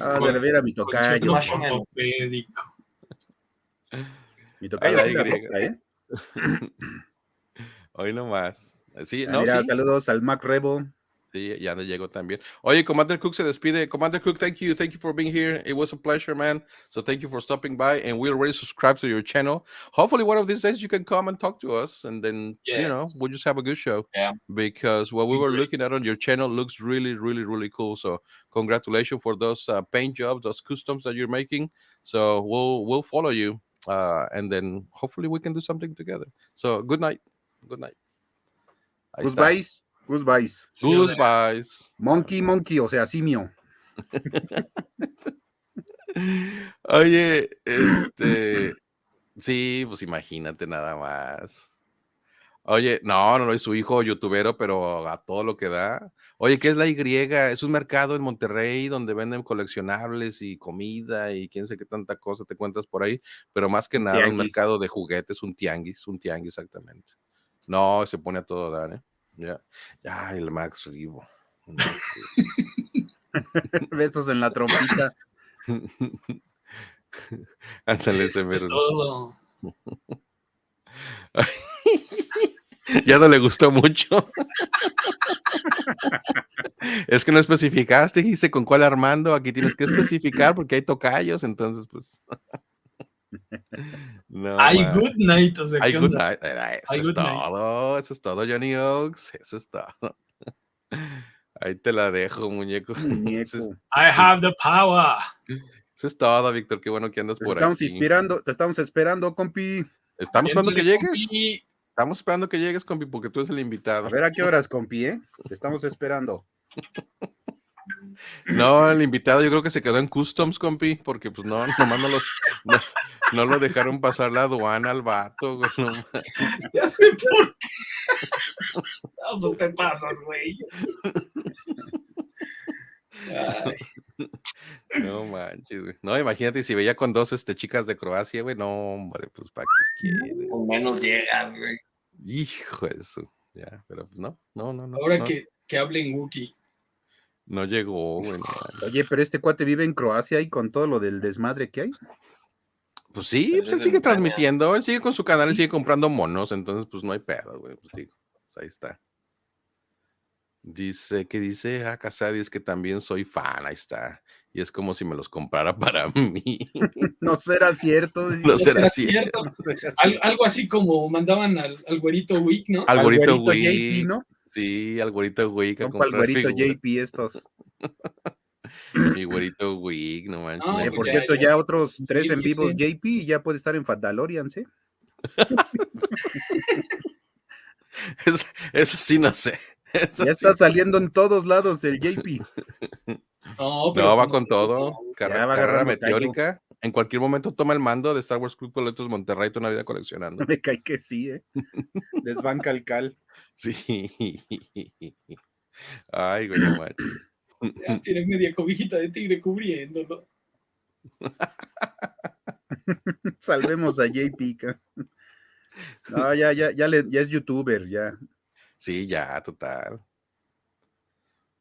[SPEAKER 4] Ah,
[SPEAKER 1] Con,
[SPEAKER 4] de ver a mi
[SPEAKER 1] con cheque
[SPEAKER 4] tocayo.
[SPEAKER 3] Macho man.
[SPEAKER 1] ortopédico.
[SPEAKER 4] Mi
[SPEAKER 2] A
[SPEAKER 4] tocayo
[SPEAKER 2] la
[SPEAKER 4] sí
[SPEAKER 2] Y.
[SPEAKER 4] la adopta, ¿eh?
[SPEAKER 2] Hoy nomás. Sí,
[SPEAKER 4] Ah,
[SPEAKER 2] no,
[SPEAKER 4] mira,
[SPEAKER 2] sí.
[SPEAKER 4] saludos al Mac Rebo.
[SPEAKER 2] Sí, ya no llegó también. Oye, Commander Cook se despide. Commander Cook, thank you for being here. It was a pleasure, man. So thank you for stopping by, and we already subscribed to your channel. Hopefully, one of these days you can come and talk to us, and then
[SPEAKER 1] Yes.
[SPEAKER 2] we'll just have a good show.
[SPEAKER 3] Yeah.
[SPEAKER 2] Because what we
[SPEAKER 1] Be
[SPEAKER 2] were
[SPEAKER 1] great.
[SPEAKER 2] looking at on your channel looks really, really, really cool. So congratulations for those paint jobs, those customs that you're making. So we'll follow you, and then hopefully we can do something together. So good night, good night. Ahí está.
[SPEAKER 4] Goodbyes.
[SPEAKER 1] See you there.
[SPEAKER 2] Goodbyes.
[SPEAKER 4] Monkey, o sea, simio.
[SPEAKER 2] Oye, sí, pues imagínate nada más. Oye, no, es su hijo youtubero, pero a todo lo que da. Oye, ¿qué es la Y? Es un mercado en Monterrey donde venden coleccionables y comida y quién sé qué tanta cosa te encuentras por ahí, pero más que
[SPEAKER 4] Un
[SPEAKER 2] nada un
[SPEAKER 4] tianguis.
[SPEAKER 2] mercado de juguetes, un tianguis exactamente. No, se pone a todo dar, ¿eh? Ya, el Max Rivo.
[SPEAKER 4] Besos en la trompita.
[SPEAKER 2] Ándale, ese
[SPEAKER 1] Es
[SPEAKER 2] mero.
[SPEAKER 1] todo.
[SPEAKER 2] Ya no le gustó mucho. Es que no especificaste, dice con cuál Armando. Aquí tienes que especificar porque hay tocayos, entonces, pues. No
[SPEAKER 1] Ay,
[SPEAKER 2] más.
[SPEAKER 1] good night. O sea,
[SPEAKER 2] Ay,
[SPEAKER 1] ¿qué
[SPEAKER 2] good
[SPEAKER 1] onda?
[SPEAKER 2] night.
[SPEAKER 1] Ay, good night.
[SPEAKER 2] Eso es todo, Johnny Oaks. Eso es todo. Ahí te la dejo, muñeco.
[SPEAKER 4] Muñeco.
[SPEAKER 1] I have the power.
[SPEAKER 2] Eso es todo, Víctor. Qué bueno que andas
[SPEAKER 4] Te
[SPEAKER 2] por
[SPEAKER 4] estamos
[SPEAKER 2] aquí.
[SPEAKER 4] inspirando, te estamos esperando, compi.
[SPEAKER 2] Estamos esperando que
[SPEAKER 1] Ándale,
[SPEAKER 2] llegues.
[SPEAKER 1] compi.
[SPEAKER 2] Estamos esperando que llegues, compi, porque tú eres el invitado.
[SPEAKER 4] A ver a qué horas, compi, ¿eh? Te estamos esperando.
[SPEAKER 2] No, el invitado yo creo que se quedó en Customs, compi, porque pues no, nomás no lo dejaron pasar la aduana al vato, güey. No,
[SPEAKER 1] Ya sé por qué. No, pues te pasas, güey. Ay,
[SPEAKER 2] no manches, güey. No, imagínate si veía con dos chicas de Croacia, güey. No, hombre, pues para qué quiere.
[SPEAKER 3] Con menos llegas, güey.
[SPEAKER 2] Hijo de eso. Ya, pero pues no.
[SPEAKER 1] ahora que hablen Wookiee.
[SPEAKER 2] No llegó, güey. No.
[SPEAKER 4] Oye, pero este cuate vive en Croacia y con todo lo del desmadre que hay.
[SPEAKER 2] Pues sí,
[SPEAKER 3] Pero
[SPEAKER 2] pues él
[SPEAKER 3] es en
[SPEAKER 2] sigue
[SPEAKER 3] Ucrania.
[SPEAKER 2] transmitiendo, él sigue con su canal y sigue comprando monos, entonces pues no hay pedo, güey. Pues, digo, pues, ahí está. Dice, ¿qué dice? Ah, Casadi, es que también soy fan, ahí está. Y es como si me los comprara para mí.
[SPEAKER 4] No será cierto.
[SPEAKER 2] No
[SPEAKER 1] No
[SPEAKER 2] será
[SPEAKER 1] será
[SPEAKER 2] así.
[SPEAKER 1] cierto.
[SPEAKER 4] No será cierto.
[SPEAKER 1] Algo así como mandaban al güerito Wick, ¿no?
[SPEAKER 4] Al
[SPEAKER 2] Algorito
[SPEAKER 4] güerito JP,
[SPEAKER 2] Wick.
[SPEAKER 4] ¿no?
[SPEAKER 2] Sí, al güerito Wick a
[SPEAKER 4] Compa el
[SPEAKER 2] comprar
[SPEAKER 4] güerito
[SPEAKER 2] figuras.
[SPEAKER 4] JP estos.
[SPEAKER 2] Mi güerito Wick, no manches.
[SPEAKER 1] No,
[SPEAKER 2] no
[SPEAKER 4] Por
[SPEAKER 1] pues
[SPEAKER 2] tenía-
[SPEAKER 4] cierto, ya otros
[SPEAKER 1] sí,
[SPEAKER 4] 3 en vivos
[SPEAKER 1] dicen.
[SPEAKER 4] JP y ya puede estar en Fandalorian, ¿sí?
[SPEAKER 2] Eso sí, no sé. Eso
[SPEAKER 4] Ya
[SPEAKER 2] sí.
[SPEAKER 4] está saliendo en todos lados el JP.
[SPEAKER 1] No, pero
[SPEAKER 2] No, va
[SPEAKER 1] con
[SPEAKER 2] con
[SPEAKER 1] nosotros
[SPEAKER 2] todo.
[SPEAKER 1] no.
[SPEAKER 4] Ya va
[SPEAKER 2] Carrera
[SPEAKER 4] agarrando callo.
[SPEAKER 2] meteórica. En cualquier momento toma el mando de Star Wars Club Boletos Monterrey, toda una vida coleccionando.
[SPEAKER 4] Me cae que sí, ¿eh? Desbanca el cal.
[SPEAKER 2] Sí. Ay, güey, no manches.
[SPEAKER 1] Ya tiene media cobijita de tigre cubriéndolo.
[SPEAKER 4] Salvemos a JP. No, ya es youtuber, ya.
[SPEAKER 2] Sí, ya, total.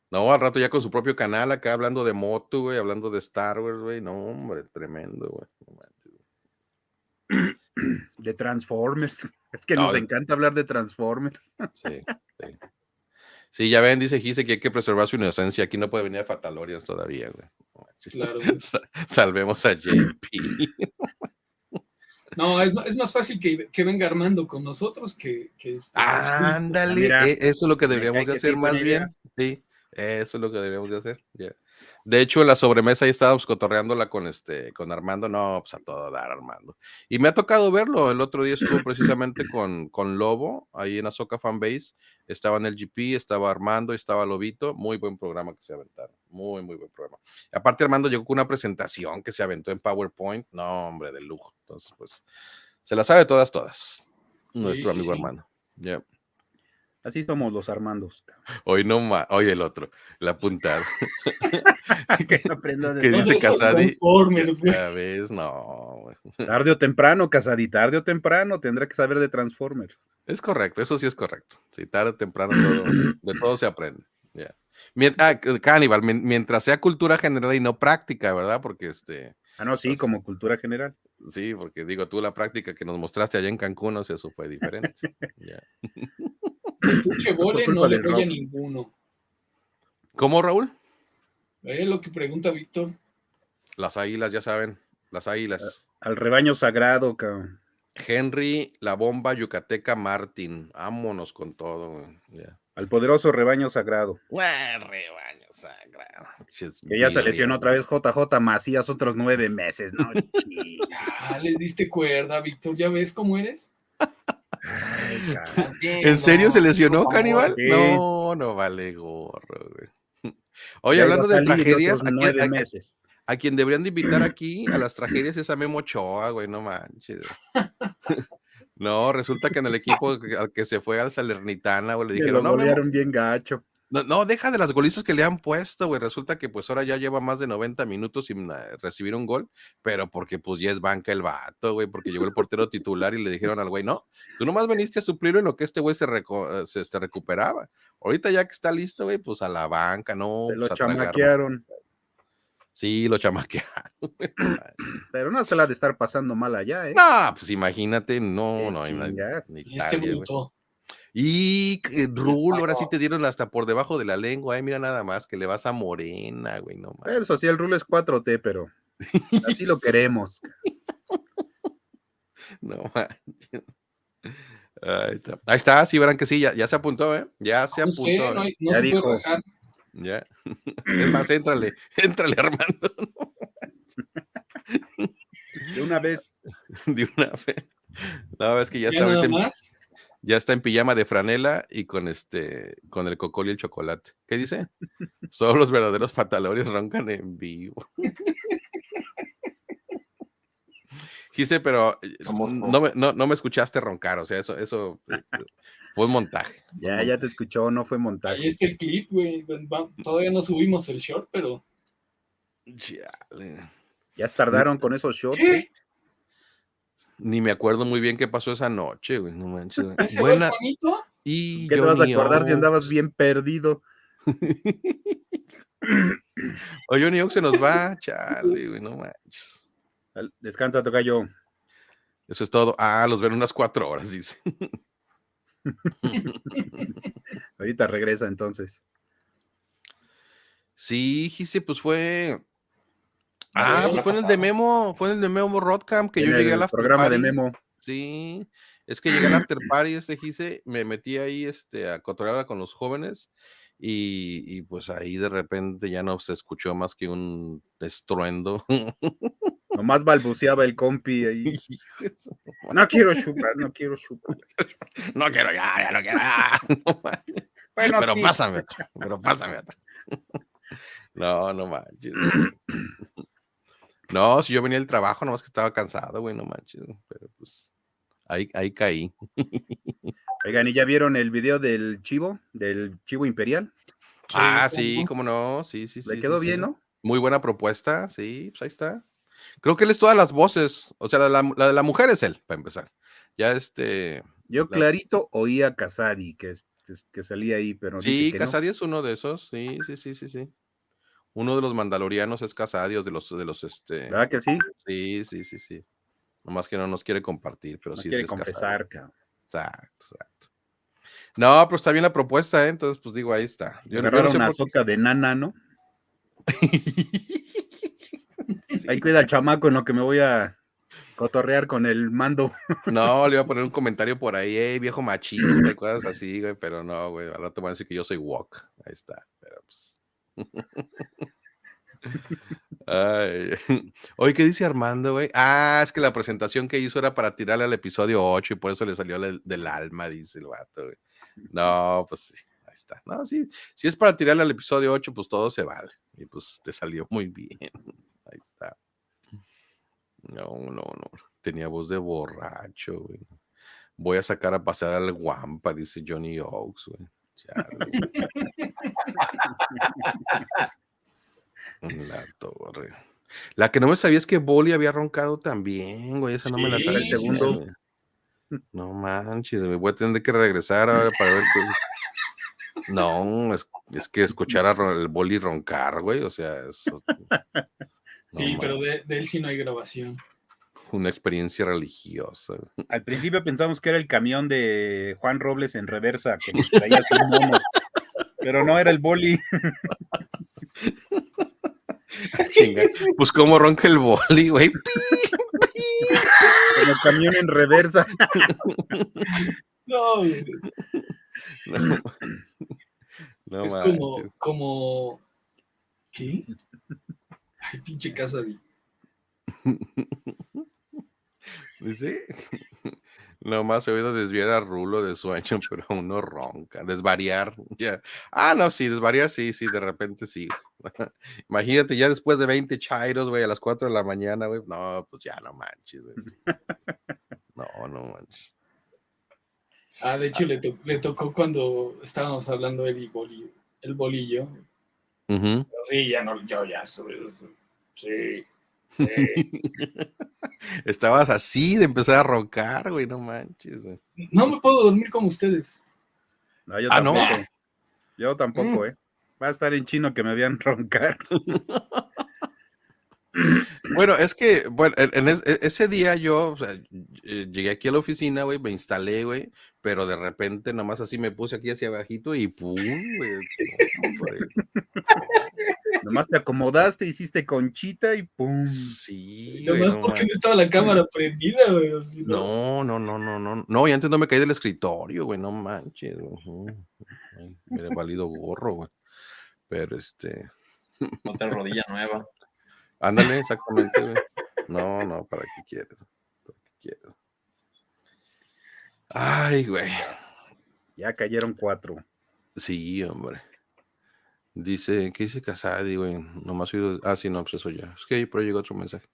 [SPEAKER 2] No, al rato ya con su propio canal acá hablando de moto, güey, hablando de Star Wars, güey. No, hombre, tremendo, güey. No manches.
[SPEAKER 4] De Transformers. Es que
[SPEAKER 2] No,
[SPEAKER 4] nos encanta hablar de Transformers.
[SPEAKER 2] Sí, sí. Sí, ya ven, dice Gise que hay que preservar su inocencia. Aquí no puede venir a Fatalorians todavía, güey. No manches.
[SPEAKER 1] Claro.
[SPEAKER 2] Salvemos a JP.
[SPEAKER 1] No, es más fácil que venga Armando con nosotros que
[SPEAKER 2] Ándale,
[SPEAKER 4] Mira,
[SPEAKER 2] eso es lo que
[SPEAKER 4] me
[SPEAKER 2] deberíamos
[SPEAKER 4] cae
[SPEAKER 2] de
[SPEAKER 4] que
[SPEAKER 2] hacer
[SPEAKER 4] sí,
[SPEAKER 2] más
[SPEAKER 4] buena idea.
[SPEAKER 2] bien. Sí, eso es lo que deberíamos de hacer. Ya. De hecho, en la sobremesa ahí estábamos cotorreándola con Armando. No, pues a todo dar, Armando. Y me ha tocado verlo. El otro día estuvo precisamente con Lobo, ahí en Azoka Fanbase. Estaba en el GP, estaba Armando, estaba Lobito. Muy buen programa que se aventaron. Muy, muy buen programa. Aparte, Armando llegó con una presentación que se aventó en PowerPoint. No, hombre, de lujo. Entonces, pues, se la sabe todas. Nuestro
[SPEAKER 1] sí,
[SPEAKER 2] amigo
[SPEAKER 1] sí.
[SPEAKER 2] Armando. Yeah.
[SPEAKER 4] Así somos los Armandos.
[SPEAKER 2] Hoy no más, hoy el otro, el apuntado.
[SPEAKER 4] Que no aprenda de
[SPEAKER 2] ¿Qué
[SPEAKER 1] Todos
[SPEAKER 2] dice
[SPEAKER 1] esos
[SPEAKER 2] Casadi?
[SPEAKER 1] Transformers, güey.
[SPEAKER 2] Ya ves, no, güey.
[SPEAKER 4] Tarde o temprano, Casadi, tarde o temprano tendrá que saber de Transformers.
[SPEAKER 2] Es correcto, eso sí es correcto. Sí, tarde o temprano de todo se aprende. Yeah. Cannibal, mientras sea cultura general y no práctica, ¿verdad? Porque
[SPEAKER 4] Ah, no, sí,
[SPEAKER 2] pues,
[SPEAKER 4] como cultura general.
[SPEAKER 2] sí, porque digo, tú la práctica que nos mostraste allá en Cancún, o sea, eso fue diferente. Yeah.
[SPEAKER 1] El fuche
[SPEAKER 4] No por
[SPEAKER 1] vole
[SPEAKER 4] culpa
[SPEAKER 1] no le
[SPEAKER 4] del
[SPEAKER 1] voy a
[SPEAKER 4] rock.
[SPEAKER 1] ninguno.
[SPEAKER 2] ¿Cómo, Raúl?
[SPEAKER 1] Lo que pregunta Víctor.
[SPEAKER 2] Las águilas, ya saben, las águilas.
[SPEAKER 4] Al rebaño sagrado, cabrón.
[SPEAKER 2] Henry, la bomba yucateca Martin. Vámonos con todo, güey. Yeah.
[SPEAKER 4] Al poderoso rebaño sagrado.
[SPEAKER 2] Rebaño sagrado.
[SPEAKER 4] Que ya se lesionó otra vez JJ Macías otros 9 meses, ¿no?
[SPEAKER 1] Ah, les diste cuerda, Víctor. ¿Ya ves cómo eres?
[SPEAKER 4] Ay, cabrón.
[SPEAKER 2] ¿En serio se lesionó, Caníbal?
[SPEAKER 4] Sí.
[SPEAKER 2] No vale gorro, güey. Oye,
[SPEAKER 4] Ya
[SPEAKER 2] hablando
[SPEAKER 4] iba a
[SPEAKER 2] de
[SPEAKER 4] salir
[SPEAKER 2] tragedias,
[SPEAKER 4] otros 9 meses.
[SPEAKER 2] a quien deberían de invitar aquí a las tragedias es a Memo Ochoa, güey, no manches. No, resulta que en el equipo al que se fue al Salernitana, güey, le
[SPEAKER 4] Me
[SPEAKER 2] dijeron,
[SPEAKER 4] lo
[SPEAKER 2] no, Memo,
[SPEAKER 4] golearon bien gacho.
[SPEAKER 2] no, deja de las golizas que le han puesto, güey. Resulta que pues ahora ya lleva más de 90 minutos sin recibir un gol, pero porque pues ya es banca el vato, güey, porque llegó el portero titular y le dijeron al güey, no, tú nomás veniste a suplirlo en lo que este güey se recuperaba. Ahorita ya que está listo, güey, pues a la banca, no,
[SPEAKER 4] Se lo
[SPEAKER 2] pues a tragar.
[SPEAKER 4] chamaquearon.
[SPEAKER 2] Sí, lo chamaquearon.
[SPEAKER 4] Pero no se la ha de estar pasando mal allá, ¿eh?
[SPEAKER 2] No, pues imagínate, no,
[SPEAKER 4] Qué
[SPEAKER 2] en
[SPEAKER 4] chingas.
[SPEAKER 2] Italia, güey.
[SPEAKER 1] bruto.
[SPEAKER 2] Y Rulo, ahora sí te dieron hasta por debajo de la lengua, mira nada más, que le vas a Morena, güey, no más.
[SPEAKER 4] Eso sí, el rulo es 4T, pero así lo queremos.
[SPEAKER 2] No manches. Ahí está, sí verán que sí, ya se apuntó, ¿eh? Ya se
[SPEAKER 1] No sé,
[SPEAKER 2] apuntó.
[SPEAKER 1] no,
[SPEAKER 2] ¿eh?
[SPEAKER 1] no
[SPEAKER 4] Ya
[SPEAKER 1] se
[SPEAKER 4] dijo.
[SPEAKER 1] puede bajar.
[SPEAKER 2] Ya. Es más, éntrale, Armando.
[SPEAKER 4] De una vez.
[SPEAKER 2] De una vez. No, es que ya
[SPEAKER 1] Ya
[SPEAKER 2] está
[SPEAKER 1] nada
[SPEAKER 2] ahorita
[SPEAKER 1] más.
[SPEAKER 2] ya está en pijama de franela y con el cocol y el chocolate. ¿Qué dice? Solo los verdaderos fatalorios roncan en vivo. Quise, pero no me escuchaste roncar, o sea, eso fue un montaje.
[SPEAKER 4] Ya te escuchó, no fue
[SPEAKER 1] Ahí
[SPEAKER 4] montaje.
[SPEAKER 1] está el clip, güey. Todavía no subimos el short, pero.
[SPEAKER 2] Chale.
[SPEAKER 4] Ya tardaron con esos shorts.
[SPEAKER 1] ¿Qué?
[SPEAKER 2] Ni me acuerdo muy bien qué pasó esa noche, güey, no manches.
[SPEAKER 1] ¿Ese
[SPEAKER 2] Buena.
[SPEAKER 1] Juanito?
[SPEAKER 2] Y
[SPEAKER 4] ¿Qué te vas a
[SPEAKER 2] Johnny
[SPEAKER 4] acordar si
[SPEAKER 2] O.
[SPEAKER 4] andabas bien perdido?
[SPEAKER 2] O Johnny Ox se nos va, chale, güey, no manches.
[SPEAKER 4] Descansa, tocayo.
[SPEAKER 2] Eso es todo. Ah, los ven unas 4 horas, dice.
[SPEAKER 4] Ahorita regresa entonces.
[SPEAKER 2] Sí, Gise, pues fue.
[SPEAKER 1] La
[SPEAKER 2] Pues
[SPEAKER 1] semana
[SPEAKER 2] fue en el de
[SPEAKER 1] pasada.
[SPEAKER 2] Memo, fue en el de Memo Rodcamp que
[SPEAKER 4] En
[SPEAKER 2] yo llegué al
[SPEAKER 4] el
[SPEAKER 2] after
[SPEAKER 4] programa de
[SPEAKER 2] party.
[SPEAKER 4] Memo.
[SPEAKER 2] Sí, es que llegué al after party, Gise, me metí ahí a cotorrear con los jóvenes y pues ahí de repente ya no se escuchó más que un estruendo.
[SPEAKER 4] Nomás balbuceaba el compi ahí.
[SPEAKER 2] Hijo de su-
[SPEAKER 4] No quiero chupar, no quiero chupar.
[SPEAKER 2] No quiero ya no quiero ya. No manches.
[SPEAKER 4] Bueno,
[SPEAKER 2] Pero
[SPEAKER 4] sí.
[SPEAKER 2] pásame otro. No, no manches, güey. No, si yo venía del trabajo, nomás que estaba cansado, güey, no manches. Pero pues ahí caí.
[SPEAKER 4] Oigan, ¿y ya vieron el video del chivo imperial?
[SPEAKER 2] Sí, cómo no, sí.
[SPEAKER 4] Le quedó bien, ¿no?
[SPEAKER 2] Muy buena propuesta, sí, pues ahí está. Creo que él es todas las voces, o sea, la de la mujer es él, para empezar. Ya
[SPEAKER 4] Yo
[SPEAKER 2] las-
[SPEAKER 4] clarito oí a Casadi que salía ahí, pero dice
[SPEAKER 2] sí,
[SPEAKER 4] que no.
[SPEAKER 2] Casadi es uno de esos, sí. Uno de los mandalorianos es Casadi, de los,
[SPEAKER 4] ¿Verdad que sí?
[SPEAKER 2] sí. Nomás que no nos quiere compartir, pero
[SPEAKER 4] No
[SPEAKER 2] sí
[SPEAKER 4] quiere
[SPEAKER 2] es Casadi.
[SPEAKER 4] confesar, cabrón.
[SPEAKER 2] Exacto. No, pero está bien la propuesta, ¿eh? Entonces, pues digo, ahí está. Yo no
[SPEAKER 4] Agarraron
[SPEAKER 2] sé
[SPEAKER 4] a
[SPEAKER 2] por qué.
[SPEAKER 4] Soca de nana, ¿no?
[SPEAKER 2] Sí.
[SPEAKER 4] Ahí cuida al chamaco en lo que me voy a cotorrear con el mando.
[SPEAKER 2] No, le iba a poner un comentario por ahí, viejo machista y cosas así, güey, pero no, güey, al rato van a decir que yo soy woke. Ahí está, pero pues. Ay. Oye, ¿qué dice Armando, güey? Es que la presentación que hizo era para tirarle al episodio 8 y por eso le salió del alma, dice el vato, güey. No, pues sí, ahí está. No, sí, si es para tirarle al episodio 8, pues todo se vale. Y pues te salió muy bien. Ahí está. No. Tenía voz de borracho, güey. Voy a sacar a pasar al Guampa, dice Johnny Oaks, güey. Chale. La torre. La que no me sabía es que Boli había roncado también, güey. Esa no me la
[SPEAKER 4] Para el
[SPEAKER 2] sabía.
[SPEAKER 1] Sí,
[SPEAKER 4] segundo.
[SPEAKER 2] Güey. No manches, me voy a tener que regresar ahora para ver. No, es que escuchar el Boli roncar, güey. O sea, eso.
[SPEAKER 1] Sí,
[SPEAKER 2] No
[SPEAKER 1] pero
[SPEAKER 2] manches,
[SPEAKER 1] de él sí no hay grabación.
[SPEAKER 2] una experiencia religiosa.
[SPEAKER 4] Al principio pensamos que era el camión de Juan Robles en reversa, que traía sus monos. Pero no, era el Boli.
[SPEAKER 2] Chinga. Pues cómo ronca el Boli, güey.
[SPEAKER 4] Como camión en reversa.
[SPEAKER 1] No,
[SPEAKER 2] No, no
[SPEAKER 1] es
[SPEAKER 2] manches.
[SPEAKER 1] como, ¿qué? Ay, pinche casa.
[SPEAKER 2] Dice, nomás he oído desviar a Rulo de sueño, pero aún no ronca. Desvariar, ya. No, sí, desvariar, sí, de repente sí. Imagínate, ya después de 20 chairos, güey, a las 4 de la mañana, güey. No, pues ya no manches, güey. Sí. No manches.
[SPEAKER 1] De hecho, le tocó cuando estábamos hablando el bolillo.
[SPEAKER 2] Ujú.
[SPEAKER 1] Pero sí, ya no, yo ya sobre eso. Sí.
[SPEAKER 2] Estabas así de empezar a roncar, güey, no manches, güey.
[SPEAKER 1] No me puedo dormir como ustedes.
[SPEAKER 4] No, yo
[SPEAKER 2] ¿No?
[SPEAKER 4] tampoco. Yo tampoco, Va a estar en chino que me vean roncar.
[SPEAKER 2] Bueno, es que, bueno, ese día yo, o sea, llegué aquí a la oficina, güey, me instalé, güey, pero de repente nomás así me puse aquí hacia abajito y pum, güey, no, hombre.
[SPEAKER 4] Nomás te acomodaste, hiciste conchita y ¡pum!
[SPEAKER 2] Sí, güey,
[SPEAKER 1] Nomás
[SPEAKER 2] no
[SPEAKER 1] porque no
[SPEAKER 2] manches.
[SPEAKER 1] estaba la cámara prendida, güey. O si no.
[SPEAKER 2] No, y antes no me caí del escritorio, güey, no manches. Ay, me he valido gorro, güey. Pero
[SPEAKER 3] Otra rodilla nueva.
[SPEAKER 2] ándale, exactamente, güey. No, ¿para qué quieres? ¿Para qué quieres? Ay, güey.
[SPEAKER 4] Ya cayeron 4.
[SPEAKER 2] Sí, hombre. Dice, ¿qué dice Casadi, güey? Nomás oído. Sí, no, pues eso ya. Es que ahí por ahí llegó otro mensaje.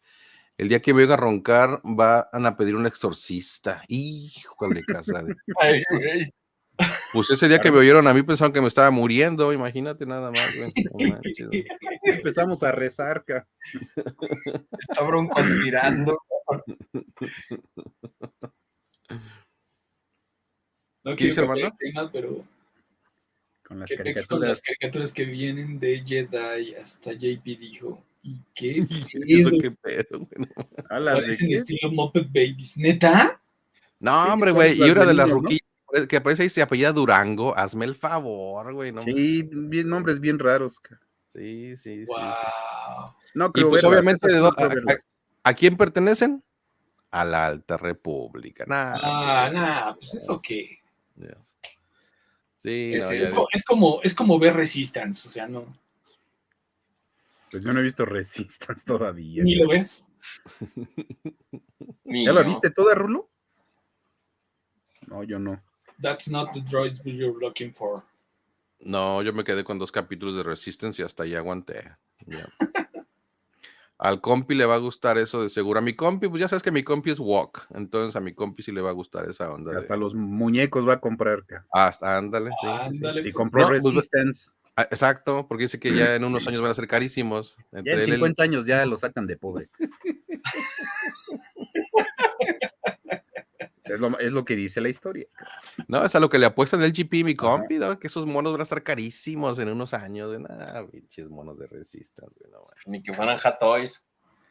[SPEAKER 2] El día que me oiga roncar, van a pedir un exorcista. Híjole, Casadi.
[SPEAKER 3] Ay, güey.
[SPEAKER 2] Pues ese día que me oyeron a mí pensaron que me estaba muriendo, imagínate nada más, güey. No manches, güey.
[SPEAKER 4] Empezamos a rezar,
[SPEAKER 3] Está bronco aspirando.
[SPEAKER 1] No
[SPEAKER 2] ¿Qué dice
[SPEAKER 1] quiero
[SPEAKER 2] el
[SPEAKER 1] cambiar
[SPEAKER 2] banda?
[SPEAKER 1] el tema, pero
[SPEAKER 4] Con las
[SPEAKER 1] ¿Qué pex con las
[SPEAKER 4] caricaturas.
[SPEAKER 1] caricaturas que vienen de Jedi? Hasta JP dijo. ¿Y qué
[SPEAKER 2] Eso
[SPEAKER 1] pedo?
[SPEAKER 2] qué pedo, güey.
[SPEAKER 4] ¿A las de
[SPEAKER 1] Parecen
[SPEAKER 4] qué?
[SPEAKER 1] estilo Muppet Babies. ¿Neta?
[SPEAKER 2] No,
[SPEAKER 4] Sí,
[SPEAKER 2] hombre,
[SPEAKER 4] son
[SPEAKER 2] güey. Y
[SPEAKER 4] las
[SPEAKER 2] una
[SPEAKER 4] de
[SPEAKER 2] de las
[SPEAKER 4] niños, ¿no?
[SPEAKER 2] ruquillas que aparece ahí se apellida Durango. Hazme el favor, güey. No.
[SPEAKER 4] Sí, bien, nombres bien raros.
[SPEAKER 2] Sí.
[SPEAKER 1] Wow.
[SPEAKER 4] No
[SPEAKER 2] Y
[SPEAKER 4] creo
[SPEAKER 2] pues
[SPEAKER 4] verlas,
[SPEAKER 2] obviamente,
[SPEAKER 4] esas no creo verlas.
[SPEAKER 2] ¿a quién pertenecen? A la Alta República. Nah,
[SPEAKER 1] Ah, nah, pues eso qué.
[SPEAKER 2] ya. Sí,
[SPEAKER 3] ¿Qué
[SPEAKER 2] no,
[SPEAKER 3] es
[SPEAKER 2] ya.
[SPEAKER 3] eso?
[SPEAKER 1] Es como ver Resistance, o sea, no.
[SPEAKER 4] Pues yo no he visto Resistance todavía.
[SPEAKER 1] Ni lo ves.
[SPEAKER 4] ¿Ya la
[SPEAKER 3] Mío.
[SPEAKER 4] viste toda, Rulo? No, yo no.
[SPEAKER 1] That's not the droids you're looking for.
[SPEAKER 2] No, yo me quedé con 2 capítulos de Resistance y hasta ahí aguanté. Ya. Al compi le va a gustar eso de seguro. A mi compi, pues ya sabes que mi compi es walk. Entonces a mi compi sí le va a gustar esa onda.
[SPEAKER 4] Hasta los muñecos va a comprar.
[SPEAKER 2] Hasta, ándale, sí.
[SPEAKER 1] Ándale,
[SPEAKER 4] Si
[SPEAKER 1] pues.
[SPEAKER 4] compró
[SPEAKER 2] No, pues,
[SPEAKER 4] Resistance,
[SPEAKER 2] exacto, porque dice que ya en unos años van a ser carísimos.
[SPEAKER 4] ya en
[SPEAKER 2] Entre él,
[SPEAKER 4] 50 años ya lo sacan de pobre. Es lo que dice la historia.
[SPEAKER 2] no, es a lo que le apuestan el GP mi compi, ¿no? Que esos monos van a estar carísimos en unos años. De nada, pinches monos de Resistance, güey, no,
[SPEAKER 3] Ni que fueran Hot Toys.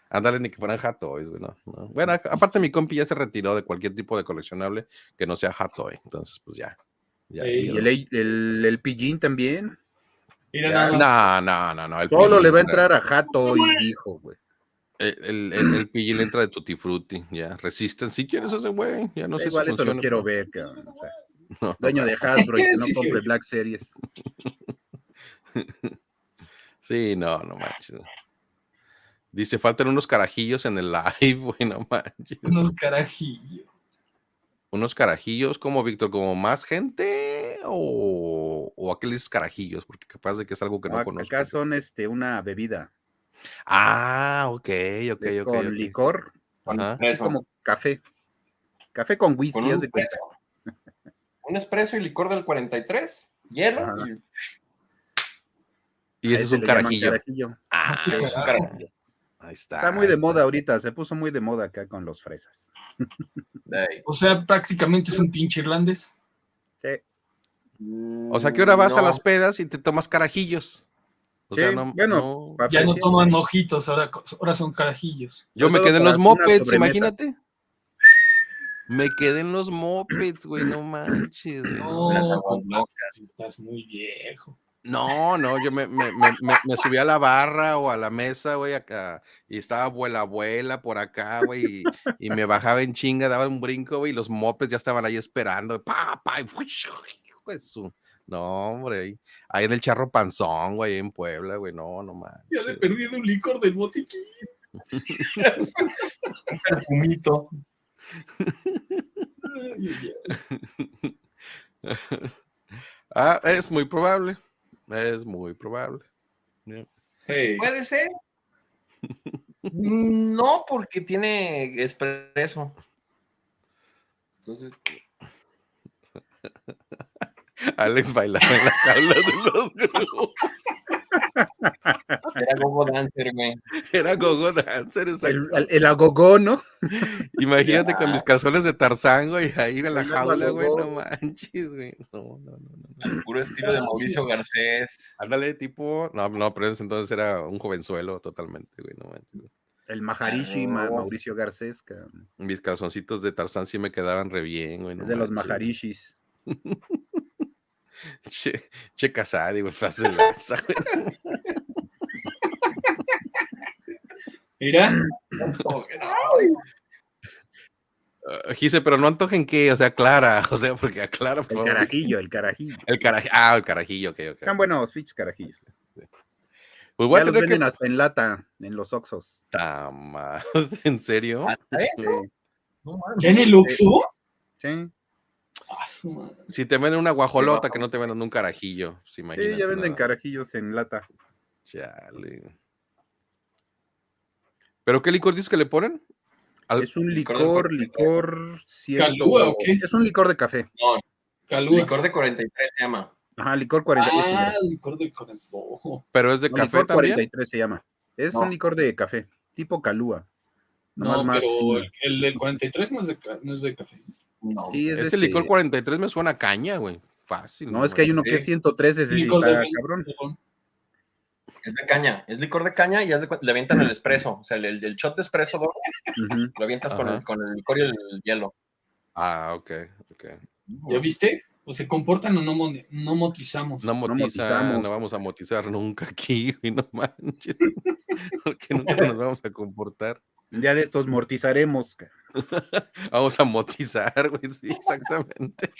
[SPEAKER 2] ándale, ni que fueran Hot Toys, güey, no. Bueno, aparte mi compi ya se retiró de cualquier tipo de coleccionable que no sea Hot Toy. Entonces, pues ya.
[SPEAKER 1] Ey.
[SPEAKER 4] Y
[SPEAKER 2] quedó.
[SPEAKER 4] el Pillín también.
[SPEAKER 1] Mira
[SPEAKER 3] Ya,
[SPEAKER 1] nada más.
[SPEAKER 2] No. El
[SPEAKER 4] Solo
[SPEAKER 2] Pillín
[SPEAKER 4] le va a
[SPEAKER 2] entra-
[SPEAKER 4] entrar a Jato y dijo, güey.
[SPEAKER 2] el Pillín entra de Tutti Frutti, ya. Resisten. Si quieres ese güey, ya no sé si
[SPEAKER 4] Igual eso lo
[SPEAKER 2] funciona.
[SPEAKER 4] quiero
[SPEAKER 2] pero-
[SPEAKER 4] ver, cabrón. O sea,
[SPEAKER 2] No,
[SPEAKER 4] dueño de Hasbro y que no
[SPEAKER 1] Sí, sí,
[SPEAKER 4] compre
[SPEAKER 1] oye.
[SPEAKER 4] Black Series.
[SPEAKER 2] sí, no manches. Dice, faltan unos carajillos en el live, güey, no manches.
[SPEAKER 1] Unos carajillos.
[SPEAKER 2] Unos carajillos, como Víctor, como más gente o a qué le dices carajillos, porque capaz de que es algo que no conozco.
[SPEAKER 4] Acá son una bebida.
[SPEAKER 2] Ah, ok.
[SPEAKER 4] Es con licor,
[SPEAKER 3] Con
[SPEAKER 2] Ajá.
[SPEAKER 4] así
[SPEAKER 3] espresso.
[SPEAKER 4] como café. Café con
[SPEAKER 3] Con
[SPEAKER 4] whisky,
[SPEAKER 3] un
[SPEAKER 4] haz de cuenta.
[SPEAKER 3] espresso. Un espresso y licor del 43. Hielo.
[SPEAKER 4] Ajá.
[SPEAKER 2] Y ese es
[SPEAKER 4] ese
[SPEAKER 2] un
[SPEAKER 4] le llaman
[SPEAKER 2] carajillo.
[SPEAKER 4] carajillo.
[SPEAKER 2] Ah,
[SPEAKER 1] Sí,
[SPEAKER 3] Es un
[SPEAKER 1] carajo.
[SPEAKER 3] carajillo.
[SPEAKER 2] ahí está.
[SPEAKER 4] Está muy de moda ahorita, se puso muy de moda acá con los fresas.
[SPEAKER 3] Ey.
[SPEAKER 1] O sea, prácticamente es un pinche irlandés.
[SPEAKER 4] Sí,
[SPEAKER 2] O sea, ¿qué hora vas a
[SPEAKER 3] No.
[SPEAKER 2] las pedas y te tomas carajillos? O
[SPEAKER 4] sí,
[SPEAKER 2] sea, no.
[SPEAKER 4] bueno, para
[SPEAKER 1] Ya no
[SPEAKER 4] apreciar.
[SPEAKER 1] toman mojitos, ahora son carajillos.
[SPEAKER 2] Yo
[SPEAKER 4] Sobre
[SPEAKER 2] me
[SPEAKER 4] todo
[SPEAKER 2] quedé en
[SPEAKER 4] para
[SPEAKER 2] los
[SPEAKER 4] una
[SPEAKER 2] mopeds,
[SPEAKER 4] sobremesa.
[SPEAKER 2] imagínate. Me quedé en los mopeds, güey, no manches, güey.
[SPEAKER 1] No,
[SPEAKER 3] Las aguas
[SPEAKER 1] compadre,
[SPEAKER 3] locas.
[SPEAKER 1] si estás muy viejo.
[SPEAKER 2] No, yo me subí a la barra o a la mesa, güey, acá, y estaba abuela por acá, güey, y me bajaba en chinga, daba un brinco, güey, y los mopeds ya estaban ahí esperando, y hijo de su- No, hombre, ahí en el Charro Panzón, güey, en Puebla, güey, no
[SPEAKER 1] Ya
[SPEAKER 2] manches.
[SPEAKER 1] le perdí de un licor del botiquín.
[SPEAKER 3] Un perfumito.
[SPEAKER 1] Ay, ay, ay.
[SPEAKER 2] Ah, es muy probable, Yeah.
[SPEAKER 1] Hey.
[SPEAKER 3] Puede ser. No, porque tiene espresso. Entonces,
[SPEAKER 2] Alex bailaba en las jaulas de los grupos.
[SPEAKER 3] era Gogo Dancer, güey.
[SPEAKER 2] Era gogo dancer, exacto.
[SPEAKER 4] El agogó, ¿no?
[SPEAKER 2] Imagínate
[SPEAKER 3] Ya.
[SPEAKER 2] con mis calzones de Tarzán, güey, ahí en la
[SPEAKER 4] Bailando
[SPEAKER 2] jaula, güey,
[SPEAKER 4] agogó,
[SPEAKER 2] no
[SPEAKER 4] güey.
[SPEAKER 2] manches, güey. No.
[SPEAKER 3] Al puro estilo de Mauricio Garcés.
[SPEAKER 2] Ándale, tipo, no, pero ese entonces era un jovenzuelo totalmente, güey, no manches.
[SPEAKER 4] El Maharishi,
[SPEAKER 3] Ah, no.
[SPEAKER 4] Mauricio Garcés, cabrón.
[SPEAKER 2] Mis calzoncitos de Tarzán sí me quedaban re bien, güey, no
[SPEAKER 4] Es de los
[SPEAKER 2] manches.
[SPEAKER 4] Maharishis.
[SPEAKER 2] Che Casadi, güey, faz de lanza, güey.
[SPEAKER 1] Mira.
[SPEAKER 2] Gise, pero no antojen qué, o sea, Clara, o sea, porque aclara, por
[SPEAKER 4] El
[SPEAKER 2] favor.
[SPEAKER 4] carajillo.
[SPEAKER 2] El carajillo, ok.
[SPEAKER 4] Están buenos, fichos carajillos.
[SPEAKER 2] Pues voy
[SPEAKER 4] Ya
[SPEAKER 2] a
[SPEAKER 4] los
[SPEAKER 2] tener
[SPEAKER 4] venden
[SPEAKER 2] que...
[SPEAKER 4] hasta en lata, en los Oxxos.
[SPEAKER 2] Tama, ¿en serio?
[SPEAKER 3] ¿Hasta eso?
[SPEAKER 4] Sí,
[SPEAKER 3] No mames.
[SPEAKER 1] ¿Ya en el Oxxo?
[SPEAKER 4] sí,
[SPEAKER 1] Ah, su madre.
[SPEAKER 2] Si te venden una guajolota, que no te venden un carajillo, pues
[SPEAKER 4] sí,
[SPEAKER 2] imagínate.
[SPEAKER 4] ya venden
[SPEAKER 2] nada.
[SPEAKER 4] carajillos en lata.
[SPEAKER 2] Chale. ¿Pero qué licor dices que le ponen?
[SPEAKER 4] Es un
[SPEAKER 3] licor
[SPEAKER 4] licor cierto.
[SPEAKER 1] ¿Calúa o qué?
[SPEAKER 4] Es un licor de café.
[SPEAKER 3] No,
[SPEAKER 1] Calúa.
[SPEAKER 3] licor de 43 se llama.
[SPEAKER 4] Ajá, licor 43.
[SPEAKER 1] Ah, licor de corazón.
[SPEAKER 2] ¿Pero es de
[SPEAKER 4] No,
[SPEAKER 2] café
[SPEAKER 4] licor
[SPEAKER 2] también?
[SPEAKER 4] 43 se llama. Es
[SPEAKER 3] No.
[SPEAKER 4] un licor de café, tipo calúa. Nomás
[SPEAKER 1] No,
[SPEAKER 4] más
[SPEAKER 1] pero
[SPEAKER 4] fino.
[SPEAKER 1] el del 43 no es de café.
[SPEAKER 3] No.
[SPEAKER 4] Sí, es
[SPEAKER 2] Ese licor 43 me suena a caña, güey. Fácil.
[SPEAKER 4] No, es que hay uno que es 103, ese sí
[SPEAKER 1] Licor de
[SPEAKER 4] está
[SPEAKER 1] limón.
[SPEAKER 4] cabrón.
[SPEAKER 3] Es de caña, es licor de caña y le avientan el espresso, o sea, el shot de espresso, doble,
[SPEAKER 4] Ujú.
[SPEAKER 3] lo avientas con
[SPEAKER 2] Ajá.
[SPEAKER 3] el licor y el hielo.
[SPEAKER 2] Ah, ok.
[SPEAKER 1] ¿Ya viste? O se comportan o no
[SPEAKER 2] No
[SPEAKER 1] motizamos.
[SPEAKER 2] motiza, no
[SPEAKER 4] motizamos.
[SPEAKER 2] vamos a motizar nunca aquí, güey, no manches. Porque nunca nos vamos a comportar.
[SPEAKER 4] Un día de estos mortizaremos.
[SPEAKER 2] Vamos a motizar, güey, sí, exactamente.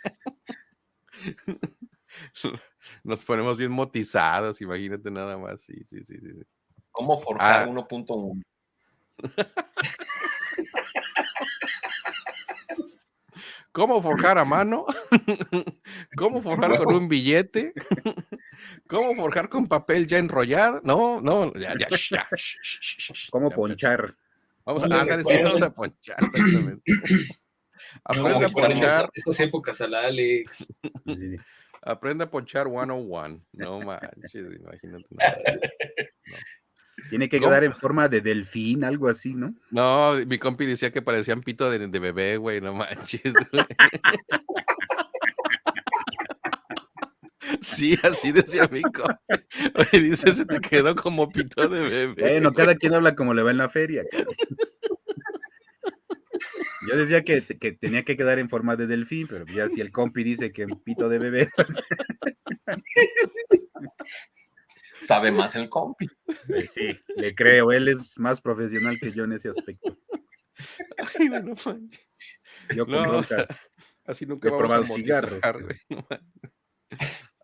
[SPEAKER 2] Nos ponemos bien motizados, imagínate nada más. Sí.
[SPEAKER 3] ¿Cómo forjar
[SPEAKER 2] Ah,
[SPEAKER 3] 1.1?
[SPEAKER 2] ¿cómo forjar a mano? ¿Cómo forjar con un billete? ¿Cómo forjar con papel ya enrollado? No, ya.
[SPEAKER 4] ¿Cómo
[SPEAKER 2] Ya,
[SPEAKER 4] ponchar?
[SPEAKER 2] vamos
[SPEAKER 1] No
[SPEAKER 2] a,
[SPEAKER 1] me
[SPEAKER 2] ándale, sí, vamos a
[SPEAKER 1] recuerden.
[SPEAKER 2] ponchar, exactamente.
[SPEAKER 1] No me
[SPEAKER 2] Aprende a
[SPEAKER 1] recuerden
[SPEAKER 2] ponchar,
[SPEAKER 1] esas épocas al Alex.
[SPEAKER 4] Sí.
[SPEAKER 2] aprende a ponchar 101. No manches, imagínate nada más. No.
[SPEAKER 4] Tiene que
[SPEAKER 2] ¿Cómo?
[SPEAKER 4] quedar en forma de delfín, algo así, ¿no?
[SPEAKER 2] No, mi compi decía que parecían pito de bebé, güey, no manches, güey. Sí, así decía mi compi. Oye, dice, se te quedó como pito de bebé.
[SPEAKER 4] Bueno, cada quien habla como le va en la feria. Yo decía que tenía que quedar en forma de delfín, pero ya si el compi dice que un pito de bebé,
[SPEAKER 3] Sabe más el compi.
[SPEAKER 4] pues sí, le creo, él es más profesional que yo en ese aspecto.
[SPEAKER 2] Ay, güey, no manches.
[SPEAKER 4] Yo con
[SPEAKER 2] No,
[SPEAKER 4] broncas
[SPEAKER 2] así nunca
[SPEAKER 4] he
[SPEAKER 2] vamos a
[SPEAKER 4] probado cigarros.
[SPEAKER 2] amortizar, güey. No manches.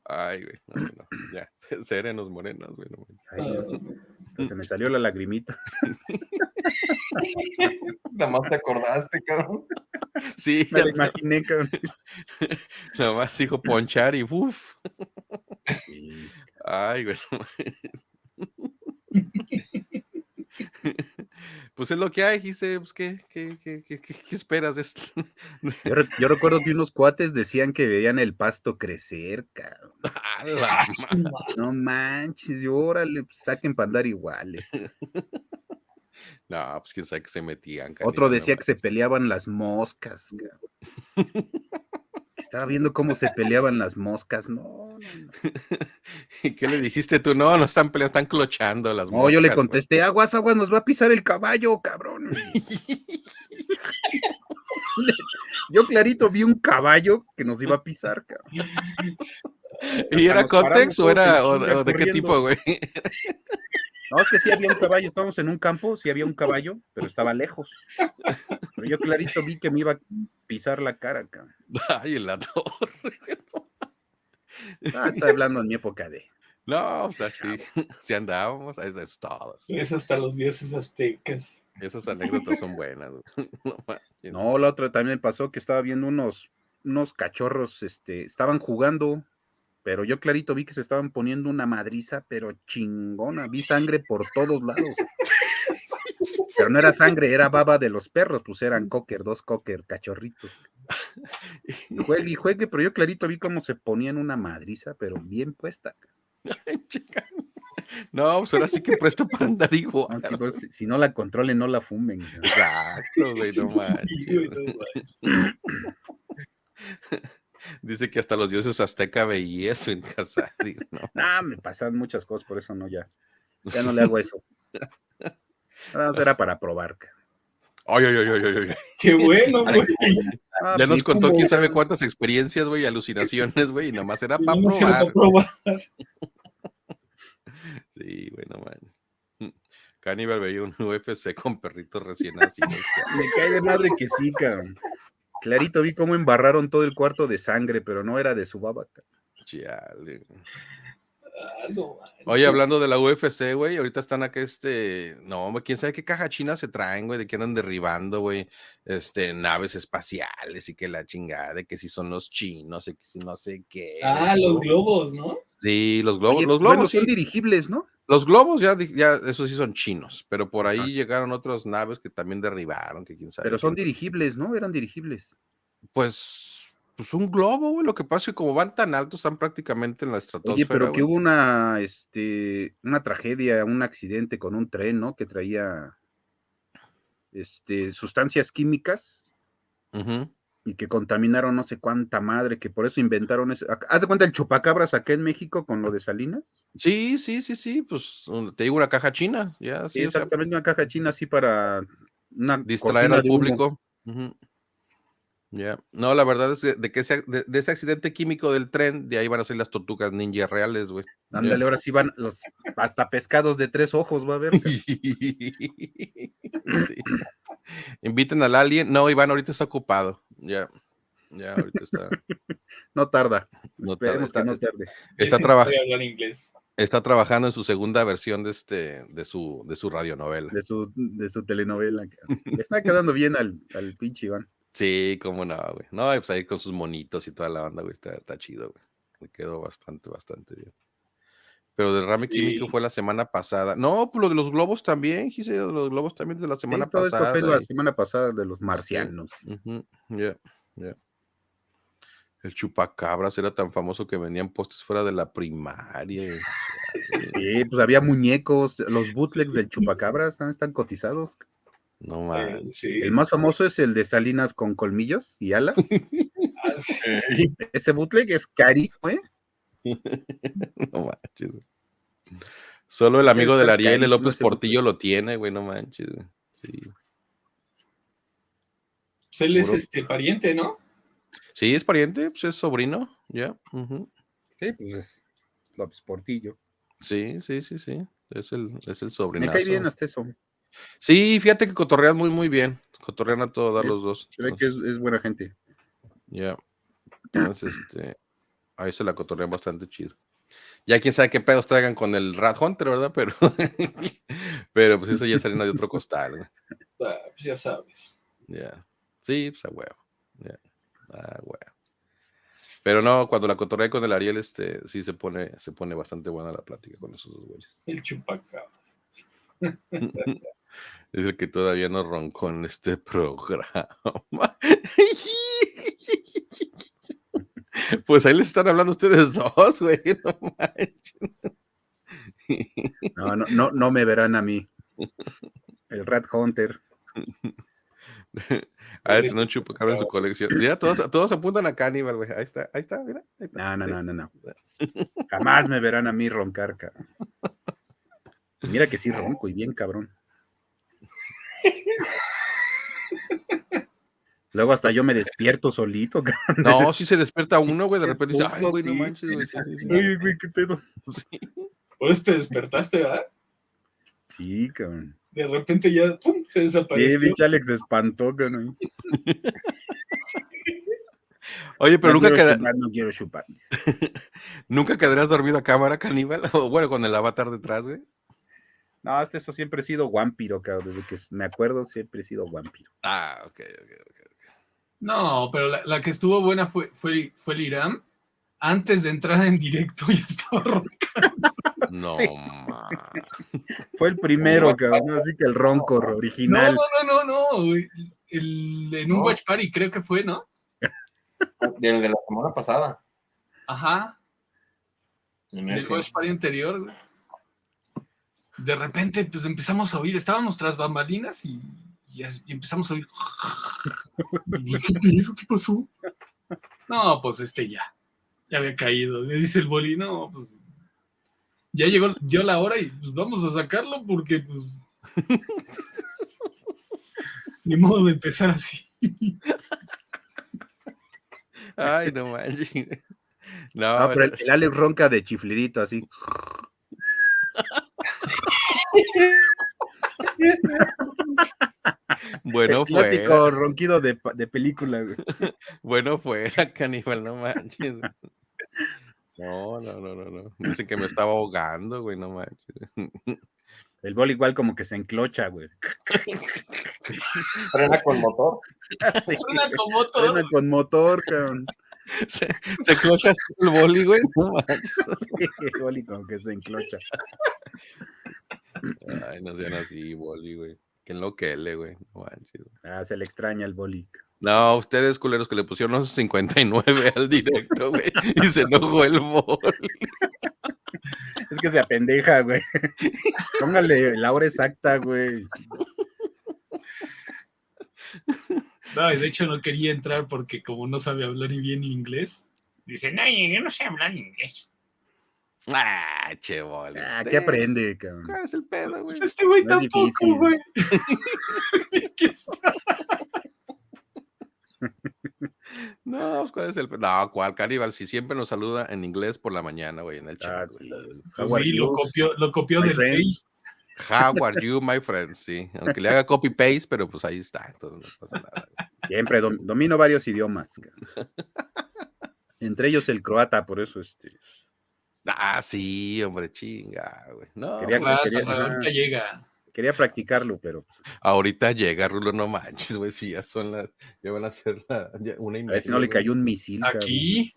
[SPEAKER 2] Ay, güey, no. Ya, serenos morenos, güey, no manches.
[SPEAKER 4] Ay, no, hasta se me salió la lagrimita.
[SPEAKER 3] Nada más te acordaste, cabrón.
[SPEAKER 2] Sí,
[SPEAKER 4] Me la imaginé, cabrón.
[SPEAKER 2] nada más dijo ponchar y uff.
[SPEAKER 4] Sí.
[SPEAKER 2] Ay, güey. No pues es lo que hay, dice, pues ¿qué esperas de esto?
[SPEAKER 4] Yo recuerdo que unos cuates decían que veían el pasto crecer, cabrón.
[SPEAKER 2] A la
[SPEAKER 4] No manches, y órale, pues, saquen para andar iguales.
[SPEAKER 2] No, pues quién sabe que se metían,
[SPEAKER 4] Otro
[SPEAKER 2] caníbal, no
[SPEAKER 4] decía que se
[SPEAKER 2] manches.
[SPEAKER 4] peleaban las moscas, cabrón. Estaba viendo cómo se peleaban las moscas. No.
[SPEAKER 2] ¿Y qué le dijiste tú? No, no están peleando, están clochando las
[SPEAKER 4] No, yo le
[SPEAKER 2] moscas, güey.
[SPEAKER 4] contesté, aguas, nos va a pisar el caballo, cabrón. Yo clarito vi un caballo que nos iba a pisar, cabrón.
[SPEAKER 2] ¿Y
[SPEAKER 4] Hasta
[SPEAKER 2] era
[SPEAKER 4] nos paramos
[SPEAKER 2] Context o
[SPEAKER 4] todos en
[SPEAKER 2] era
[SPEAKER 4] chinga
[SPEAKER 2] o de qué
[SPEAKER 4] corriendo.
[SPEAKER 2] tipo, güey?
[SPEAKER 4] No, es que sí había un caballo, estábamos en un campo, sí había un caballo, pero estaba lejos. Pero yo clarito vi que me iba a pisar la cara, cabrón.
[SPEAKER 2] Ay, en la torre.
[SPEAKER 4] Estoy hablando en mi época de...
[SPEAKER 2] No, o sea, sí, sí andábamos, es todo.
[SPEAKER 1] Es hasta los dioses aztecas.
[SPEAKER 2] Esas anécdotas son buenas, güey. No manches.
[SPEAKER 4] No, la otra también pasó que estaba viendo unos cachorros, estaban jugando, pero yo clarito vi que se estaban poniendo una madriza, pero chingona, vi sangre por todos lados. Pero no era sangre, era baba de los perros, pues eran dos cocker, cachorritos. Y juegue, pero yo clarito vi cómo se ponían una madriza, pero bien puesta.
[SPEAKER 2] Chica. No, pues ahora sí que presto para andar igual.
[SPEAKER 4] No, pues, si no la controlen, no la fumen.
[SPEAKER 2] Exacto, güey, no manches. Dice que hasta los dioses azteca veía eso en casa. Digo, no.
[SPEAKER 4] Me pasaban muchas cosas, por eso no, ya no le hago eso. Nada más era para probar.
[SPEAKER 2] Ay.
[SPEAKER 1] Qué bueno, güey.
[SPEAKER 2] Ya nos
[SPEAKER 4] Ni
[SPEAKER 2] contó
[SPEAKER 4] fumo,
[SPEAKER 2] quién sabe cuántas experiencias, güey, alucinaciones, güey, y nomás era
[SPEAKER 1] Y
[SPEAKER 2] para
[SPEAKER 1] no me hicieron
[SPEAKER 2] probar.
[SPEAKER 1] para probar.
[SPEAKER 2] Sí, güey, no manches. Caníbal veía un UFC con perritos recién nacidos.
[SPEAKER 4] Me cae de madre que sí, cabrón. Clarito vi cómo embarraron todo el cuarto de sangre, pero no era de su baba.
[SPEAKER 2] Chale.
[SPEAKER 1] No,
[SPEAKER 2] Oye, hablando de la UFC, güey, ahorita están acá, no, güey, quién sabe qué caja china se traen, güey, de que andan derribando, güey, naves espaciales y que la chingada, de que si son los chinos, y que si no sé qué.
[SPEAKER 1] los globos, ¿no?
[SPEAKER 2] Sí, los
[SPEAKER 4] Oye,
[SPEAKER 2] globos
[SPEAKER 4] bueno, son
[SPEAKER 2] sí.
[SPEAKER 4] dirigibles, ¿no?
[SPEAKER 2] Los globos ya, esos sí son chinos, pero por
[SPEAKER 4] Ajá.
[SPEAKER 2] ahí llegaron otras naves que también derribaron, que quién sabe.
[SPEAKER 4] Pero son dirigibles, ¿no? Eran dirigibles.
[SPEAKER 2] Pues un globo, güey, lo que pasa es que como van tan altos, están prácticamente en la
[SPEAKER 4] Oye,
[SPEAKER 2] estratosfera,
[SPEAKER 4] pero que
[SPEAKER 2] güey.
[SPEAKER 4] hubo una tragedia, un accidente con un tren, ¿no? Que traía sustancias químicas.
[SPEAKER 2] Ujú.
[SPEAKER 4] y que contaminaron no sé cuánta madre, que por eso inventaron eso. ¿Haz de cuenta el chupacabras acá en México con lo de Salinas?
[SPEAKER 2] Sí, pues te digo una caja china, ya,
[SPEAKER 4] Sí,
[SPEAKER 2] sí, o sea,
[SPEAKER 4] exactamente, una caja china así para una
[SPEAKER 2] distraer
[SPEAKER 4] cortina
[SPEAKER 2] al
[SPEAKER 4] de humo.
[SPEAKER 2] público. Ujú. Ya. No, la verdad es que de ese accidente químico del tren, de ahí van a ser las tortugas ninja reales, güey. Ya.
[SPEAKER 4] Ándale, ahora sí van los hasta pescados de 3 ojos, va a haber.
[SPEAKER 2] Sí. Inviten al alien. No, Iván ahorita está ocupado. Ya, ahorita está.
[SPEAKER 4] No tarda.
[SPEAKER 2] No tarda,
[SPEAKER 4] Esperemos que no tarde.
[SPEAKER 1] Es necesario hablar inglés.
[SPEAKER 2] está trabajando en su segunda versión de su radionovela.
[SPEAKER 4] De su telenovela. Le está quedando bien al pinche Iván.
[SPEAKER 2] Sí, cómo no, güey. No, pues ahí con sus monitos y toda la banda, güey, está chido, güey. Me quedó bastante bien. Pero derrame químico fue la semana pasada. No, pues lo de los globos también, Gise, los globos también de la semana
[SPEAKER 4] Sí, todo esto fue
[SPEAKER 2] pasada.
[SPEAKER 4] la semana pasada de los marcianos.
[SPEAKER 2] Ya. El chupacabras era tan famoso que vendían postes fuera de la primaria.
[SPEAKER 4] Sí, pues había muñecos, los bootlegs del chupacabras están cotizados.
[SPEAKER 2] No manches.
[SPEAKER 1] Sí.
[SPEAKER 4] El más famoso es el de Salinas con colmillos y alas.
[SPEAKER 1] Ah, sí.
[SPEAKER 4] Ese bootleg es carísimo, ¿eh?
[SPEAKER 2] No manches. Solo el
[SPEAKER 4] Ese
[SPEAKER 2] amigo del
[SPEAKER 4] está
[SPEAKER 2] Ariel, el
[SPEAKER 4] carísimo,
[SPEAKER 2] López
[SPEAKER 4] ese
[SPEAKER 2] Portillo, lo tiene, güey, no manches. Güey. Sí.
[SPEAKER 1] Pues él
[SPEAKER 2] Puro-
[SPEAKER 1] es pariente, ¿no?
[SPEAKER 2] Sí, es pariente, pues es sobrino, ya. Ujú.
[SPEAKER 4] Sí, pues es López Portillo.
[SPEAKER 2] Sí. Es el
[SPEAKER 4] Me
[SPEAKER 2] sobrinazo.
[SPEAKER 4] cae bien hasta eso.
[SPEAKER 2] Sí, fíjate que cotorrean muy bien. Cotorrean a todo dar los dos.
[SPEAKER 4] Se ve que es buena gente.
[SPEAKER 2] Ya. Entonces, ahí se la cotorrean bastante chido. Ya quién sabe qué pedos traigan con el Rat Hunter, ¿verdad? Pero, pero pues eso ya es harina de otro costal, güey.
[SPEAKER 1] Ah, pues ya sabes.
[SPEAKER 2] Ya. Sí, pues a huevo. Ya. A huevo. Pero no, cuando la cotorrea con el Ariel, sí se pone bastante buena la plática con esos dos güeyes.
[SPEAKER 1] El chupacabras.
[SPEAKER 2] Es el que todavía no roncó en este programa. Pues ahí les están hablando ustedes dos, güey. No manches.
[SPEAKER 4] No me verán a mí. El Rat Hunter.
[SPEAKER 2] Ha de tener un chupacabra en su colección. Mira, todos apuntan a Cannibal, güey. Ahí está, mira. Ahí está.
[SPEAKER 4] No. Jamás me verán a mí roncar, cabrón. Mira que sí ronco y bien cabrón. Luego hasta yo me despierto solito, cabrón.
[SPEAKER 2] No, sí se despierta uno, güey. De repente dice, ay, güey, no
[SPEAKER 4] Sí,
[SPEAKER 2] manches, güey. Sí.
[SPEAKER 4] Ay, güey, qué pedo.
[SPEAKER 2] Sí.
[SPEAKER 1] Por eso te despertaste, ¿verdad?
[SPEAKER 4] Sí, cabrón.
[SPEAKER 1] De repente ya, ¡pum!, se
[SPEAKER 4] Sí,
[SPEAKER 1] desapareció.
[SPEAKER 4] pinche Alex se espantó, cabrón.
[SPEAKER 2] Oye, pero
[SPEAKER 4] No quiero chupar.
[SPEAKER 2] ¿Nunca quedarías dormido a cámara, Caníbal? O bueno, con el avatar detrás, güey.
[SPEAKER 4] No, hasta eso siempre he sido vampiro, cabrón. Desde que me acuerdo siempre he sido vampiro.
[SPEAKER 2] Ah, ok.
[SPEAKER 1] No, pero la que estuvo buena fue el Irán. Antes de entrar en directo ya estaba roncando.
[SPEAKER 2] No,
[SPEAKER 4] Sí.
[SPEAKER 2] man.
[SPEAKER 4] Fue el primero, cabrón. Así que el ronco original.
[SPEAKER 1] No. En un Watch Party creo que fue, ¿no?
[SPEAKER 3] De la semana pasada.
[SPEAKER 1] Ajá.
[SPEAKER 3] En
[SPEAKER 1] El
[SPEAKER 3] ese.
[SPEAKER 1] Watch Party anterior, güey. De repente, pues empezamos a oír, estábamos tras bambalinas y empezamos a oír. ¿Qué pedo? ¿Qué pasó? No, pues ya había caído. Me dice el boli, no, pues ya dio la hora y pues vamos a sacarlo porque pues ni modo de empezar así.
[SPEAKER 2] Ay, no manches. No,
[SPEAKER 4] No, pero el Alex ronca de chiflidito, así.
[SPEAKER 2] bueno,
[SPEAKER 4] el clásico
[SPEAKER 2] fuera.
[SPEAKER 4] ronquido de película, güey.
[SPEAKER 2] Bueno, fuera, Caníbal, no manches. No. Dicen que me estaba ahogando, güey, no manches.
[SPEAKER 4] El bol igual como que se enclocha, güey.
[SPEAKER 3] Frena con motor.
[SPEAKER 4] Sí,
[SPEAKER 1] Frena
[SPEAKER 4] con motor, cabrón.
[SPEAKER 2] Se clocha el boli, güey. No manches.
[SPEAKER 4] Sí, el boli como que se enclocha.
[SPEAKER 2] Ay, no sean así, boli, güey. Que enloquele, güey. No manches.
[SPEAKER 4] Ah, se le extraña el boli.
[SPEAKER 2] No, ustedes, culeros, que le pusieron unos 59 al directo, güey. Y se enojó el boli.
[SPEAKER 4] Es que se apendeja, güey. Póngale la hora exacta, güey.
[SPEAKER 1] No, de hecho no quería entrar porque como no sabe hablar bien inglés, dice, no, yo no sé hablar inglés.
[SPEAKER 2] Ah, che, boli.
[SPEAKER 4] ¿Qué aprende, cabrón?
[SPEAKER 2] ¿Cuál es el pedo, güey?
[SPEAKER 1] Pues este güey
[SPEAKER 4] No es
[SPEAKER 1] tampoco,
[SPEAKER 4] difícil.
[SPEAKER 1] güey. ¿Qué está?
[SPEAKER 2] No, pues, ¿cuál es el pedo? No, ¿cuál, Caníbal? Si siempre nos saluda en inglés por la mañana, güey, en el chat, güey.
[SPEAKER 4] Sí.
[SPEAKER 1] Pues
[SPEAKER 4] How are
[SPEAKER 1] sí,
[SPEAKER 4] you?
[SPEAKER 1] lo copió
[SPEAKER 4] My
[SPEAKER 1] del
[SPEAKER 4] friend.
[SPEAKER 1] Face.
[SPEAKER 2] How are you, my friend? Sí, aunque le haga copy-paste, pero pues ahí está, entonces no pasa nada.
[SPEAKER 4] Siempre domino varios idiomas, cabrón. Entre ellos el croata, por eso
[SPEAKER 2] Ah, sí, hombre, chinga, güey. No,
[SPEAKER 4] Quería-
[SPEAKER 2] pues,
[SPEAKER 1] Ahorita llega.
[SPEAKER 4] quería practicarlo, pero
[SPEAKER 2] ahorita llega, Rulo, no manches, güey, si ya son las, ya van a ser ya 1:30.
[SPEAKER 4] a ver si no le
[SPEAKER 2] güey.
[SPEAKER 4] cayó un misil, cabrón.
[SPEAKER 1] Aquí,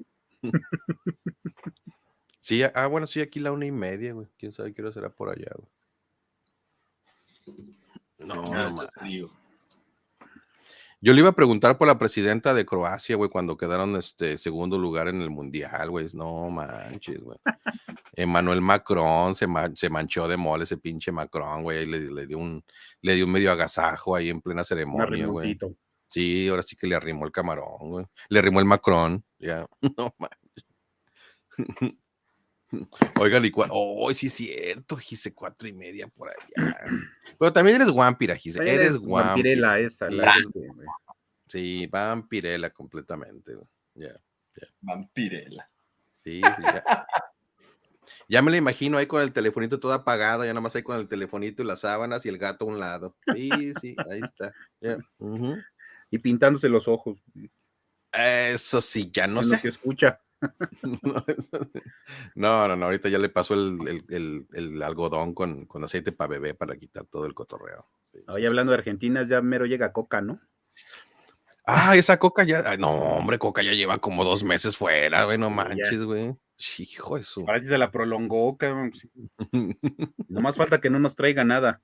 [SPEAKER 2] Sí, bueno, sí, aquí la 1:30, güey. Quién sabe qué hora será por allá, güey. No, no
[SPEAKER 1] yo
[SPEAKER 2] mames.
[SPEAKER 1] te digo.
[SPEAKER 2] Yo le iba a preguntar por la presidenta de Croacia, güey, cuando quedaron segundo lugar en el mundial, güey. No manches, güey. Emmanuel Macron se manchó de mole ese pinche Macron, güey. Ahí le dio un medio agasajo ahí en plena
[SPEAKER 4] Un
[SPEAKER 2] ceremonia, güey.
[SPEAKER 4] arrimoncito.
[SPEAKER 2] Sí, ahora sí que le arrimó el camarón, güey. Le arrimó el Macron, ya. No manches. Oigan, sí es cierto, Gise, 4:30 por allá. Pero también eres guampira, Gise. Eres
[SPEAKER 4] vampirela
[SPEAKER 2] guampira.
[SPEAKER 4] esa.
[SPEAKER 2] Sí,
[SPEAKER 4] La
[SPEAKER 2] güey. Sí, vampirela completamente, güey. Ya.
[SPEAKER 3] Vampirela.
[SPEAKER 2] Sí, ya. Ya me la imagino ahí con el telefonito todo apagado, ya nada más ahí con el telefonito y las sábanas y el gato a un lado. Sí, ahí está. Yeah.
[SPEAKER 4] Y pintándose los ojos.
[SPEAKER 2] Eso sí, ya no
[SPEAKER 4] en
[SPEAKER 2] sé.
[SPEAKER 4] lo que escucha.
[SPEAKER 2] No, ahorita ya le pasó el algodón con aceite para bebé para quitar todo el cotorreo. Sí,
[SPEAKER 4] Ahí hablando de Argentina, ya mero llega Coca, ¿no?
[SPEAKER 2] Ah, esa Coca ya, no, hombre, Coca ya lleva como 2 meses fuera, güey, no
[SPEAKER 4] Sí,
[SPEAKER 2] manches, güey. Hijo de su.
[SPEAKER 4] Ahora sí se la prolongó, cabrón. No más falta que no nos traiga nada.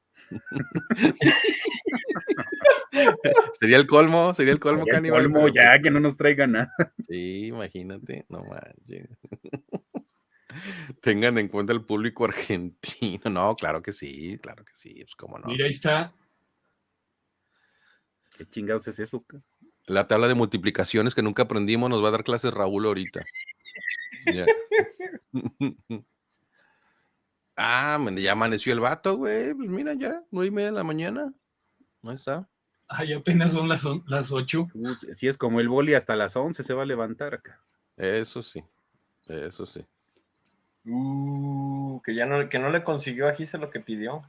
[SPEAKER 2] Sería el colmo,
[SPEAKER 4] Ya el
[SPEAKER 2] Caníbal.
[SPEAKER 4] colmo,
[SPEAKER 2] pero,
[SPEAKER 4] ya
[SPEAKER 2] pues,
[SPEAKER 4] que no nos traiga nada.
[SPEAKER 2] sí, imagínate, no manches. Tengan en cuenta el público argentino. No, claro que sí, pues cómo no.
[SPEAKER 1] Mira, ahí está.
[SPEAKER 4] ¿Qué chingados es eso?
[SPEAKER 2] La tabla de multiplicaciones que nunca aprendimos nos va a dar clases Raúl ahorita. Ya. Ya amaneció el vato, güey. Pues mira, ya, 9:30 de la mañana. Ahí está.
[SPEAKER 1] Ay, apenas son las 8.
[SPEAKER 4] Si es como el boli, hasta las 11 se va a levantar acá.
[SPEAKER 2] Eso sí.
[SPEAKER 3] Que no le consiguió a Gise lo que pidió.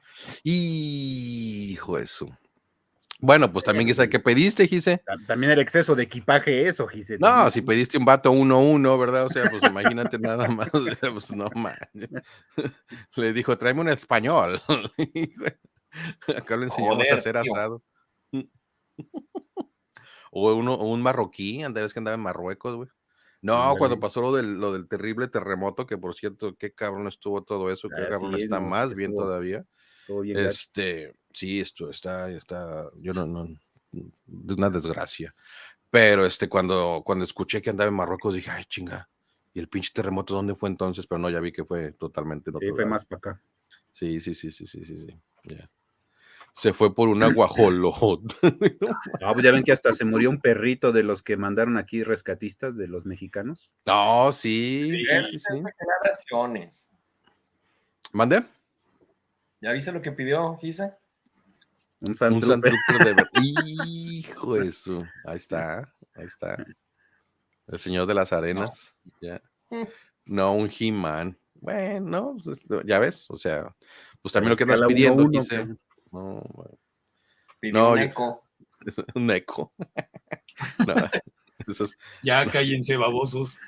[SPEAKER 2] Hijo de su. Bueno, pues también quizá que pediste, Gise.
[SPEAKER 4] También el exceso de equipaje, eso, Gise.
[SPEAKER 2] No,
[SPEAKER 4] también.
[SPEAKER 2] si pediste un vato 1-1, ¿verdad? O sea, pues imagínate nada más. Pues no manches. Le dijo, tráeme un español. Acá lo enseñamos a hacer
[SPEAKER 3] tío.
[SPEAKER 2] asado. O un marroquí, ves que andaba en Marruecos, güey. No,
[SPEAKER 4] Ándale.
[SPEAKER 2] cuando pasó lo del terrible terremoto, que por cierto, qué cabrón estuvo todo eso, qué cabrón
[SPEAKER 4] Sí,
[SPEAKER 2] está
[SPEAKER 4] no,
[SPEAKER 2] más bien todavía.
[SPEAKER 4] Todo bien gacho.
[SPEAKER 2] Sí, esto está, yo no, de una desgracia. Pero cuando escuché que andaba en Marruecos, dije, ay, chinga, ¿y el pinche terremoto dónde fue entonces? Pero no, ya vi que fue totalmente en otro
[SPEAKER 4] Sí, fue
[SPEAKER 2] lado.
[SPEAKER 4] más para acá.
[SPEAKER 2] Sí, ya. Se fue por una guajolota.
[SPEAKER 4] No, pues ya ven que hasta se murió un perrito de los que mandaron aquí rescatistas, de los mexicanos.
[SPEAKER 2] No, sí.
[SPEAKER 3] Declaraciones.
[SPEAKER 2] ¿Mande?
[SPEAKER 3] ¿Ya viste lo que pidió Gise?
[SPEAKER 4] Un
[SPEAKER 2] Un
[SPEAKER 4] Sandtrooper.
[SPEAKER 2] Sandtrooper de hijo de su. Ahí está. El señor de las arenas. Ya. No, un He-Man. Bueno, pues, ya ves, o sea, pues también lo que andas
[SPEAKER 4] Escala
[SPEAKER 2] pidiendo,
[SPEAKER 4] 1-1,
[SPEAKER 2] Gise.
[SPEAKER 4] que-
[SPEAKER 2] No, bueno.
[SPEAKER 3] Pidió un eco.
[SPEAKER 2] Un eco. No, eso es.
[SPEAKER 1] Ya cállense, babosos.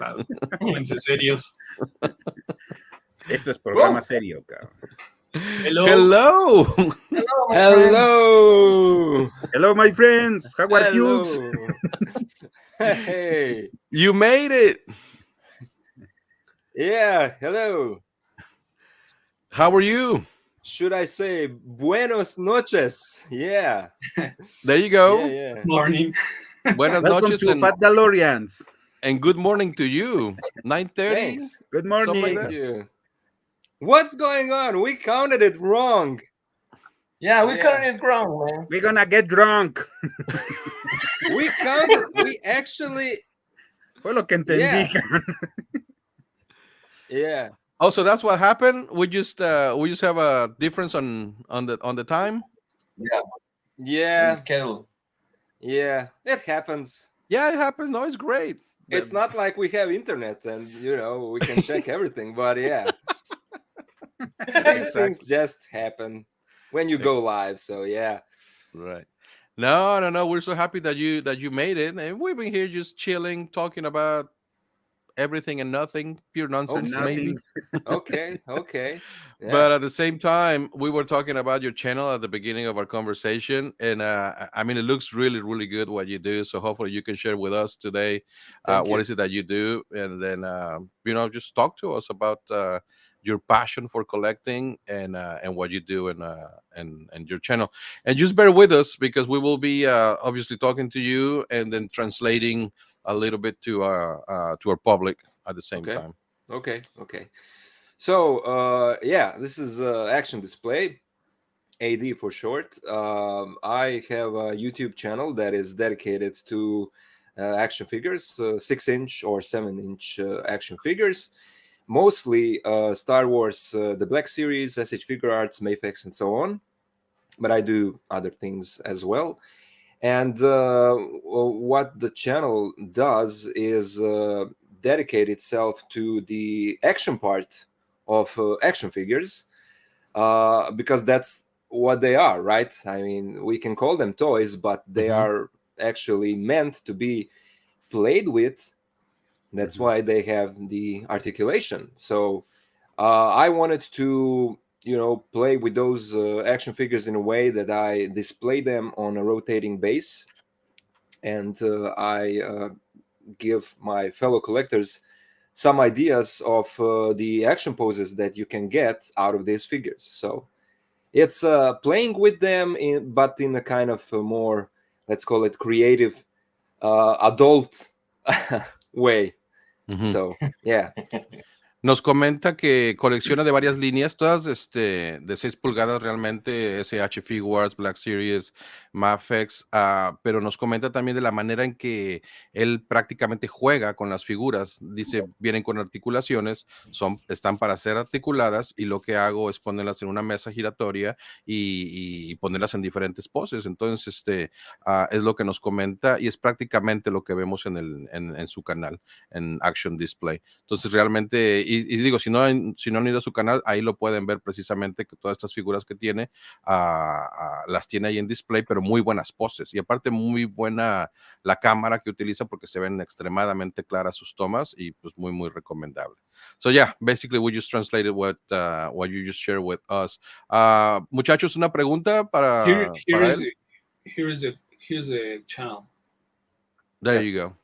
[SPEAKER 1] Pónganse serios.
[SPEAKER 4] Esto es programa serio, cabrón.
[SPEAKER 2] Hello.
[SPEAKER 4] Hello, my friends. How are you?
[SPEAKER 5] Hey,
[SPEAKER 2] You made it.
[SPEAKER 5] yeah, hello.
[SPEAKER 2] How are you?
[SPEAKER 5] Should I say buenos noches? Yeah.
[SPEAKER 2] There you go.
[SPEAKER 5] Yeah.
[SPEAKER 1] Morning.
[SPEAKER 2] Buenas
[SPEAKER 4] Welcome
[SPEAKER 2] noches
[SPEAKER 4] to Fat DeLoreans.
[SPEAKER 2] and good morning to you. 9:30.
[SPEAKER 5] Thanks.
[SPEAKER 4] Good
[SPEAKER 2] Something like
[SPEAKER 4] morning.
[SPEAKER 2] that.
[SPEAKER 5] Thank you. What's going on? We counted it wrong.
[SPEAKER 3] Yeah, we
[SPEAKER 5] Yeah.
[SPEAKER 3] counted it wrong, man.
[SPEAKER 4] We're gonna get drunk.
[SPEAKER 5] We counted. We actually.
[SPEAKER 4] Fue lo que entendí.
[SPEAKER 5] Yeah.
[SPEAKER 2] Oh, so that's what happened. We just have a difference on the time.
[SPEAKER 3] Yeah,
[SPEAKER 5] Yeah.
[SPEAKER 3] the schedule.
[SPEAKER 5] Yeah. It happens.
[SPEAKER 2] Yeah, it happens. No, it's great.
[SPEAKER 5] It's not like we have internet and we can check everything, but yeah, these things just happen when you go live. So yeah,
[SPEAKER 2] right. No. We're so happy that you made it, and we've been here just chilling, talking about everything and nothing, pure nonsense, maybe.
[SPEAKER 5] Okay. Yeah.
[SPEAKER 2] But at the same time, we were talking about your channel at the beginning of our conversation, and I mean, it looks really, really good what you do. So hopefully, you can share with us today what is it that you do, and then just talk to us about your passion for collecting and what you do and your channel. And just bear with us because we will be obviously talking to you and then translating a little bit to our public at the same time.
[SPEAKER 5] Okay. So this is Action Display, AD for short. I have a YouTube channel that is dedicated to action figures, 6-inch or 7-inch action figures, mostly Star Wars, the Black Series, SH Figure Arts, Mafex, and so on. But I do other things as well. And what the channel does is dedicate itself to the action part of action figures, because that's what they are, right? I mean, we can call them toys, but they are actually meant to be played with. That's why they have the articulation. So I wanted to play with those action figures in a way that I display them on a rotating base, and I give my fellow collectors some ideas of the action poses that you can get out of these figures. So it's playing with them, but in a kind of a more, let's call it, creative, adult way. So yeah.
[SPEAKER 2] Nos comenta que colecciona de varias líneas, todas de 6 pulgadas realmente, SH Figuarts, Black Series, Mafex, pero nos comenta también de la manera en que él prácticamente juega con las figuras. Dice, vienen con articulaciones, están para ser articuladas, y lo que hago es ponerlas en una mesa giratoria y ponerlas en diferentes poses. Entonces, es lo que nos comenta, y es prácticamente lo que vemos en su canal, en Action Display. Entonces, realmente, y digo, si no han ido a su canal, ahí lo pueden ver precisamente, que todas estas figuras que tiene, las tiene ahí en display, pero muy buenas poses, y aparte muy buena la cámara que utiliza, porque se ven extremadamente claras sus tomas, y pues muy, muy recomendable. So yeah, basically we just translated what you just shared with us. Muchachos, una pregunta para él.
[SPEAKER 1] Here's the channel.
[SPEAKER 2] There you go.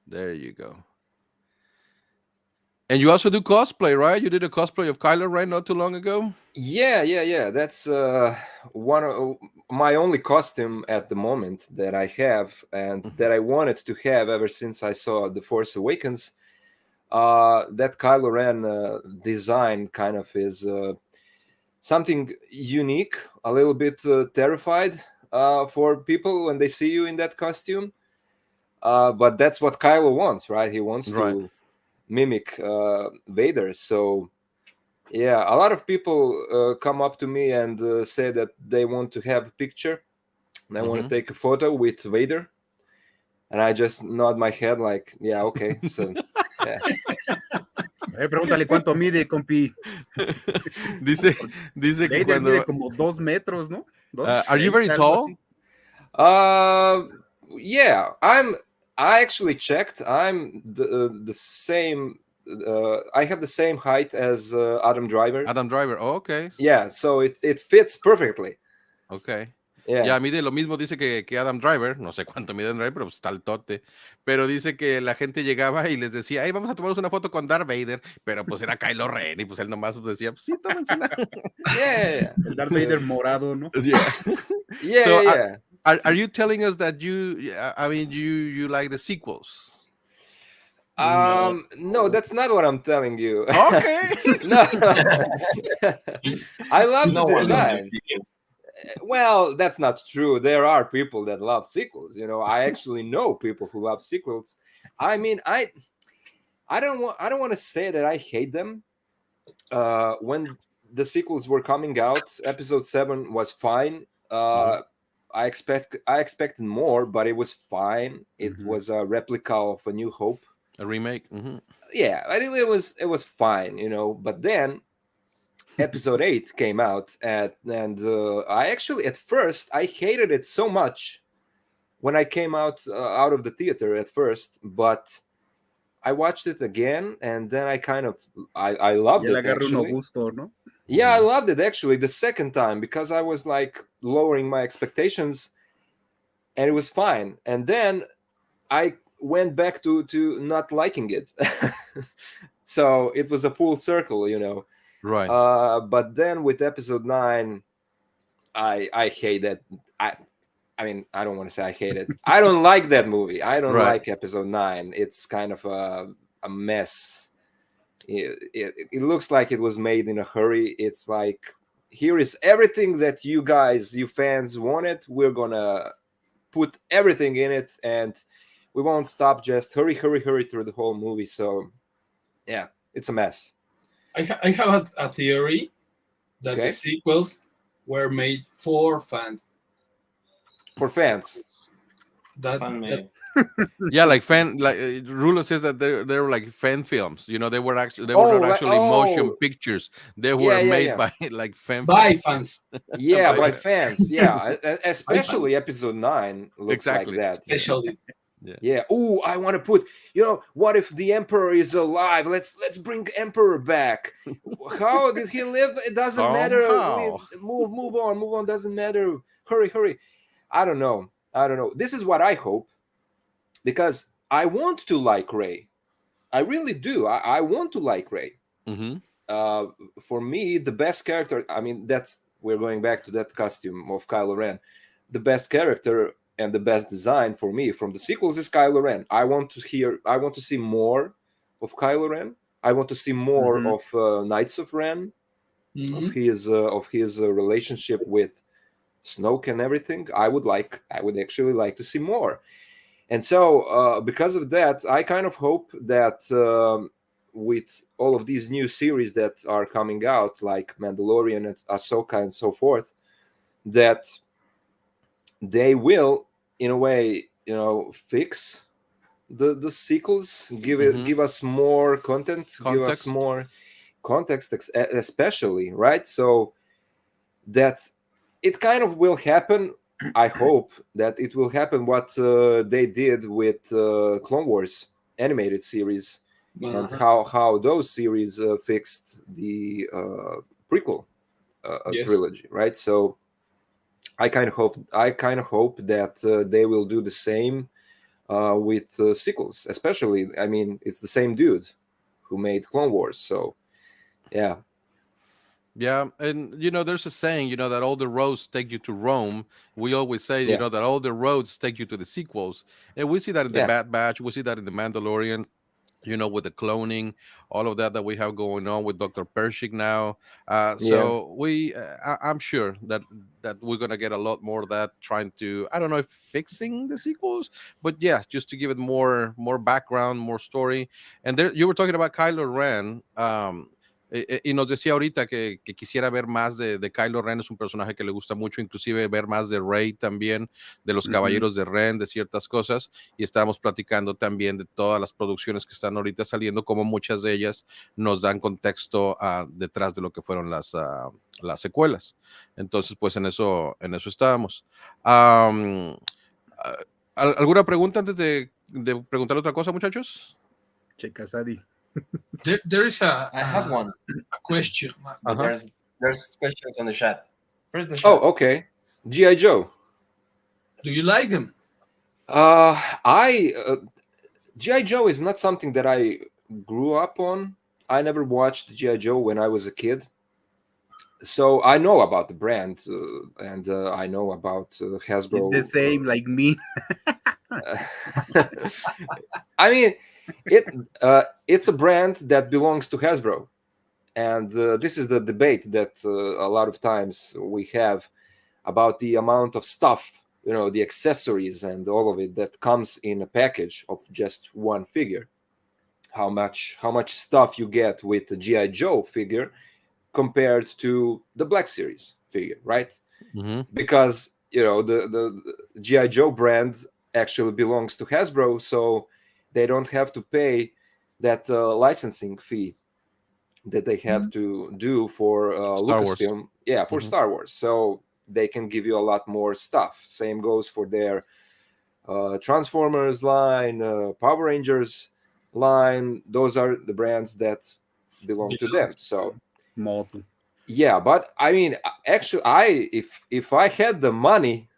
[SPEAKER 2] There you go. And you also do cosplay, right? You did a cosplay of Kylo Ren not too long ago.
[SPEAKER 5] Yeah. That's one of my only costume at the moment that I have, and that I wanted to have ever since I saw The Force Awakens. That Kylo Ren design kind of is something unique, a little bit terrified for people when they see you in that costume. But that's what Kylo wants, right? He wants to mimic Vader. So yeah, a lot of people come up to me and say that they want to have a picture, and I want to take a photo with Vader, and I just nod my head like, yeah, okay. So yeah.
[SPEAKER 4] Pregúntale cuánto mide, compi.
[SPEAKER 2] dice que cuando
[SPEAKER 4] mide como 2 metros, ¿no?
[SPEAKER 2] Are you very tall?
[SPEAKER 5] Yeah, I actually checked. I'm the same. I have the same height as Adam Driver.
[SPEAKER 2] Oh, okay.
[SPEAKER 5] Yeah, so it fits perfectly.
[SPEAKER 2] Okay.
[SPEAKER 5] Yeah.
[SPEAKER 2] Ya mide lo mismo, dice que Adam Driver, no sé cuánto mide Adam Driver, pero está altote. Pero dice que la gente llegaba y les decía, hey, vamos a tomarnos una foto con Darth Vader, pero pues era Kylo Ren, y pues él nomás decía, pues sí, tómensela.
[SPEAKER 5] Yeah.
[SPEAKER 4] El Darth Vader morado, ¿no?
[SPEAKER 5] Yeah.
[SPEAKER 2] So,
[SPEAKER 5] yeah.
[SPEAKER 2] Are you telling us that you like the sequels?
[SPEAKER 5] No, that's not what I'm telling you.
[SPEAKER 2] Okay.
[SPEAKER 5] No, I love
[SPEAKER 3] No
[SPEAKER 5] the
[SPEAKER 3] one
[SPEAKER 5] design.
[SPEAKER 3] knows.
[SPEAKER 5] Well, that's not true. There are people that love sequels. I actually know people who love sequels. I mean, I don't want to say that I hate them. When the sequels were coming out, episode 7 was fine. I expected more, but it was fine. It was a replica of A New Hope.
[SPEAKER 2] A remake.
[SPEAKER 5] Yeah, I think it was fine, But then episode 8 came out, and I actually at first I hated it so much when I came out of the theater at first, but I watched it again, and then I loved
[SPEAKER 4] Ya le
[SPEAKER 5] it
[SPEAKER 4] agarré uno
[SPEAKER 5] actually.
[SPEAKER 4] gusto, ¿no?
[SPEAKER 5] Yeah, I loved it actually the second time because I was like lowering my expectations, and it was fine. And then I went back to not liking it. So it was a full circle,
[SPEAKER 2] Right.
[SPEAKER 5] But then with episode 9, I hate that. I mean, I don't want to say I hate it. I don't like that movie. I don't
[SPEAKER 2] Right.
[SPEAKER 5] like episode 9. It's kind of a mess. It looks like it was made in a hurry. It's like, here is everything that you fans wanted. We're gonna put everything in it, and we won't stop. Just hurry through the whole movie. So yeah, it's a mess.
[SPEAKER 1] I have a theory that
[SPEAKER 5] Okay.
[SPEAKER 1] the sequels were made for fans.
[SPEAKER 5] For fans.
[SPEAKER 3] Fan made.
[SPEAKER 2] Yeah, like Rulo says that they were like fan films. They were not
[SPEAKER 5] Oh,
[SPEAKER 2] actually motion pictures. They were made by like fan
[SPEAKER 1] by
[SPEAKER 2] fans.
[SPEAKER 1] fans.
[SPEAKER 5] Yeah,
[SPEAKER 2] By
[SPEAKER 5] by fans. Yeah, especially episode 9 looks
[SPEAKER 2] Exactly.
[SPEAKER 5] like that.
[SPEAKER 1] Especially.
[SPEAKER 5] Yeah. Oh, I want to put. What if the Emperor is alive? Let's bring Emperor back. How did he live? It doesn't matter.
[SPEAKER 2] Somehow.
[SPEAKER 5] Move on. Doesn't matter. Hurry. I don't know. This is what I hope, because I want to like Rey. I really do. I want to like Rey. For me, the best character. I mean, we're going back to that costume of Kylo Ren. The best character and the best design for me from the sequels is Kylo Ren. I want to see more of Kylo Ren. I want to see more of Knights of Ren, of his relationship with Snoke and everything. I would actually like to see more. And so because of that, I kind of hope that with all of these new series that are coming out, like Mandalorian and Ahsoka and so forth, that they will, in a way, fix the sequels, give us more content, give us more context, especially, right? So that it kind of will happen. I hope that it will happen what they did with Clone Wars animated series, and how those series fixed the prequel trilogy, right? So I kind of hope that they will do the same with sequels, especially. I mean, it's the same dude who made Clone Wars, so yeah.
[SPEAKER 2] Yeah, and there's a saying, that all the roads take you to Rome. We always say,
[SPEAKER 5] Yeah.
[SPEAKER 2] that all the roads take you to the sequels, and we see that in the Bad Batch. We see that in the Mandalorian. With the cloning, all of that we have going on with Dr. Pershing now. So I'm sure that we're gonna get a lot more of that, trying to, I don't know if fixing the sequels, but yeah, just to give it more background, more story. And there, you were talking about Kylo Ren. Y nos decía ahorita que quisiera ver más de Kylo Ren. Es un personaje que le gusta mucho, inclusive ver más de Rey también, de los Caballeros de Ren, de ciertas cosas, y estábamos platicando también de todas las producciones que están ahorita saliendo, como muchas de ellas nos dan contexto detrás de lo que fueron las secuelas. Entonces, pues en eso estábamos. ¿Alguna pregunta antes de preguntar otra cosa, muchachos?
[SPEAKER 4] Checa, Sadi.
[SPEAKER 1] There is
[SPEAKER 3] I have one.
[SPEAKER 1] A question.
[SPEAKER 3] There's questions on the chat. First the chat.
[SPEAKER 5] Oh, okay. G.I. Joe.
[SPEAKER 1] Do you like them?
[SPEAKER 5] G.I. Joe is not something that I grew up on. I never watched G.I. Joe when I was a kid. So I know about the brand, and I know about Hasbro.
[SPEAKER 4] It's the same like me.
[SPEAKER 5] I mean, It's a brand that belongs to Hasbro, and this is the debate that a lot of times we have about the amount of stuff, the accessories and all of it that comes in a package of just one figure. How much stuff you get with the GI Joe figure compared to the Black Series figure, right?
[SPEAKER 2] Mm-hmm.
[SPEAKER 5] Because the GI Joe brand actually belongs to Hasbro, so they don't have to pay that licensing fee that they have to do for
[SPEAKER 2] Star Wars.
[SPEAKER 5] Lucasfilm, for Star Wars. So they can give you a lot more stuff. Same goes for their Transformers line, Power Rangers line. Those are the brands that belong to them. So
[SPEAKER 4] Moto.
[SPEAKER 5] yeah, but I mean, actually, if I had the money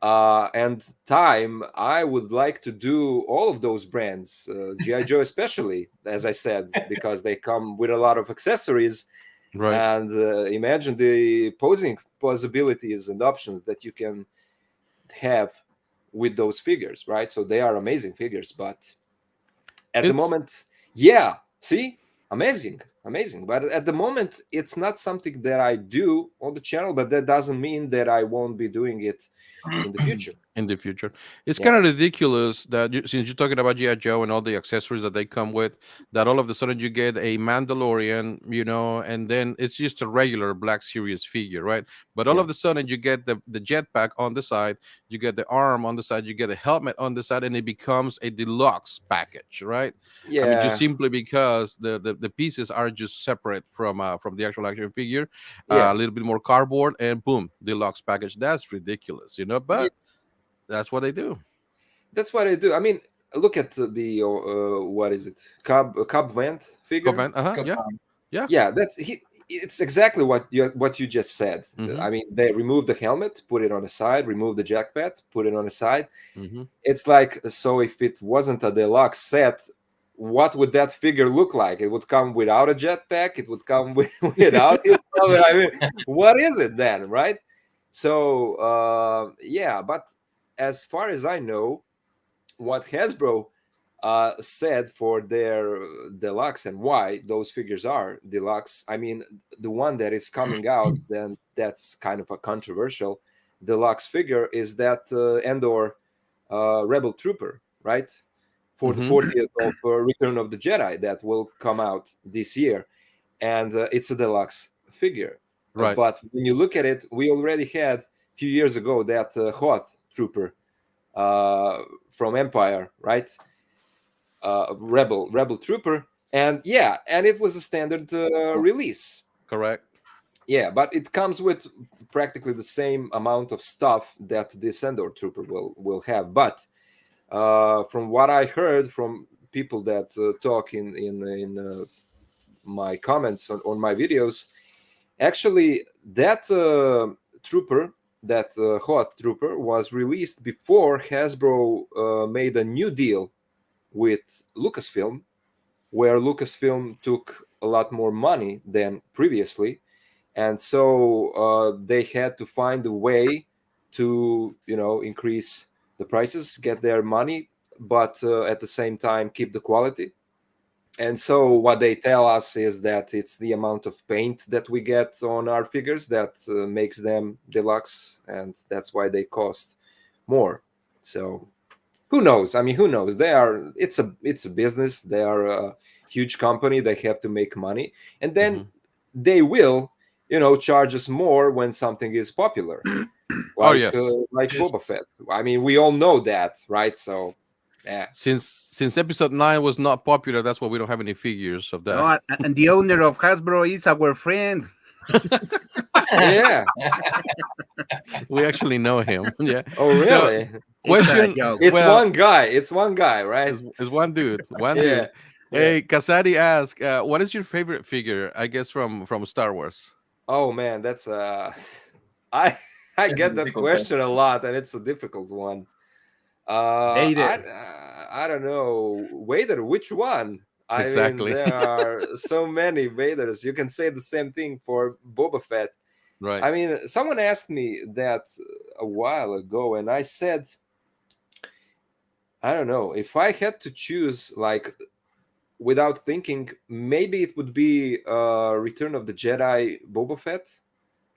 [SPEAKER 5] and time, I would like to do all of those brands, GI Joe especially, as I said, because they come with a lot of accessories.
[SPEAKER 2] Right.
[SPEAKER 5] And imagine the posing possibilities and options that you can have with those figures, right? So they are amazing figures, but at the moment, see, amazing. But at the moment, it's not something that I do on the channel, but that doesn't mean that I won't be doing it in the future.
[SPEAKER 2] In the future, it's kind of ridiculous that since you're talking about GI Joe and all the accessories that they come with, that all of a sudden you get a Mandalorian, and then it's just a regular Black Series figure, right? But all of a sudden you get the jetpack on the side, you get the arm on the side, you get a helmet on the side, and it becomes a deluxe package, right?
[SPEAKER 5] Yeah.
[SPEAKER 2] I mean, just simply because the pieces are just separate from the actual action figure, a little bit more cardboard, and boom, deluxe package. That's ridiculous, but. That's what they do.
[SPEAKER 5] That's what I do. I mean, look at the what is it? Cobb Vant figure. Yeah. It's exactly what you just said. I mean, they remove the helmet, put it on the side, remove the jackpad, put it on the side. It's like, so if it wasn't a deluxe set, what would that figure look like? It would come without a jetpack. It would come without it. I mean, what is it then, right? So but as far as I know, what Hasbro said for their deluxe and why those figures are deluxe. I mean, the one that is coming out, then that's kind of a controversial deluxe figure, is that Endor Rebel Trooper, right? For the 40th of Return of the Jedi that will come out this year. And it's a deluxe figure.
[SPEAKER 2] Right.
[SPEAKER 5] But when you look at it, we already had a few years ago that Hoth Trooper from Empire, right? Rebel Trooper, and it was a standard release.
[SPEAKER 2] Correct.
[SPEAKER 5] Yeah, but it comes with practically the same amount of stuff that this Endor Trooper will have. But from what I heard from people that talk in my comments on my videos, actually that trooper, that Hoth Trooper, was released before Hasbro made a new deal with Lucasfilm, where Lucasfilm took a lot more money than previously, and so they had to find a way to increase the prices, get their money, but at the same time keep the quality. And so what they tell us is that it's the amount of paint that we get on our figures that makes them deluxe, and that's why they cost more. So who knows? I mean, who knows? It's a business. They are a huge company. They have to make money, and then they will, charge us more when something is popular. Like Boba Fett. I mean, we all know that, right? So, yeah.
[SPEAKER 2] Since episode 9 was not popular, that's why we don't have any figures of that.
[SPEAKER 4] No, and the owner of Hasbro is our friend.
[SPEAKER 5] Yeah.
[SPEAKER 2] We actually know him. Yeah.
[SPEAKER 5] Oh, really?
[SPEAKER 2] So, question.
[SPEAKER 5] It's one guy. It's one guy, right?
[SPEAKER 2] It's one dude. One
[SPEAKER 5] Yeah.
[SPEAKER 2] dude. Hey, Casati asked, what is your favorite figure? I guess from Star Wars.
[SPEAKER 5] Oh man, that's I get that question a lot, and it's a difficult one. I don't know. Vader, which one?
[SPEAKER 2] Exactly.
[SPEAKER 5] I mean, there are so many Vaders. You can say the same thing for Boba Fett.
[SPEAKER 2] Right.
[SPEAKER 5] I mean, someone asked me that a while ago, and I said, I don't know. If I had to choose, like, without thinking, maybe it would be Return of the Jedi Boba Fett,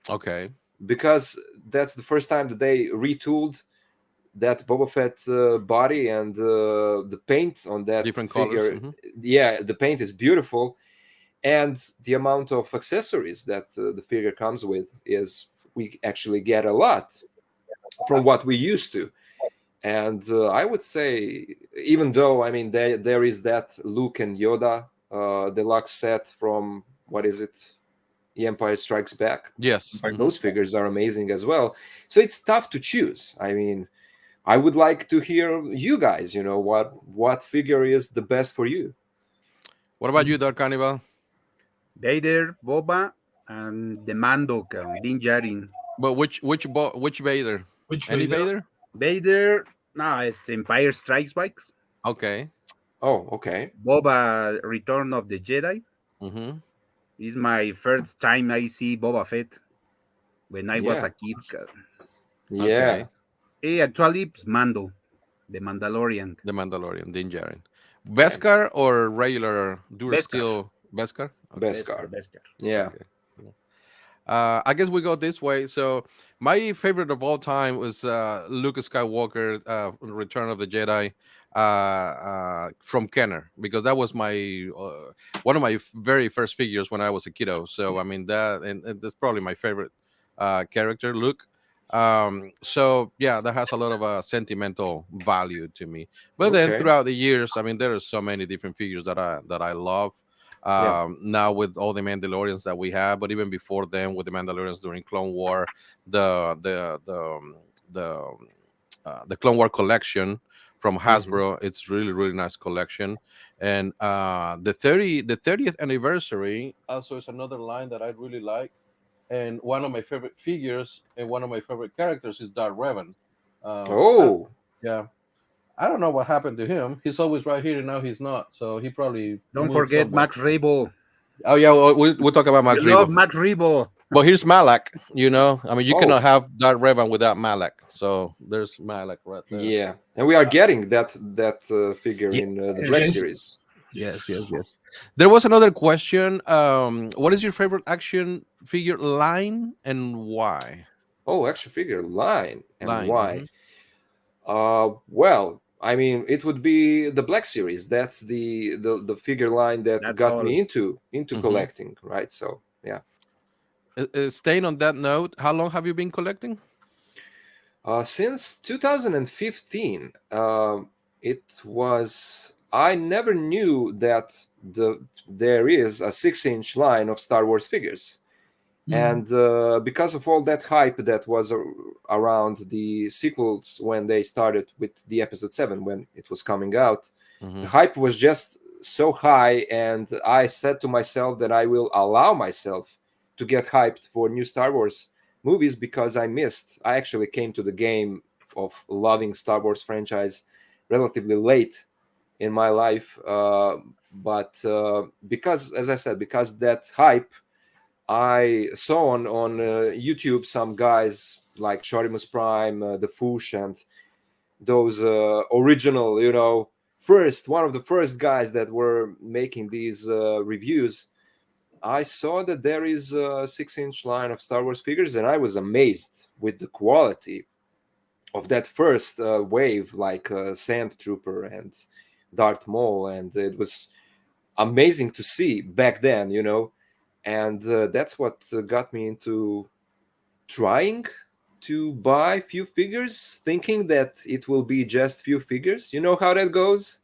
[SPEAKER 2] Okay.
[SPEAKER 5] because that's the first time that they retooled that Boba Fett body, and the paint on that
[SPEAKER 2] Different colors.
[SPEAKER 5] figure. Yeah, the paint is beautiful, and the amount of accessories that the figure comes with is, we actually get a lot from what we used to. And I would say, even though, I mean, there is that Luke and Yoda deluxe set from, what is it, The Empire Strikes Back.
[SPEAKER 2] Yes.
[SPEAKER 3] Like
[SPEAKER 5] Those figures are amazing as well. So it's tough to choose. I mean, I would like to hear you guys. What figure is the best for you?
[SPEAKER 2] What about you, Dark Cannibal?
[SPEAKER 4] Vader, Boba, and the Mando, Din Djarin.
[SPEAKER 2] But which Vader?
[SPEAKER 1] Which
[SPEAKER 2] Any
[SPEAKER 1] Vader?
[SPEAKER 4] Vader, no, it's Empire Strikes Back.
[SPEAKER 2] Okay.
[SPEAKER 5] Oh, okay.
[SPEAKER 4] Boba, Return of the Jedi.
[SPEAKER 2] Mm-hmm.
[SPEAKER 4] It's my first time I see Boba Fett when I was
[SPEAKER 5] Yeah.
[SPEAKER 4] a kid.
[SPEAKER 5] Yeah.
[SPEAKER 4] Actually, it's Mando, the Mandalorian.
[SPEAKER 2] The Mandalorian, Din Djarin. Beskar or regular Dura
[SPEAKER 4] Beskar.
[SPEAKER 2] Steel Beskar?
[SPEAKER 5] Beskar.
[SPEAKER 4] Beskar.
[SPEAKER 5] Yeah.
[SPEAKER 2] Okay. I guess we go this way. So my favorite of all time was Luke Skywalker, Return of the Jedi, from Kenner, because that was my one of my very first figures when I was a kiddo. So I mean and that's probably my favorite character, Luke. So yeah, that has a lot of sentimental value to me. But then
[SPEAKER 5] Okay.
[SPEAKER 2] throughout the years, I mean, there are so many different figures that I love.
[SPEAKER 5] Yeah.
[SPEAKER 2] Now with all the Mandalorians that we have, but even before then with the Mandalorians during Clone War, the the the um, the Clone War collection from Hasbro, it's really nice collection. And the 30th anniversary also is another line that I really like. And one of my favorite figures and one of my favorite characters is Darth Revan.
[SPEAKER 5] Oh.
[SPEAKER 2] Yeah, I don't know what happened to him. He's always right here, and now he's not. So he probably
[SPEAKER 4] Don't
[SPEAKER 2] moved
[SPEAKER 4] forget
[SPEAKER 2] somewhere.
[SPEAKER 4] Max Rebo.
[SPEAKER 2] Oh yeah, we'll talk about Max
[SPEAKER 4] You love
[SPEAKER 2] Rebo.
[SPEAKER 4] Max Rebo.
[SPEAKER 2] But here's Malak. I mean, you
[SPEAKER 5] Oh.
[SPEAKER 2] cannot have Darth Revan without Malak. So there's Malak right there.
[SPEAKER 5] Yeah. And we are getting that figure
[SPEAKER 2] Yeah.
[SPEAKER 5] in the Black
[SPEAKER 1] Yes.
[SPEAKER 5] Series.
[SPEAKER 2] Yes. There was another question. What is your favorite action figure line and why?
[SPEAKER 5] Oh, action figure line, and
[SPEAKER 2] Line.
[SPEAKER 5] why? Well, I mean, it would be the Black Series. That's the figure line that
[SPEAKER 4] That's
[SPEAKER 5] got
[SPEAKER 4] all.
[SPEAKER 5] me into
[SPEAKER 2] Mhm.
[SPEAKER 5] collecting, right? So yeah.
[SPEAKER 2] Staying on that note, how long have you been collecting?
[SPEAKER 5] Since 2015, it was. I never knew that there is a 6-inch line of Star Wars figures, and because of all that hype that was around the sequels when they started with the Episode 7 when it was coming out, the hype was just so high, and I said to myself that I will allow myself to get hyped for new Star Wars movies, because I actually came to the game of loving Star Wars franchise relatively late in my life, but because, as I said, because that hype, I saw on YouTube some guys like Shorimus Prime, the Foosh, and those original, one of the first guys that were making these reviews. I saw that there is a 6-inch line of Star Wars figures, and I was amazed with the quality of that first wave, like Sand Trooper and Darth Maul, and it was amazing to see back then, and that's what got me into trying to buy few figures, thinking that it will be just few figures. You know how that goes.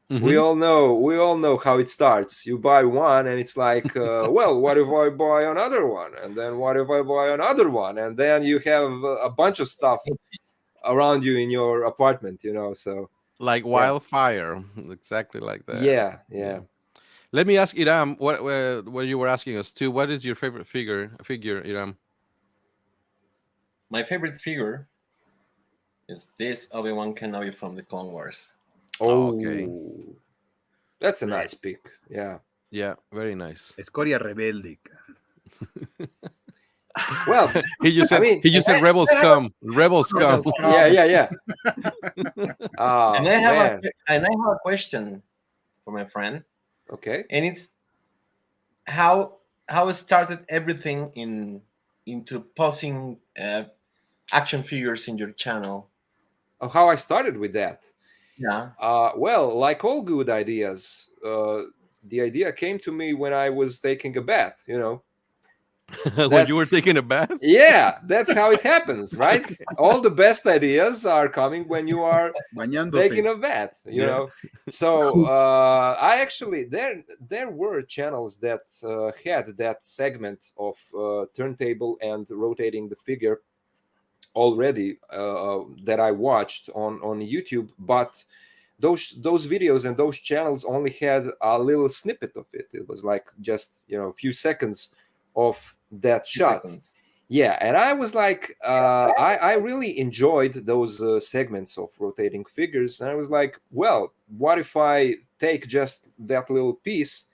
[SPEAKER 5] We all know how it starts. You buy one and it's like, well, what if I buy another one? And then what if I buy another one? And then you have a bunch of stuff around you in your apartment, so
[SPEAKER 2] Like wildfire, exactly like that.
[SPEAKER 5] yeah.
[SPEAKER 2] Let me ask Iram what you were asking us too. What is your favorite figure, Iram?
[SPEAKER 3] My favorite figure is this Obi-Wan Kenobi from the Clone Wars.
[SPEAKER 5] Oh,
[SPEAKER 2] okay.
[SPEAKER 5] That's a nice pick. Yeah.
[SPEAKER 2] Yeah, very nice.
[SPEAKER 4] Escoria Rebelde.
[SPEAKER 5] Well,
[SPEAKER 2] He just
[SPEAKER 5] I
[SPEAKER 2] said
[SPEAKER 5] mean,
[SPEAKER 2] he just said rebel scum. Rebel scum.
[SPEAKER 5] yeah. Oh
[SPEAKER 3] And I have
[SPEAKER 5] man.
[SPEAKER 3] a question for my friend,
[SPEAKER 5] Okay.
[SPEAKER 3] and it's how it started everything into posting action figures in your channel.
[SPEAKER 5] Oh, how I started with that.
[SPEAKER 3] Yeah.
[SPEAKER 5] Well, like all good ideas, the idea came to me when I was taking a bath.
[SPEAKER 2] When you were taking a bath.
[SPEAKER 5] Yeah, that's how it happens, right? All the best ideas are coming when you are
[SPEAKER 4] Bañándose.
[SPEAKER 5] taking a bath. So I actually there were channels that had that segment of turntable and rotating the figure already that I watched on YouTube, but those videos and those channels only had a little snippet of it. It was like just a few seconds of that shot.
[SPEAKER 3] Seconds.
[SPEAKER 5] Yeah, and I was like, I really enjoyed those segments of rotating figures, and I was like, well, what if I take just that little piece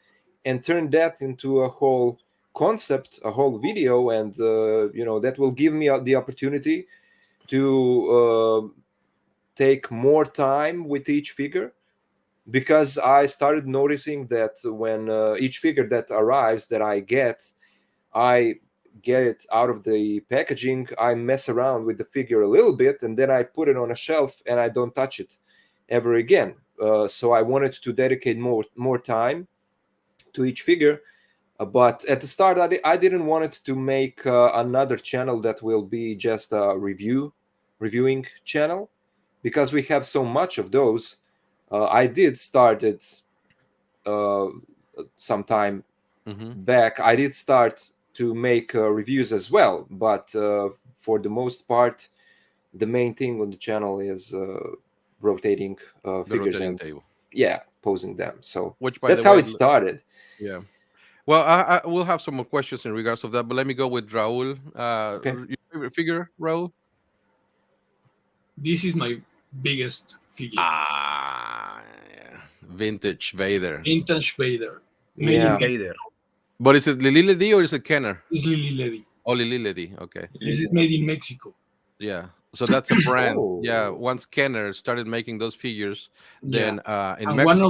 [SPEAKER 5] and turn that into a whole concept, a whole video, and that will give me the opportunity to take more time with each figure, because I started noticing that when each figure that arrives that I get it out of the packaging, I mess around with the figure a little bit, and then I put it on a shelf and I don't touch it ever again. So I wanted to dedicate more time to each figure. But at the start, I didn't want it to make another channel that will be just a reviewing channel, because we have so much of those. I did start it some time back. I did start to make reviews as well, but for the most part, the main thing on the channel is rotating
[SPEAKER 2] The
[SPEAKER 5] figures
[SPEAKER 2] rotating
[SPEAKER 5] and
[SPEAKER 2] table.
[SPEAKER 5] posing them. So
[SPEAKER 2] Which, by
[SPEAKER 5] that's
[SPEAKER 2] the
[SPEAKER 5] how
[SPEAKER 2] way,
[SPEAKER 5] it started.
[SPEAKER 2] yeah. Well, I will have some more questions in regards of that, but let me go with Raul.
[SPEAKER 5] Okay.
[SPEAKER 2] Your favorite figure, Raul?
[SPEAKER 1] This is my biggest figure.
[SPEAKER 2] Yeah. Vintage Vader.
[SPEAKER 1] Vintage Vader.
[SPEAKER 5] Yeah.
[SPEAKER 4] Vader.
[SPEAKER 2] But is it Lili Ledi or is it Kenner?
[SPEAKER 1] This is Lily Ledy.
[SPEAKER 2] Oh, Lili Ledi. Okay.
[SPEAKER 1] This is made in Mexico.
[SPEAKER 2] Yeah. So that's a brand.
[SPEAKER 5] Oh.
[SPEAKER 2] Yeah. Once Kenner started making those figures, then in
[SPEAKER 1] And
[SPEAKER 2] Mexico.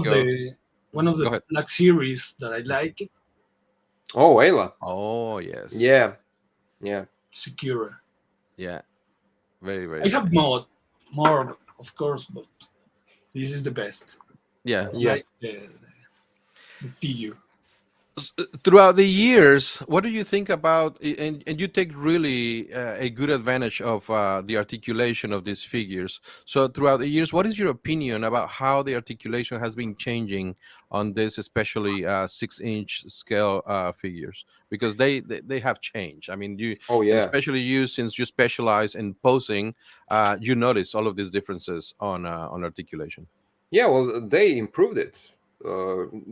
[SPEAKER 1] one of
[SPEAKER 2] Go
[SPEAKER 1] the
[SPEAKER 2] ahead.
[SPEAKER 1] Black Series that I like,
[SPEAKER 5] Oh, Ayla.
[SPEAKER 2] Oh, yes.
[SPEAKER 5] Yeah.
[SPEAKER 1] Secura.
[SPEAKER 2] Yeah. Very, very
[SPEAKER 1] I have
[SPEAKER 2] nice.
[SPEAKER 1] more, of course, but this is the best.
[SPEAKER 2] Yeah.
[SPEAKER 5] Yeah.
[SPEAKER 1] Like the figure.
[SPEAKER 2] Throughout the years, what do you think about, and you take really a good advantage of the articulation of these figures. So throughout the years, what is your opinion about how the articulation has been changing on this, especially 6-inch scale figures? Because they have changed. I mean,
[SPEAKER 5] Oh, yeah.
[SPEAKER 2] especially you, since you specialize in posing, you notice all of these differences on articulation.
[SPEAKER 5] Yeah, well, they improved it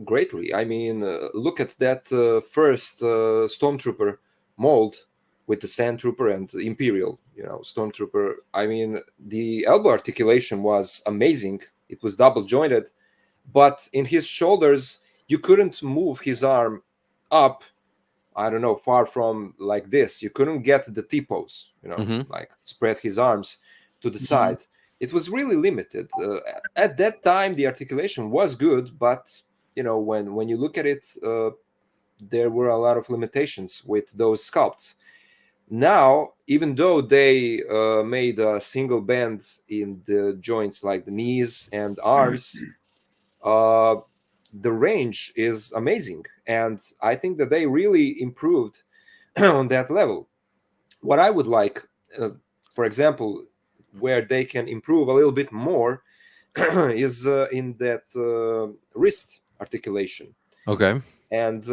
[SPEAKER 5] greatly. I mean, look at that first Stormtrooper mold with the Sand Trooper and Imperial, Stormtrooper. I mean, the elbow articulation was amazing. It was double jointed, but in his shoulders, you couldn't move his arm up, I don't know, far from like this. You couldn't get the T-pose, like spread his arms to the side. It was really limited. At that time, the articulation was good, but when you look at it, there were a lot of limitations with those sculpts. Now, even though they made a single band in the joints like the knees and arms, the range is amazing, and I think that they really improved on that level. What I would like, for example, where they can improve a little bit more is in that wrist articulation.
[SPEAKER 2] Okay.
[SPEAKER 5] And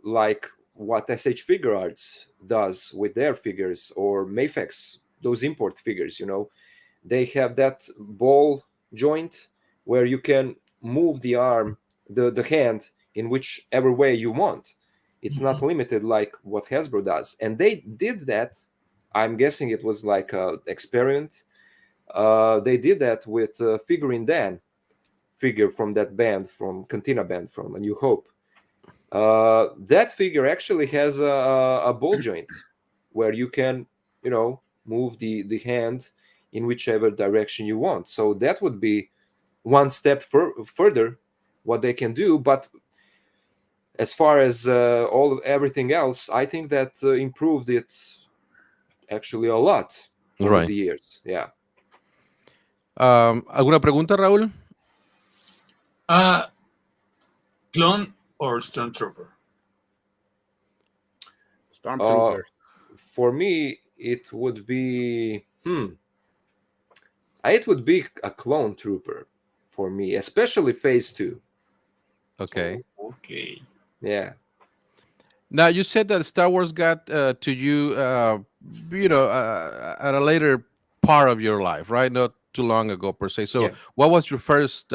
[SPEAKER 5] like what SH Figure Arts does with their figures, or Mayfex, those import figures, they have that ball joint where you can move the arm, the hand, in whichever way you want. It's not limited like what Hasbro does. And they did that. I'm guessing it was like an experiment. They did that with Figurine Dan, figure from that band, from Cantina band, from A New Hope. That figure actually has a ball joint where you can, move the hand in whichever direction you want. So that would be one step further what they can do. But as far as everything else, I think that improved it actually a lot over
[SPEAKER 2] Right.
[SPEAKER 5] the years. Yeah.
[SPEAKER 2] ¿Alguna pregunta, Raúl?
[SPEAKER 1] Clone or Stormtrooper?
[SPEAKER 4] Stormtrooper.
[SPEAKER 5] For me, it would be it would be a clone trooper for me, especially phase 2.
[SPEAKER 2] Okay.
[SPEAKER 1] Okay.
[SPEAKER 5] Yeah.
[SPEAKER 2] Now, you said that Star Wars got to you, at a later part of your life, right? Not too long ago, per se. So,
[SPEAKER 5] Yeah.
[SPEAKER 2] what was your first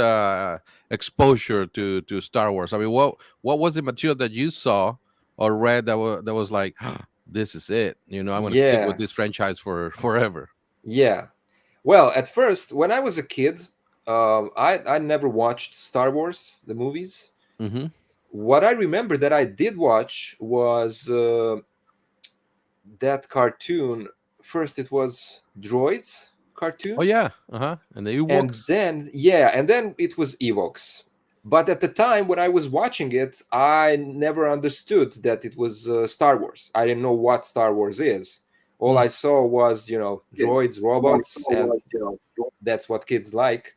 [SPEAKER 2] exposure to Star Wars? I mean, what was the material that you saw or read that was like, this is it? I'm going to stick with this franchise for forever.
[SPEAKER 5] Yeah. Well, at first, when I was a kid, I never watched Star Wars, the movies.
[SPEAKER 2] Mm-hmm.
[SPEAKER 5] What I remember that I did watch was that cartoon. First, it was Droids cartoon.
[SPEAKER 2] Oh yeah, and the Ewoks.
[SPEAKER 5] And then it was Ewoks. But at the time when I was watching it, I never understood that it was Star Wars. I didn't know what Star Wars is. All I saw was, droids, robots, and that's what kids like.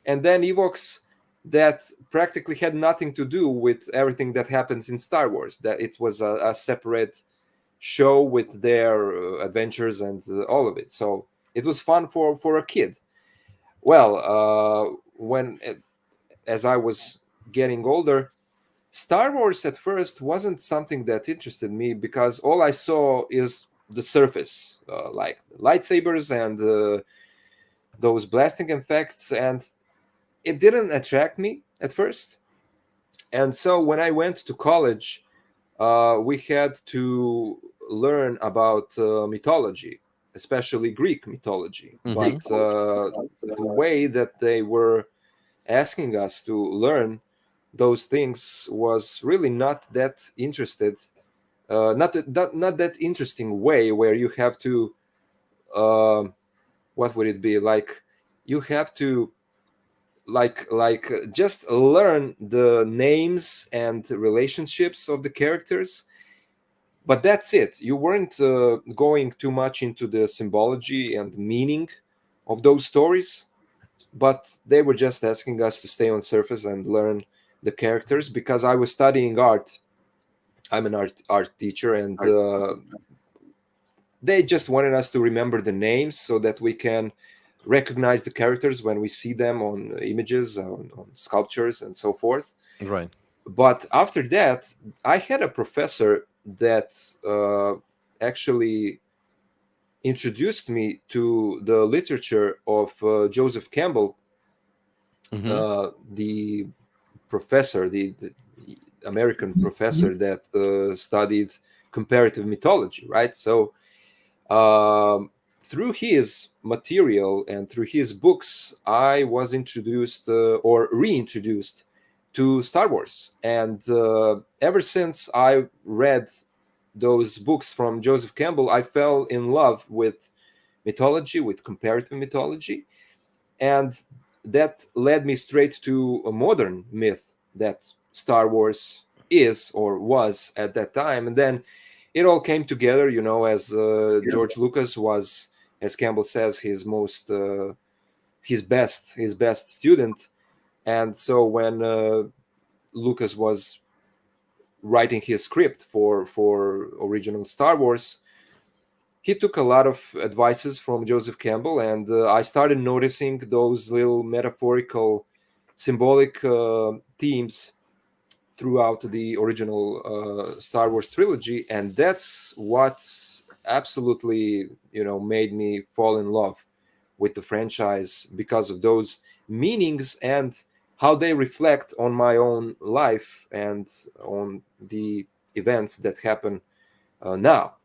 [SPEAKER 5] And then Ewoks that practically had nothing to do with everything that happens in Star Wars. That it was a separate show with their adventures and all of it. So it was fun for a kid. Well, as I was getting older, Star Wars at first wasn't something that interested me because all I saw is the surface, like lightsabers and those blasting effects, and it didn't attract me at first. And so when I went to college, we had to learn about mythology, especially Greek mythology.
[SPEAKER 2] Mhm.
[SPEAKER 5] But the way that they were asking us to learn those things was really not that interested, not that interesting way where you have to, what would it be like? You have to just learn the names and relationships of the characters, but that's it. You weren't going too much into the symbology and meaning of those stories, but they were just asking us to stay on surface and learn the characters because I was studying art. I'm an art teacher, and they just wanted us to remember the names so that we can recognize the characters when we see them on images, on sculptures, and so forth.
[SPEAKER 2] Right.
[SPEAKER 5] But after that, I had a professor that actually introduced me to the literature of Joseph Campbell, the professor, the American professor that studied comparative mythology, right? So through his material and through his books, I was introduced or reintroduced to Star Wars. And ever since I read those books from Joseph Campbell, I fell in love with mythology, with comparative mythology. And that led me straight to a modern myth that Star Wars is or was at that time. And then it all came together, as George Lucas was, as Campbell says, his best student. And so when Lucas was writing his script for original Star Wars, he took a lot of advices from Joseph Campbell, and I started noticing those little metaphorical, symbolic themes throughout the original Star Wars trilogy, and that's what absolutely, made me fall in love with the franchise because of those meanings and how they reflect on my own life and on the events that happen now.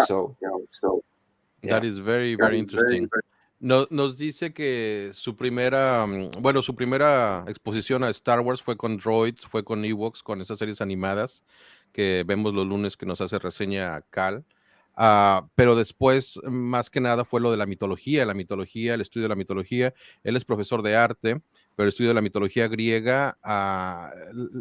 [SPEAKER 5] So
[SPEAKER 2] That is very, very interesting. Nos dice que su primera exposición a Star Wars fue con Droids, fue con Ewoks, con esas series animadas que vemos los lunes que nos hace reseña Cal. Pero después, más que nada, fue lo de la mitología, el estudio de la mitología. Él es profesor de arte, pero el estudio de la mitología griega,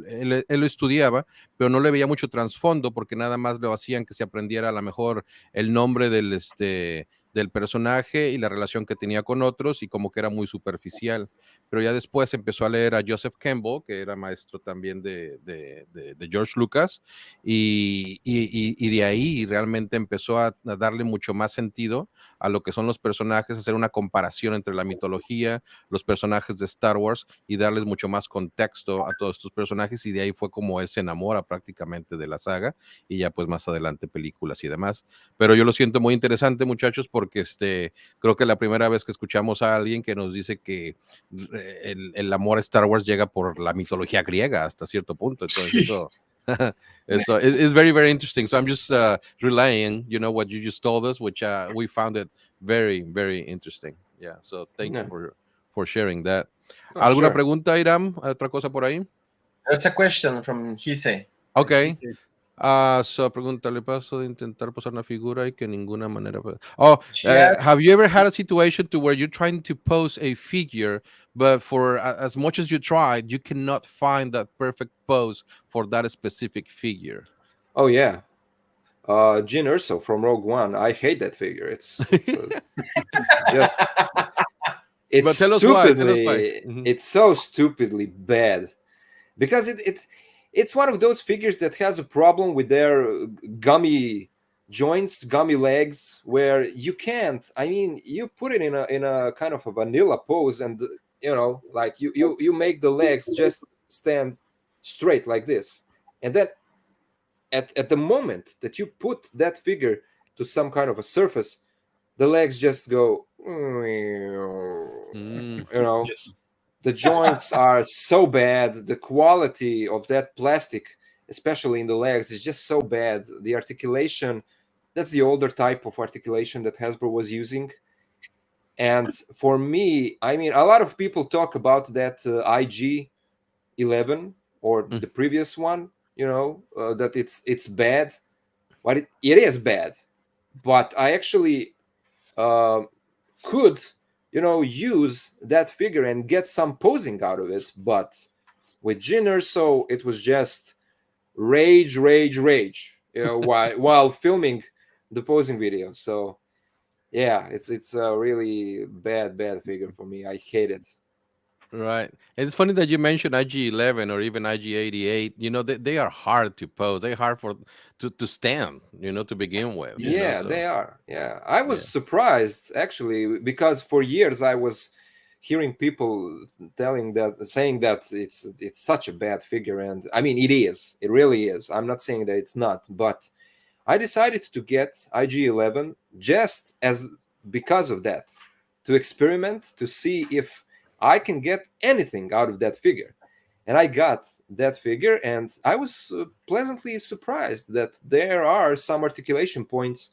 [SPEAKER 2] él lo estudiaba, pero no le veía mucho trasfondo porque nada más lo hacían que se aprendiera a lo mejor el nombre del personaje y la relación que tenía con otros y como que era muy superficial. Pero ya después empezó a leer a Joseph Campbell, que era maestro también de George Lucas, y de ahí realmente empezó a darle mucho más sentido a lo que son los personajes, hacer una comparación entre la mitología, los personajes de Star Wars y darles mucho más contexto a todos estos personajes, y de ahí fue como él se enamora prácticamente de la saga y ya pues más adelante películas y demás. Pero yo lo siento muy interesante, muchachos, porque creo que la primera vez que escuchamos a alguien que nos dice que el amor a Star Wars llega por la mitología griega hasta cierto punto. Entonces eso it's very, very interesting. So I'm just relaying, what you just told us, which we found it very, very interesting. Yeah, so thank you for sharing that.
[SPEAKER 5] Oh,
[SPEAKER 2] ¿Alguna
[SPEAKER 5] sure.
[SPEAKER 2] pregunta, Iram? ¿Otra cosa por ahí?
[SPEAKER 3] There's a question from Hise.
[SPEAKER 2] Okay. So pregunta, le paso de intentar pasar una figura y que ninguna manera. Have you ever had a situation to where you're trying to pose a figure, but for as much as you tried, you cannot find that perfect pose for that specific figure?
[SPEAKER 5] Oh yeah, Jyn Erso from Rogue One. I hate that figure. It's just it's
[SPEAKER 2] But tell us
[SPEAKER 5] stupidly
[SPEAKER 2] why.
[SPEAKER 5] it's so stupidly bad because it's one of those figures that has a problem with their gummy joints, gummy legs, where you can't. I mean, you put it in a kind of a vanilla pose, and like you make the legs just stand straight like this, and then at the moment that you put that figure to some kind of a surface, the legs just go.
[SPEAKER 1] Yes.
[SPEAKER 5] The joints are so bad. The quality of that plastic, especially in the legs, is just so bad. The articulation, that's the older type of articulation that Hasbro was using. And for me, I mean, a lot of people talk about that IG 11 or the previous one, that it's bad, but it is bad. But I actually could use that figure and get some posing out of it. But with Jyn Erso, it was just rage, while filming the posing video. So yeah, it's a really bad figure for me. I hate it.
[SPEAKER 2] Right. It's funny that you mentioned IG-11 or even IG-88. They are hard to pose. They're hard to stand, to begin with.
[SPEAKER 5] Yeah,
[SPEAKER 2] So,
[SPEAKER 5] they are. Yeah. I was
[SPEAKER 2] yeah.
[SPEAKER 5] surprised actually because for years I was hearing people saying that it's such a bad figure, and I mean it is. It really is. I'm not saying that it's not, but I decided to get IG-11 just because of that, to experiment to see if I can get anything out of that figure. And I got that figure, and I was pleasantly surprised that there are some articulation points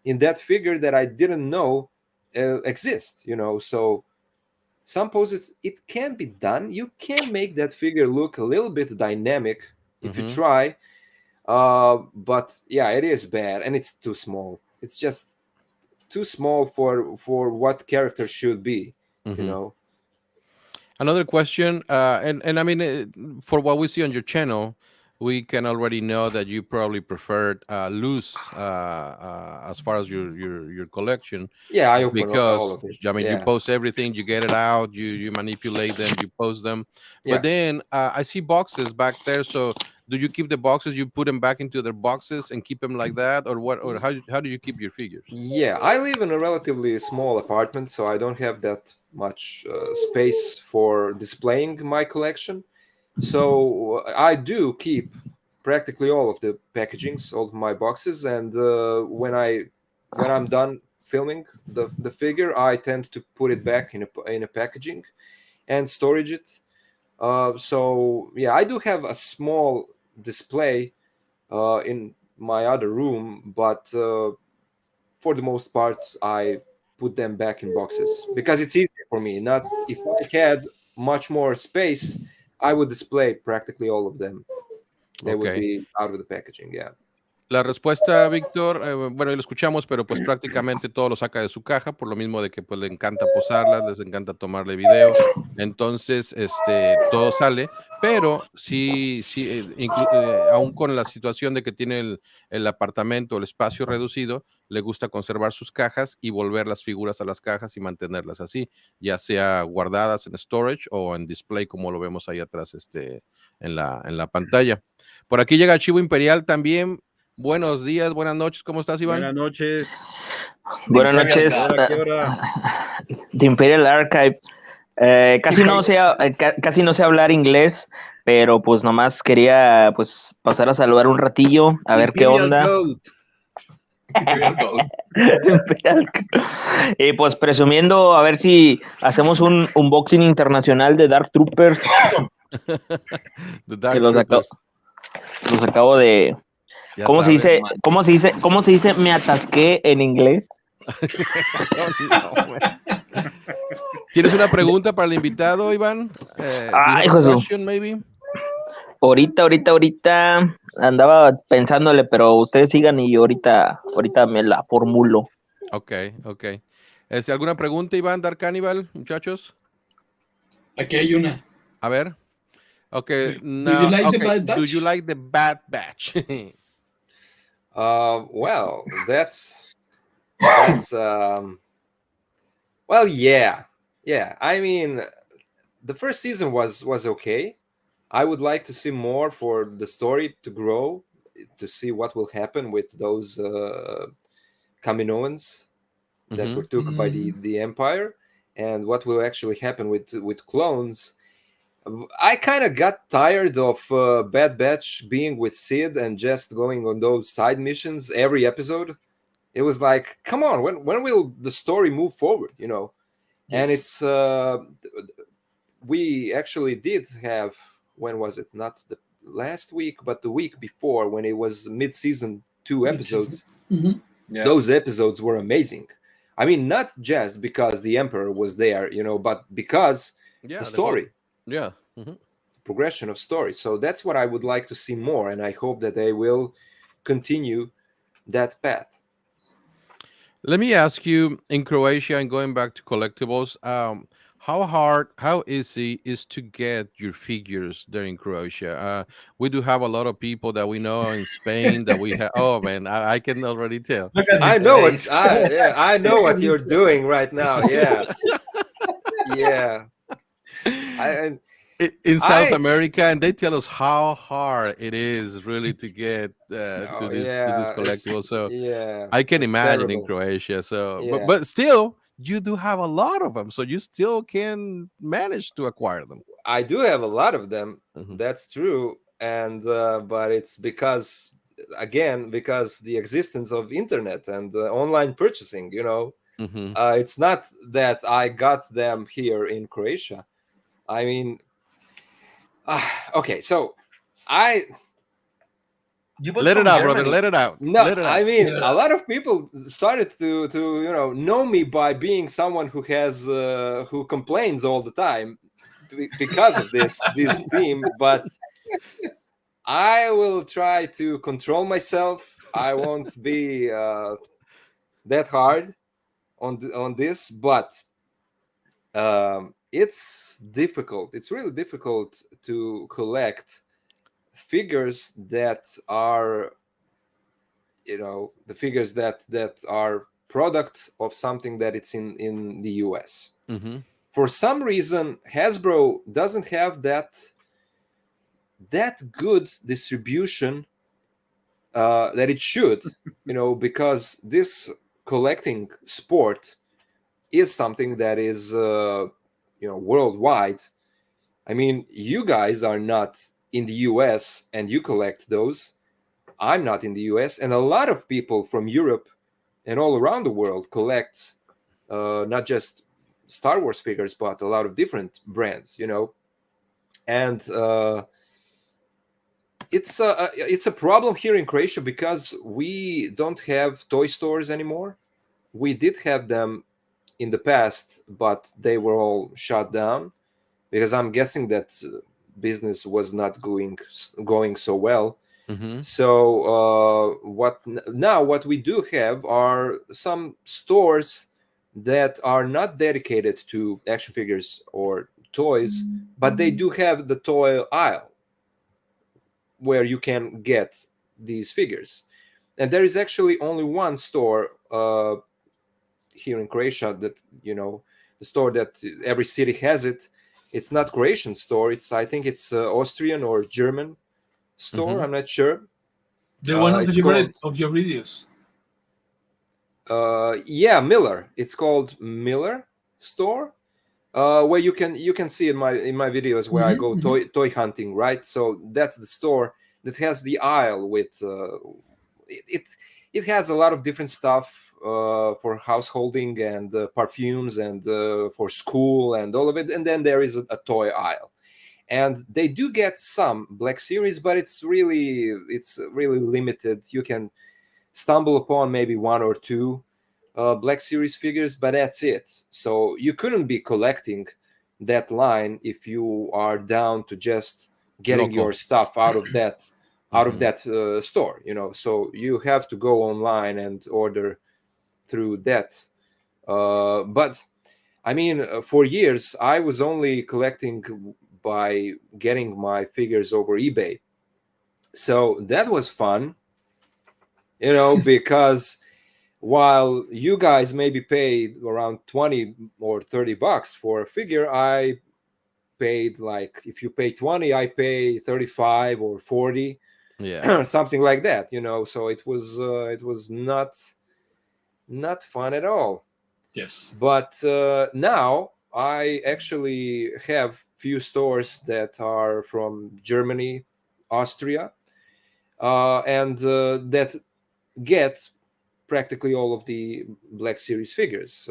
[SPEAKER 5] in that figure that I didn't know exist. So some poses it can be done. You can make that figure look a little bit dynamic if you try. But yeah, it is bad, and it's too small. It's just too small for what character should be.
[SPEAKER 2] Another question, and I mean, for what we see on your channel, we can already know that you probably preferred loose as far as your collection.
[SPEAKER 5] Yeah, I open all
[SPEAKER 2] Because
[SPEAKER 5] of it.
[SPEAKER 2] I mean, you post everything, you get it out, you manipulate them, you post them. But then I see boxes back there. So do you keep the boxes? You put them back into their boxes and keep them like that, or what? Or how do you keep your figures?
[SPEAKER 5] Yeah, I live in a relatively small apartment, so I don't have that much space for displaying my collection. So I do keep practically all of the packagings, all of my boxes, and when I'm done filming the figure, I tend to put it back in a packaging and storage it. So yeah, I do have a small display in my other room, but for the most part, I put them back in boxes because it's easier for me. Not if I had much more space, I would display practically all of them. They would be out of the packaging. Yeah.
[SPEAKER 2] La respuesta, Víctor, bueno, lo escuchamos, pero pues prácticamente todo lo saca de su caja, por lo mismo de que pues le encanta posarlas, les encanta tomarle video, entonces todo sale, pero sí, aún con la situación de que tiene el apartamento, el espacio reducido, le gusta conservar sus cajas y volver las figuras a las cajas y mantenerlas así, ya sea guardadas en storage o en display, como lo vemos ahí atrás en la pantalla. Por aquí llega Chivo Imperial también. Buenos días, buenas noches, ¿cómo estás, Iván?
[SPEAKER 4] Buenas noches.
[SPEAKER 6] Buenas noches.
[SPEAKER 4] ¿Qué hora?
[SPEAKER 6] The Imperial Archive. Casi no sé hablar inglés, pero pues nomás quería pues pasar a saludar un ratillo, a ver qué
[SPEAKER 4] Imperial
[SPEAKER 6] onda.
[SPEAKER 4] Goat.
[SPEAKER 6] Y pues presumiendo a ver si hacemos un unboxing internacional de Dark Troopers.
[SPEAKER 2] The Dark
[SPEAKER 6] Que los acabo de.
[SPEAKER 2] Ya
[SPEAKER 6] ¿Cómo se
[SPEAKER 2] sabes,
[SPEAKER 6] dice?
[SPEAKER 3] man.
[SPEAKER 6] ¿Cómo se dice? Me atasqué en inglés.
[SPEAKER 2] No, ¿Tienes una pregunta para el invitado, Iván? Do you have a
[SPEAKER 6] Jesús.
[SPEAKER 2] question, maybe?
[SPEAKER 6] Ahorita andaba pensándole, pero ustedes sigan y yo ahorita me la formulo.
[SPEAKER 2] Ok. ¿Alguna pregunta, Iván, Dark Cannibal, muchachos?
[SPEAKER 1] Aquí hay una.
[SPEAKER 2] A ver. Ok,
[SPEAKER 1] Do you like the Bad Batch?
[SPEAKER 2] Do you like the Bad Batch?
[SPEAKER 5] Well, that's well, yeah. I mean, the first season was okay. I would like to see more for the story to grow, to see what will happen with those Kaminoans that were took by the Empire, and what will actually happen with clones. I kind of got tired of Bad Batch being with Sid and just going on those side missions every episode. It was like, come on, when will the story move forward? You know,
[SPEAKER 1] Yes.
[SPEAKER 5] and it's we actually did have, when was it? Not the last week, but the week before, when it was mid-season 2 episodes.
[SPEAKER 3] Yeah.
[SPEAKER 5] Those episodes were amazing. I mean, not just because the Emperor was there, you know, but because the story.
[SPEAKER 2] Yeah.
[SPEAKER 5] Progression of story. So that's what I would like to see more, and I hope that they will continue that path.
[SPEAKER 2] Let me ask you, in Croatia, and going back to collectibles, how easy is to get your figures there in Croatia? We do have a lot of people that we know in Spain that we have. Oh man, I can already tell.
[SPEAKER 3] Look at
[SPEAKER 5] I
[SPEAKER 3] his
[SPEAKER 5] know
[SPEAKER 3] face.
[SPEAKER 5] I know what you're doing right now. Yeah, yeah.
[SPEAKER 2] In South America, and they tell us how hard it is really to get to this collectible. So
[SPEAKER 5] yeah,
[SPEAKER 2] I can imagine
[SPEAKER 5] terrible.
[SPEAKER 2] in Croatia. So,
[SPEAKER 5] Yeah.
[SPEAKER 2] but still, you do have a lot of them, so you still can manage to acquire them.
[SPEAKER 5] I do have a lot of them.
[SPEAKER 2] Mhm.
[SPEAKER 5] That's true, and but it's because the existence of internet and online purchasing. You know,
[SPEAKER 2] Mhm.
[SPEAKER 5] it's not that I got them here in Croatia. I mean, okay, so
[SPEAKER 3] You bought
[SPEAKER 2] Let it
[SPEAKER 3] from
[SPEAKER 2] out, brother.
[SPEAKER 3] Germany.
[SPEAKER 2] Let it out.
[SPEAKER 5] no,
[SPEAKER 2] Let it out.
[SPEAKER 5] I mean,
[SPEAKER 1] Yeah.
[SPEAKER 5] a lot of people started to know me by being someone who has who complains all the time because of this theme, but I will try to control myself. I won't be that hard on this, but it's difficult. It's really difficult to collect figures that are, the figures that are product of something that it's in the US.
[SPEAKER 2] Mhm.
[SPEAKER 5] For some reason, Hasbro doesn't have that good distribution that it should, because this collecting sport is something that is worldwide. I mean, you guys are not in the US and you collect those. I'm not in the US, and a lot of people from Europe and all around the world collects not just Star Wars figures, but a lot of different brands, and it's a problem here in Croatia because we don't have toy stores anymore. We did have them in the past, but they were all shut down because I'm guessing that business was not going so well.
[SPEAKER 2] Mhm.
[SPEAKER 5] So what we do have are some stores that are not dedicated to action figures or toys, but they do have the toy aisle where you can get these figures. And there is actually only one store here in Croatia that, the store that every city has it. It's not Croatian store. I think it's Austrian or German store.
[SPEAKER 2] Mhm.
[SPEAKER 5] I'm not sure.
[SPEAKER 1] The one of
[SPEAKER 5] It's
[SPEAKER 1] your
[SPEAKER 5] called
[SPEAKER 1] of your videos.
[SPEAKER 5] Miller. It's called Miller store. Where you can see in my videos where I go toy hunting, right? So that's the store that has the aisle with it. It has a lot of different stuff for householding and perfumes and for school and all of it. And then there is a toy aisle, and they do get some Black Series, but it's really limited. You can stumble upon maybe one or two Black Series figures, but that's it. So you couldn't be collecting that line if you are down to just getting
[SPEAKER 2] Local.
[SPEAKER 5] your stuff out of that store. So you have to go online and order through that. But I mean, for years I was only collecting by getting my figures over eBay. So that was fun, because while you guys maybe paid around 20 or 30 bucks for a figure, I paid, like, if you pay 20, I pay 35 or 40,
[SPEAKER 2] Yeah.
[SPEAKER 5] something like that, so it was not fun at all.
[SPEAKER 1] Yes.
[SPEAKER 5] But now I actually have few stores that are from Germany, Austria, and that get practically all of the Black Series figures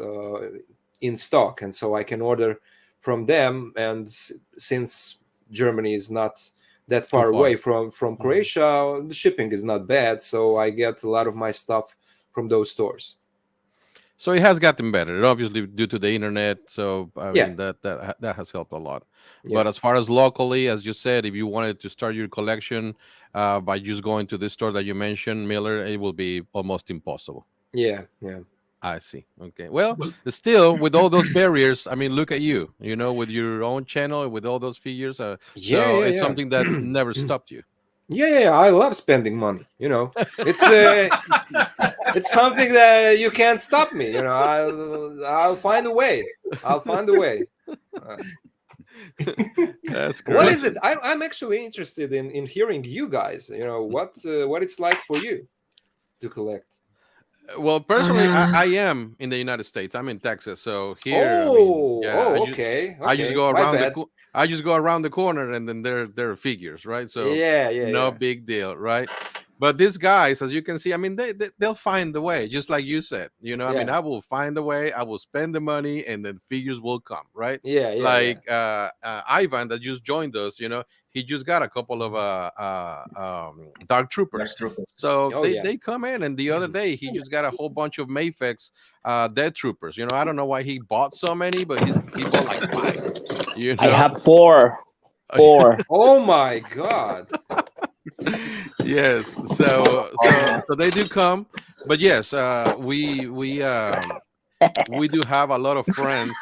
[SPEAKER 5] in stock, and so I can order from them. And since Germany is not that far
[SPEAKER 2] far.
[SPEAKER 5] away from Croatia, the shipping is not bad, so I get a lot of my stuff from those stores.
[SPEAKER 2] So it has gotten better, obviously, due to the internet. So I
[SPEAKER 5] Yeah.
[SPEAKER 2] mean that has helped a lot.
[SPEAKER 5] Yeah.
[SPEAKER 2] But as far as locally, as you said, if you wanted to start your collection by just going to this store that you mentioned, Miller, it will be almost impossible.
[SPEAKER 5] Yeah.
[SPEAKER 2] I see. Okay. Well,
[SPEAKER 1] Well,
[SPEAKER 2] still, with all those barriers, I mean, look at you. With your own channel, with all those figures. So it's
[SPEAKER 5] Yeah.
[SPEAKER 2] something that never stopped you.
[SPEAKER 5] Yeah, I love spending money. It's it's something that you can't stop me. I'll find a way. I'll find a way.
[SPEAKER 2] That's great.
[SPEAKER 5] What is it? I'm actually interested in hearing you guys. What it's like for you to collect.
[SPEAKER 2] Well, personally, I am in the United States. I'm in Texas, so here,
[SPEAKER 5] Okay.
[SPEAKER 2] I just go
[SPEAKER 5] My
[SPEAKER 2] around
[SPEAKER 5] bad.
[SPEAKER 2] I just go around the corner, and then there are figures, right? So
[SPEAKER 5] Yeah.
[SPEAKER 2] big deal, right? But these guys, as you can see, I mean, they'll find the way, just like you said. I mean,
[SPEAKER 5] Yeah.
[SPEAKER 2] I will find the way. I will spend the money, and then figures will come, right?
[SPEAKER 5] Yeah.
[SPEAKER 2] Like Ivan that just joined us. He just got a couple of Dark Troopers. So
[SPEAKER 5] Oh, yeah.
[SPEAKER 2] they come in, and the other day he just got a whole bunch of Mayfex Dead Troopers. I don't know why he bought so many, but he bought like 5.
[SPEAKER 6] I have 4. 4.
[SPEAKER 5] Oh my God.
[SPEAKER 2] Yes, so they do come, but yes, we do have a lot of friends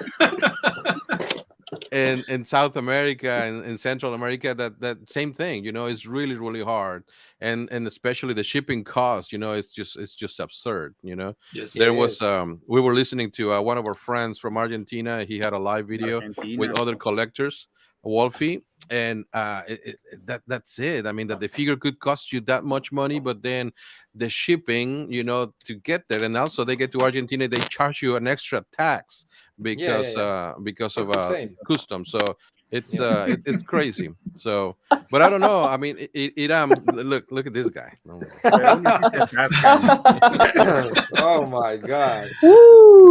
[SPEAKER 2] in South America and in Central America that same thing. Is really really hard, and especially the shipping cost. It's just absurd.
[SPEAKER 1] yes.
[SPEAKER 2] There
[SPEAKER 5] It
[SPEAKER 2] was
[SPEAKER 5] is.
[SPEAKER 2] we were listening to one of our friends from Argentina. He had a live video with
[SPEAKER 4] Argentina.
[SPEAKER 2] other collectors, Wolfie, and that's it. I mean, that the figure could cost you that much money, but then the shipping, to get there, and also they get to Argentina, they charge you an extra tax because
[SPEAKER 5] Yeah.
[SPEAKER 2] because
[SPEAKER 5] It's
[SPEAKER 2] of
[SPEAKER 5] the same.
[SPEAKER 2] custom. So it's
[SPEAKER 5] Yeah.
[SPEAKER 2] it's crazy. So, but I don't know. I mean, look at this guy. Oh,
[SPEAKER 4] Pero aún así se atascan.
[SPEAKER 5] Oh my God.
[SPEAKER 6] Woo!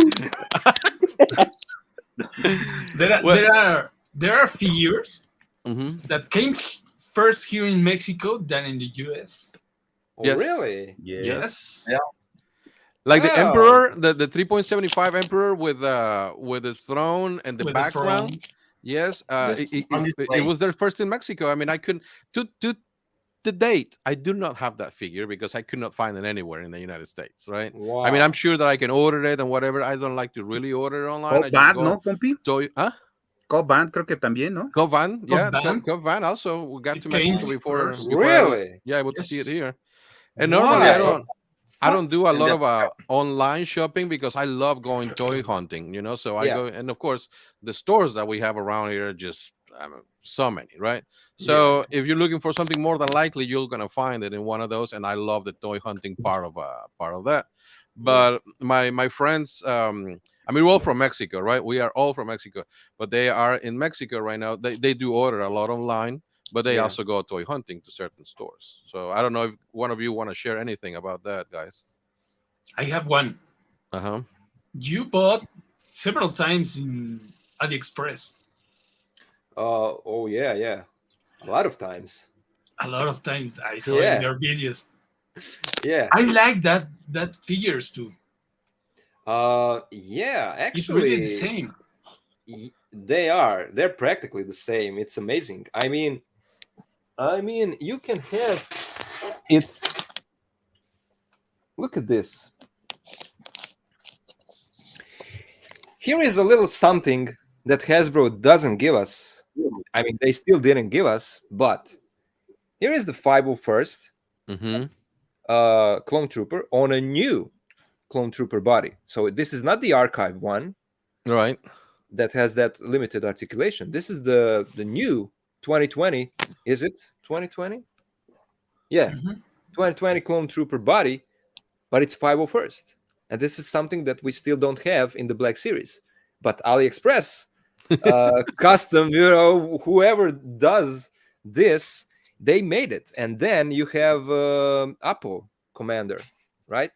[SPEAKER 1] There are figures
[SPEAKER 2] mhm.
[SPEAKER 1] that came first here in Mexico than in the US.
[SPEAKER 5] Oh,
[SPEAKER 2] Yes.
[SPEAKER 5] really?
[SPEAKER 4] Yes.
[SPEAKER 3] Yeah.
[SPEAKER 2] Like the
[SPEAKER 5] Wow.
[SPEAKER 2] Emperor, the 3.75 Emperor with the throne and the
[SPEAKER 1] With the
[SPEAKER 2] background.
[SPEAKER 1] throne.
[SPEAKER 2] Yes,
[SPEAKER 3] Yes.
[SPEAKER 2] it
[SPEAKER 3] On display.
[SPEAKER 2] was there first in Mexico. I mean, I couldn't to the date, I do not have that figure because I could not find it anywhere in the United States, right?
[SPEAKER 5] Wow.
[SPEAKER 2] I mean, I'm sure that I can order it and whatever. I don't like to really order it online. I just
[SPEAKER 4] Band,
[SPEAKER 2] go
[SPEAKER 4] ¿no, compi? Band creo que también, ¿no?
[SPEAKER 2] Van, yeah,
[SPEAKER 1] Van?
[SPEAKER 2] Van also. We got
[SPEAKER 1] It
[SPEAKER 2] to
[SPEAKER 1] came
[SPEAKER 2] Mexico before
[SPEAKER 1] first.
[SPEAKER 2] I was
[SPEAKER 5] Really?
[SPEAKER 2] able to see it here. And
[SPEAKER 5] Why?
[SPEAKER 2] normally I don't do a
[SPEAKER 3] And
[SPEAKER 2] lot
[SPEAKER 3] then-
[SPEAKER 2] of online shopping because I love going toy hunting, you know. So I
[SPEAKER 5] Yeah.
[SPEAKER 2] go, and of course, the stores that we have around here are just so many, right? So if you're looking for something, more than likely you're gonna find it in one of those. And I love the toy hunting part of that. But my friends, I mean, we're all from Mexico, right? We are all from Mexico, but they are in Mexico right now. They do order a lot online, but they
[SPEAKER 5] Yeah.
[SPEAKER 2] also go toy hunting to certain stores. So I don't know if one of you want to share anything about that, guys.
[SPEAKER 1] I have one.
[SPEAKER 2] Uh-huh.
[SPEAKER 1] You bought several times in AliExpress.
[SPEAKER 5] Oh yeah. A lot of times.
[SPEAKER 1] A lot of times I saw
[SPEAKER 5] Yeah.
[SPEAKER 1] in your videos.
[SPEAKER 5] Yeah.
[SPEAKER 1] I like that figures too.
[SPEAKER 5] Yeah.
[SPEAKER 1] It's really
[SPEAKER 5] Actually,
[SPEAKER 1] the same.
[SPEAKER 5] they're practically the same. It's amazing. I mean, you can have look at this. Here is a little something that Hasbro doesn't give us. I mean, they still didn't give us, but here is the 501st
[SPEAKER 2] Mm-hmm.
[SPEAKER 5] Clone Trooper on a new Clone Trooper body. So this is not the archive one
[SPEAKER 2] Right.
[SPEAKER 5] that has that limited articulation. This is the new 2020. Is it 2020? Yeah,
[SPEAKER 1] Mhm.
[SPEAKER 5] 2020 Clone Trooper body, but it's 501st. And this is something that we still don't have in the Black Series. But AliExpress, custom, whoever does this, they made it. And then you have Apo Commander, right?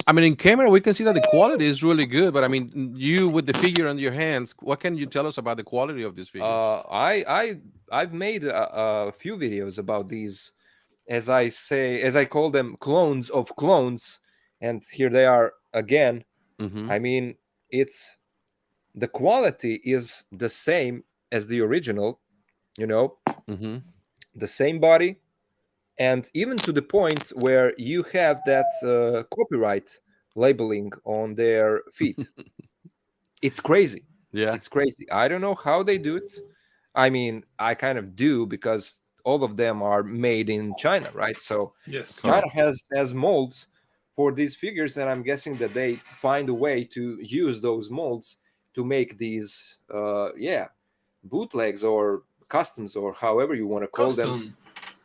[SPEAKER 2] I mean, in camera, we can see that the quality is really good. But I mean, you with the figure on your hands, what can you tell us about the quality of this figure?
[SPEAKER 5] I've made a few videos about these, as I call them, clones of clones, and here they are again.
[SPEAKER 2] Mm-hmm.
[SPEAKER 5] I mean, the quality is the same as the original,
[SPEAKER 2] Mm-hmm.
[SPEAKER 5] the same body, and even to the point where you have that copyright labeling on their feet. It's crazy.
[SPEAKER 2] Yeah.
[SPEAKER 5] It's crazy. I don't know how they do it. I mean, I kind of do because all of them are made in China, right? So
[SPEAKER 1] Yes.
[SPEAKER 5] China has molds for these figures, and I'm guessing that they find a way to use those molds to make these, bootlegs or customs or however you want to call them.
[SPEAKER 1] Custom.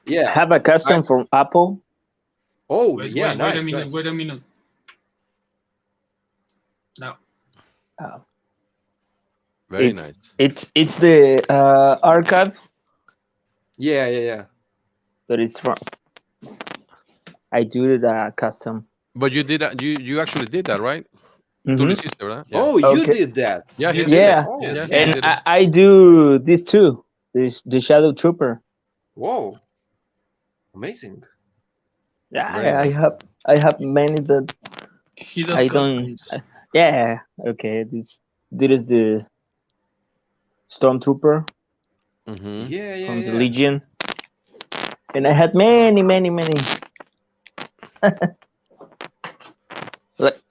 [SPEAKER 5] Yeah.
[SPEAKER 6] Have a custom from Apple.
[SPEAKER 5] Oh,
[SPEAKER 1] Wait,
[SPEAKER 5] yeah,
[SPEAKER 1] wait,
[SPEAKER 5] nice.
[SPEAKER 1] wait a minute.
[SPEAKER 5] Nice.
[SPEAKER 1] Wait a minute. Now,
[SPEAKER 2] Very
[SPEAKER 6] It's-
[SPEAKER 2] nice.
[SPEAKER 6] It's the archive,
[SPEAKER 5] Yeah.
[SPEAKER 6] but it's from. I do the custom.
[SPEAKER 2] But you did that. You actually did that, right?
[SPEAKER 6] Mhm.
[SPEAKER 2] To the sister, huh? Yeah.
[SPEAKER 5] Oh, you
[SPEAKER 6] Okay.
[SPEAKER 5] did that.
[SPEAKER 2] Yeah, he
[SPEAKER 1] Yes.
[SPEAKER 2] did it.
[SPEAKER 6] Yeah,
[SPEAKER 5] Oh,
[SPEAKER 1] Yes.
[SPEAKER 2] Yeah,
[SPEAKER 6] and
[SPEAKER 2] did it.
[SPEAKER 6] I do this too. The Shadow Trooper.
[SPEAKER 5] Whoa. Amazing.
[SPEAKER 6] Yeah,
[SPEAKER 2] Very nice.
[SPEAKER 6] I have many that
[SPEAKER 1] he does
[SPEAKER 6] I don't.
[SPEAKER 1] customs.
[SPEAKER 6] Yeah, okay. This is the Stormtrooper
[SPEAKER 2] Mm-hmm.
[SPEAKER 5] Yeah.
[SPEAKER 6] from the Legion, and I had many. Like,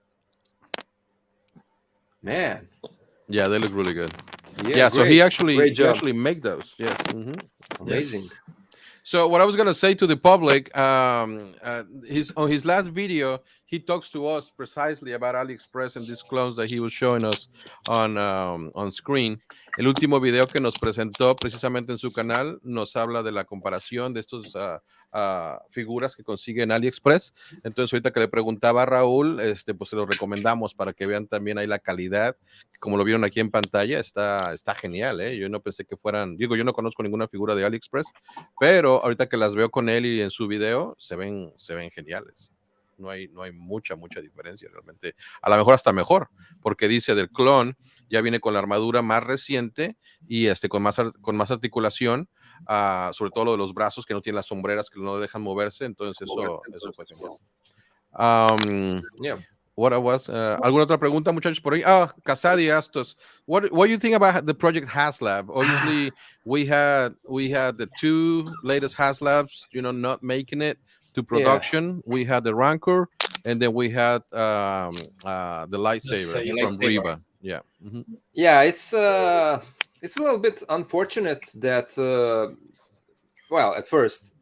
[SPEAKER 5] Man.
[SPEAKER 2] Yeah, they look really good.
[SPEAKER 5] Yeah.
[SPEAKER 2] So
[SPEAKER 5] great.
[SPEAKER 2] he actually
[SPEAKER 5] Great job.
[SPEAKER 2] make those. Yes. Mm-hmm.
[SPEAKER 5] Amazing.
[SPEAKER 1] Yes.
[SPEAKER 2] So what I was gonna say to the public, on his last video, he talks to us precisely about AliExpress and these clones that he was showing us on screen. El último video que nos presentó precisamente en su canal nos habla de la comparación de estos figuras que consigue en AliExpress. Entonces ahorita que le preguntaba a Raúl, pues se los recomendamos para que vean también ahí la calidad. Como lo vieron aquí en pantalla, está genial, ¿eh? Yo no pensé que fueran, yo no conozco ninguna figura de AliExpress, pero ahorita que las veo con él y en su video, se ven geniales. No hay mucha diferencia realmente. A lo mejor hasta mejor, porque dice del clon, ya viene con la armadura más reciente y con más articulación, sobre todo lo de los brazos, que no tienen las sombreras, que no dejan moverse, entonces eso fue genial.
[SPEAKER 5] Yeah.
[SPEAKER 2] what I was. ¿Alguna otra pregunta, muchachos, por ahí? Ah, Casadi asked us, what do you think about the project HasLab? Obviously, we had the two latest HasLabs, not making it to production. We had the Rancor, and then we had the lightsaber
[SPEAKER 1] The
[SPEAKER 2] from
[SPEAKER 3] lightsaber.
[SPEAKER 2] Riva. Yeah.
[SPEAKER 5] Yeah, it's a little bit unfortunate that well, at first,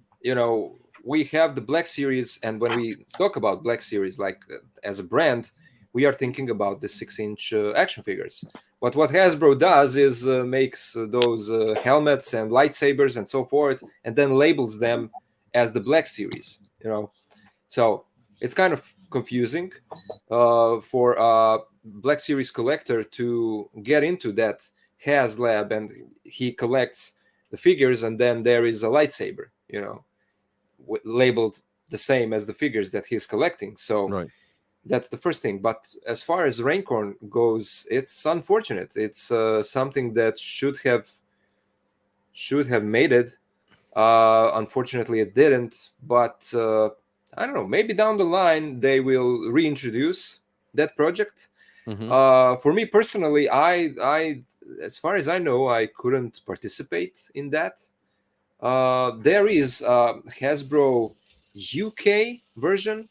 [SPEAKER 5] we have the Black Series, and when we talk about Black Series, like as a brand, we are thinking about the 6-inch action figures. But what Hasbro does is makes those helmets and lightsabers and so forth, and then labels them as the Black Series. So it's kind of confusing for a Black Series collector to get into that HasLab, and he collects the figures, and then there is a lightsaber, labeled the same as the figures that he's collecting. So
[SPEAKER 2] Right.
[SPEAKER 5] that's the first thing. But as far as Raincorn goes, it's unfortunate. It's something that should have made it. Unfortunately, it didn't. But I don't know. Maybe down the line they will reintroduce that project. For me personally, I as far as I know, I couldn't participate in that. There is Hasbro UK version.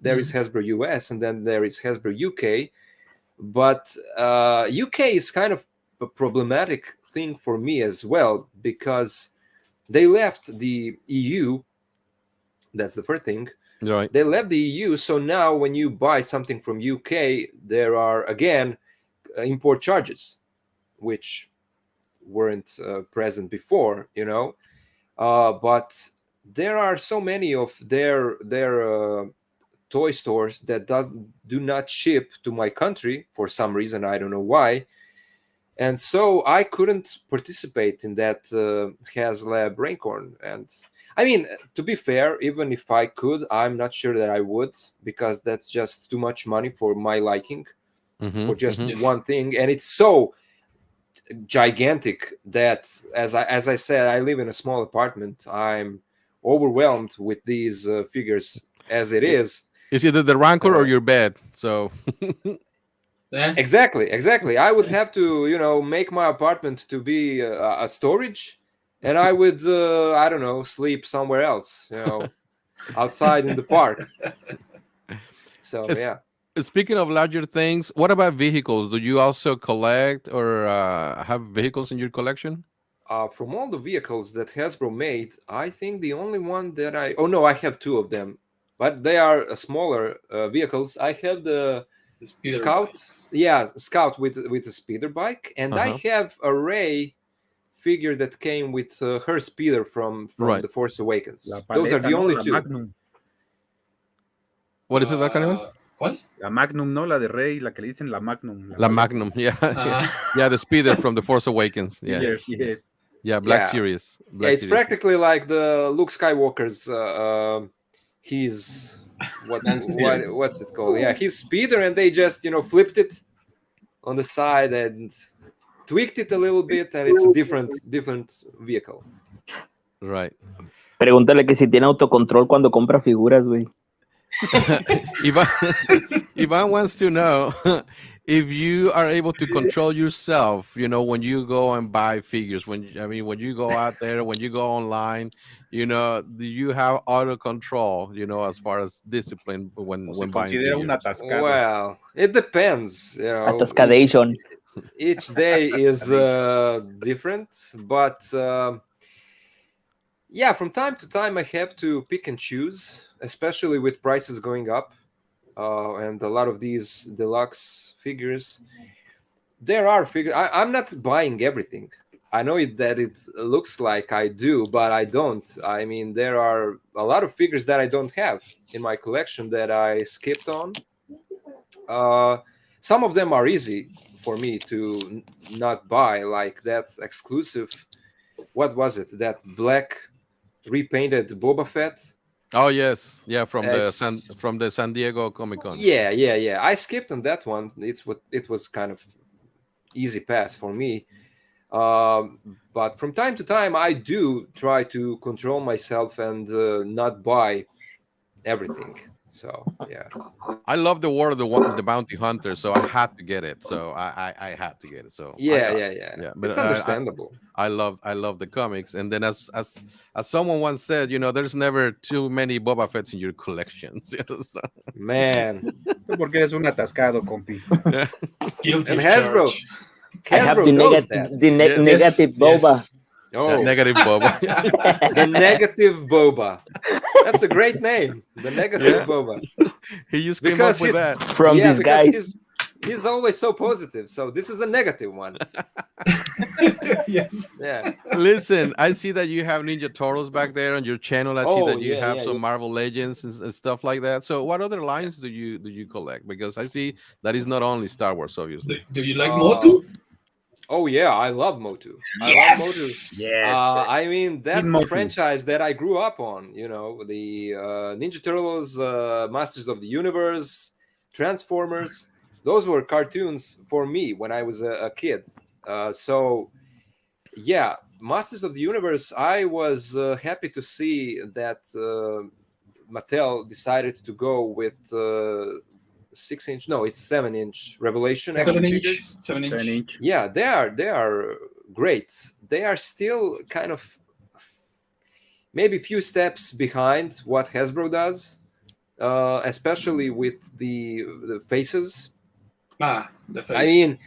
[SPEAKER 5] There is Hasbro US, and then there is Hasbro UK. But UK is kind of a problematic thing for me as well, because they left the EU. That's the first thing.
[SPEAKER 2] Right.
[SPEAKER 5] They left the EU, so now when you buy something from UK, there are again import charges, which weren't present before, but there are so many of their toy stores that do not ship to my country for some reason. I don't know why. And so I couldn't participate in that HasLab Raincorn. And I mean, to be fair, even if I could, I'm not sure that I would, because that's just too much money for my liking for just one thing. And it's so gigantic that, as I said, I live in a small apartment. I'm overwhelmed with these figures as it is.
[SPEAKER 2] It's either the Rancor or your bed. So
[SPEAKER 5] Exactly. I would have to, make my apartment to be a storage, and I would, I don't know, sleep somewhere else, outside in the park. So yeah.
[SPEAKER 2] Speaking of larger things, what about vehicles? Do you also collect or have vehicles in your collection?
[SPEAKER 5] From all the vehicles that Hasbro made, I think the only one that I have two of them, but they are smaller vehicles. I have the Scout, Scout with a speeder bike, and I have a Rey figure that came with her speeder from
[SPEAKER 2] Right.
[SPEAKER 5] The Force Awakens.
[SPEAKER 4] Those
[SPEAKER 5] are the only
[SPEAKER 4] la
[SPEAKER 5] two.
[SPEAKER 4] Magnum.
[SPEAKER 2] What is it, Carnival?
[SPEAKER 1] ¿Cuál?
[SPEAKER 4] La Magnum, ¿no? La de Rey, la que le dicen la Magnum.
[SPEAKER 2] La Magnum, yeah. Yeah, the speeder from The Force Awakens. Yeah.
[SPEAKER 4] Yes.
[SPEAKER 2] Yeah, Black Series.
[SPEAKER 5] It's practically like the Luke Skywalker's his what's it called? Yeah, his speeder, and they just flipped it on the side and tweaked it a little bit, and it's a different vehicle.
[SPEAKER 2] Right.
[SPEAKER 6] Pregúntale que si tiene autocontrol cuando compra figuras, güey.
[SPEAKER 2] Ivan wants to know if you are able to control yourself, when you go and buy figures, when you go out there, when you go online, do you have auto control, as far as discipline when buying figures?
[SPEAKER 5] Well, it depends,
[SPEAKER 6] Atascadation.
[SPEAKER 5] Each day is different, but yeah, from time to time I have to pick and choose, especially with prices going up, and a lot of these deluxe figures. There are figures. I'm not buying everything. I know that it looks like I do, but I don't. I mean, there are a lot of figures that I don't have in my collection that I skipped on. Some of them are easy for me to not buy, like that exclusive. What was it? That black repainted Boba Fett.
[SPEAKER 2] Oh yes, yeah, from the San Diego Comic-Con.
[SPEAKER 5] Yeah. I skipped on that one. It was kind of easy pass for me. But from time to time, I do try to control myself and not buy everything. So yeah,
[SPEAKER 2] I love the War of the Bounty Hunter, so I had to get it. So I had to get it. So
[SPEAKER 5] yeah,
[SPEAKER 2] I
[SPEAKER 5] yeah, yeah.
[SPEAKER 2] yeah, but
[SPEAKER 5] It's understandable.
[SPEAKER 2] I love the comics. And then as someone once said, there's never too many Boba Fett's in your collections. So,
[SPEAKER 5] Man,
[SPEAKER 4] Tú porque eres un atascado, compi.
[SPEAKER 2] yeah.
[SPEAKER 1] Guilty
[SPEAKER 5] and
[SPEAKER 1] as
[SPEAKER 5] Hasbro,
[SPEAKER 1] charged.
[SPEAKER 6] I have
[SPEAKER 5] Hasbro
[SPEAKER 6] the
[SPEAKER 5] knows that.
[SPEAKER 2] Yes.
[SPEAKER 6] negative boba.
[SPEAKER 5] Oh,
[SPEAKER 2] Negative Boba.
[SPEAKER 5] the negative boba. That's a great name. The negative
[SPEAKER 2] Yeah.
[SPEAKER 5] boba.
[SPEAKER 2] He just
[SPEAKER 5] Because
[SPEAKER 2] came up with
[SPEAKER 5] he's
[SPEAKER 2] that.
[SPEAKER 6] From
[SPEAKER 5] yeah,
[SPEAKER 6] this
[SPEAKER 5] because
[SPEAKER 6] guy.
[SPEAKER 5] he's always so positive. So this is a negative one.
[SPEAKER 1] Yes.
[SPEAKER 5] Yeah.
[SPEAKER 2] Listen, I see that you have Ninja Turtles back there on your channel. I see
[SPEAKER 5] Oh,
[SPEAKER 2] that you
[SPEAKER 5] yeah,
[SPEAKER 2] have
[SPEAKER 5] yeah,
[SPEAKER 2] some
[SPEAKER 5] yeah.
[SPEAKER 2] Marvel Legends and stuff like that. So, what other lines do you collect? Because I see that is not only Star Wars,
[SPEAKER 1] Do,
[SPEAKER 2] obviously.
[SPEAKER 1] do you like
[SPEAKER 5] Uh,
[SPEAKER 1] Motu?
[SPEAKER 5] Oh yeah, I love Motu. I love Motu.
[SPEAKER 1] Yes.
[SPEAKER 4] Yes.
[SPEAKER 5] I mean, that's the
[SPEAKER 4] Motu.
[SPEAKER 5] franchise that I grew up on. The Ninja Turtles, Masters of the Universe, Transformers. Those were cartoons for me when I was a kid. So, yeah, Masters of the Universe. I was happy to see that Mattel decided to go with 6-inch. No, it's 7-inch Revelation action
[SPEAKER 1] 7 inch.
[SPEAKER 5] figures.
[SPEAKER 1] 7 inch.
[SPEAKER 4] 10-inch.
[SPEAKER 5] Yeah, they are great. They are still kind of maybe a few steps behind what Hasbro does, especially with the faces.
[SPEAKER 1] The face.
[SPEAKER 5] I mean,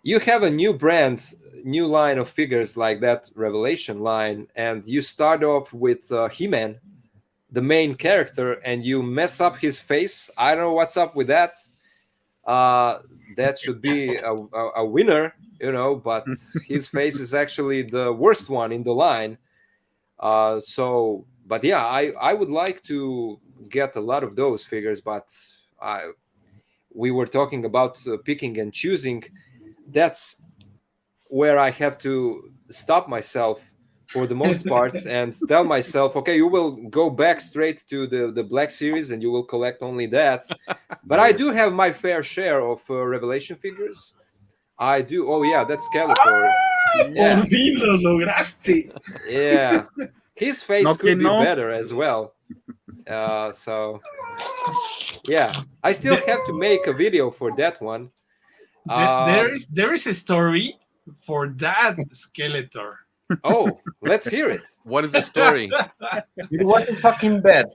[SPEAKER 5] you have a new brand, new line of figures like that Revelation line, and you start off with He-Man, the main character, and you mess up his face. I don't know what's up with that. That should be a winner, but his face is actually the worst one in the line. But yeah, I would like to get a lot of those figures, but we were talking about picking and choosing. That's where I have to stop myself for the most part and tell myself, okay, you will go back straight to the Black Series and you will collect only that. But I do have my fair share of Revelation figures. I do. Oh yeah, that's Skeletor. Yeah.
[SPEAKER 1] Por fin lo lograste.
[SPEAKER 5] Yeah, his face
[SPEAKER 4] No,
[SPEAKER 5] could
[SPEAKER 4] que
[SPEAKER 5] be
[SPEAKER 4] no.
[SPEAKER 5] better as well. So yeah, I still have to make a video for that one.
[SPEAKER 1] There is a story for that Skeletor.
[SPEAKER 5] Oh, let's hear it.
[SPEAKER 2] What is the story?
[SPEAKER 3] It wasn't fucking bad.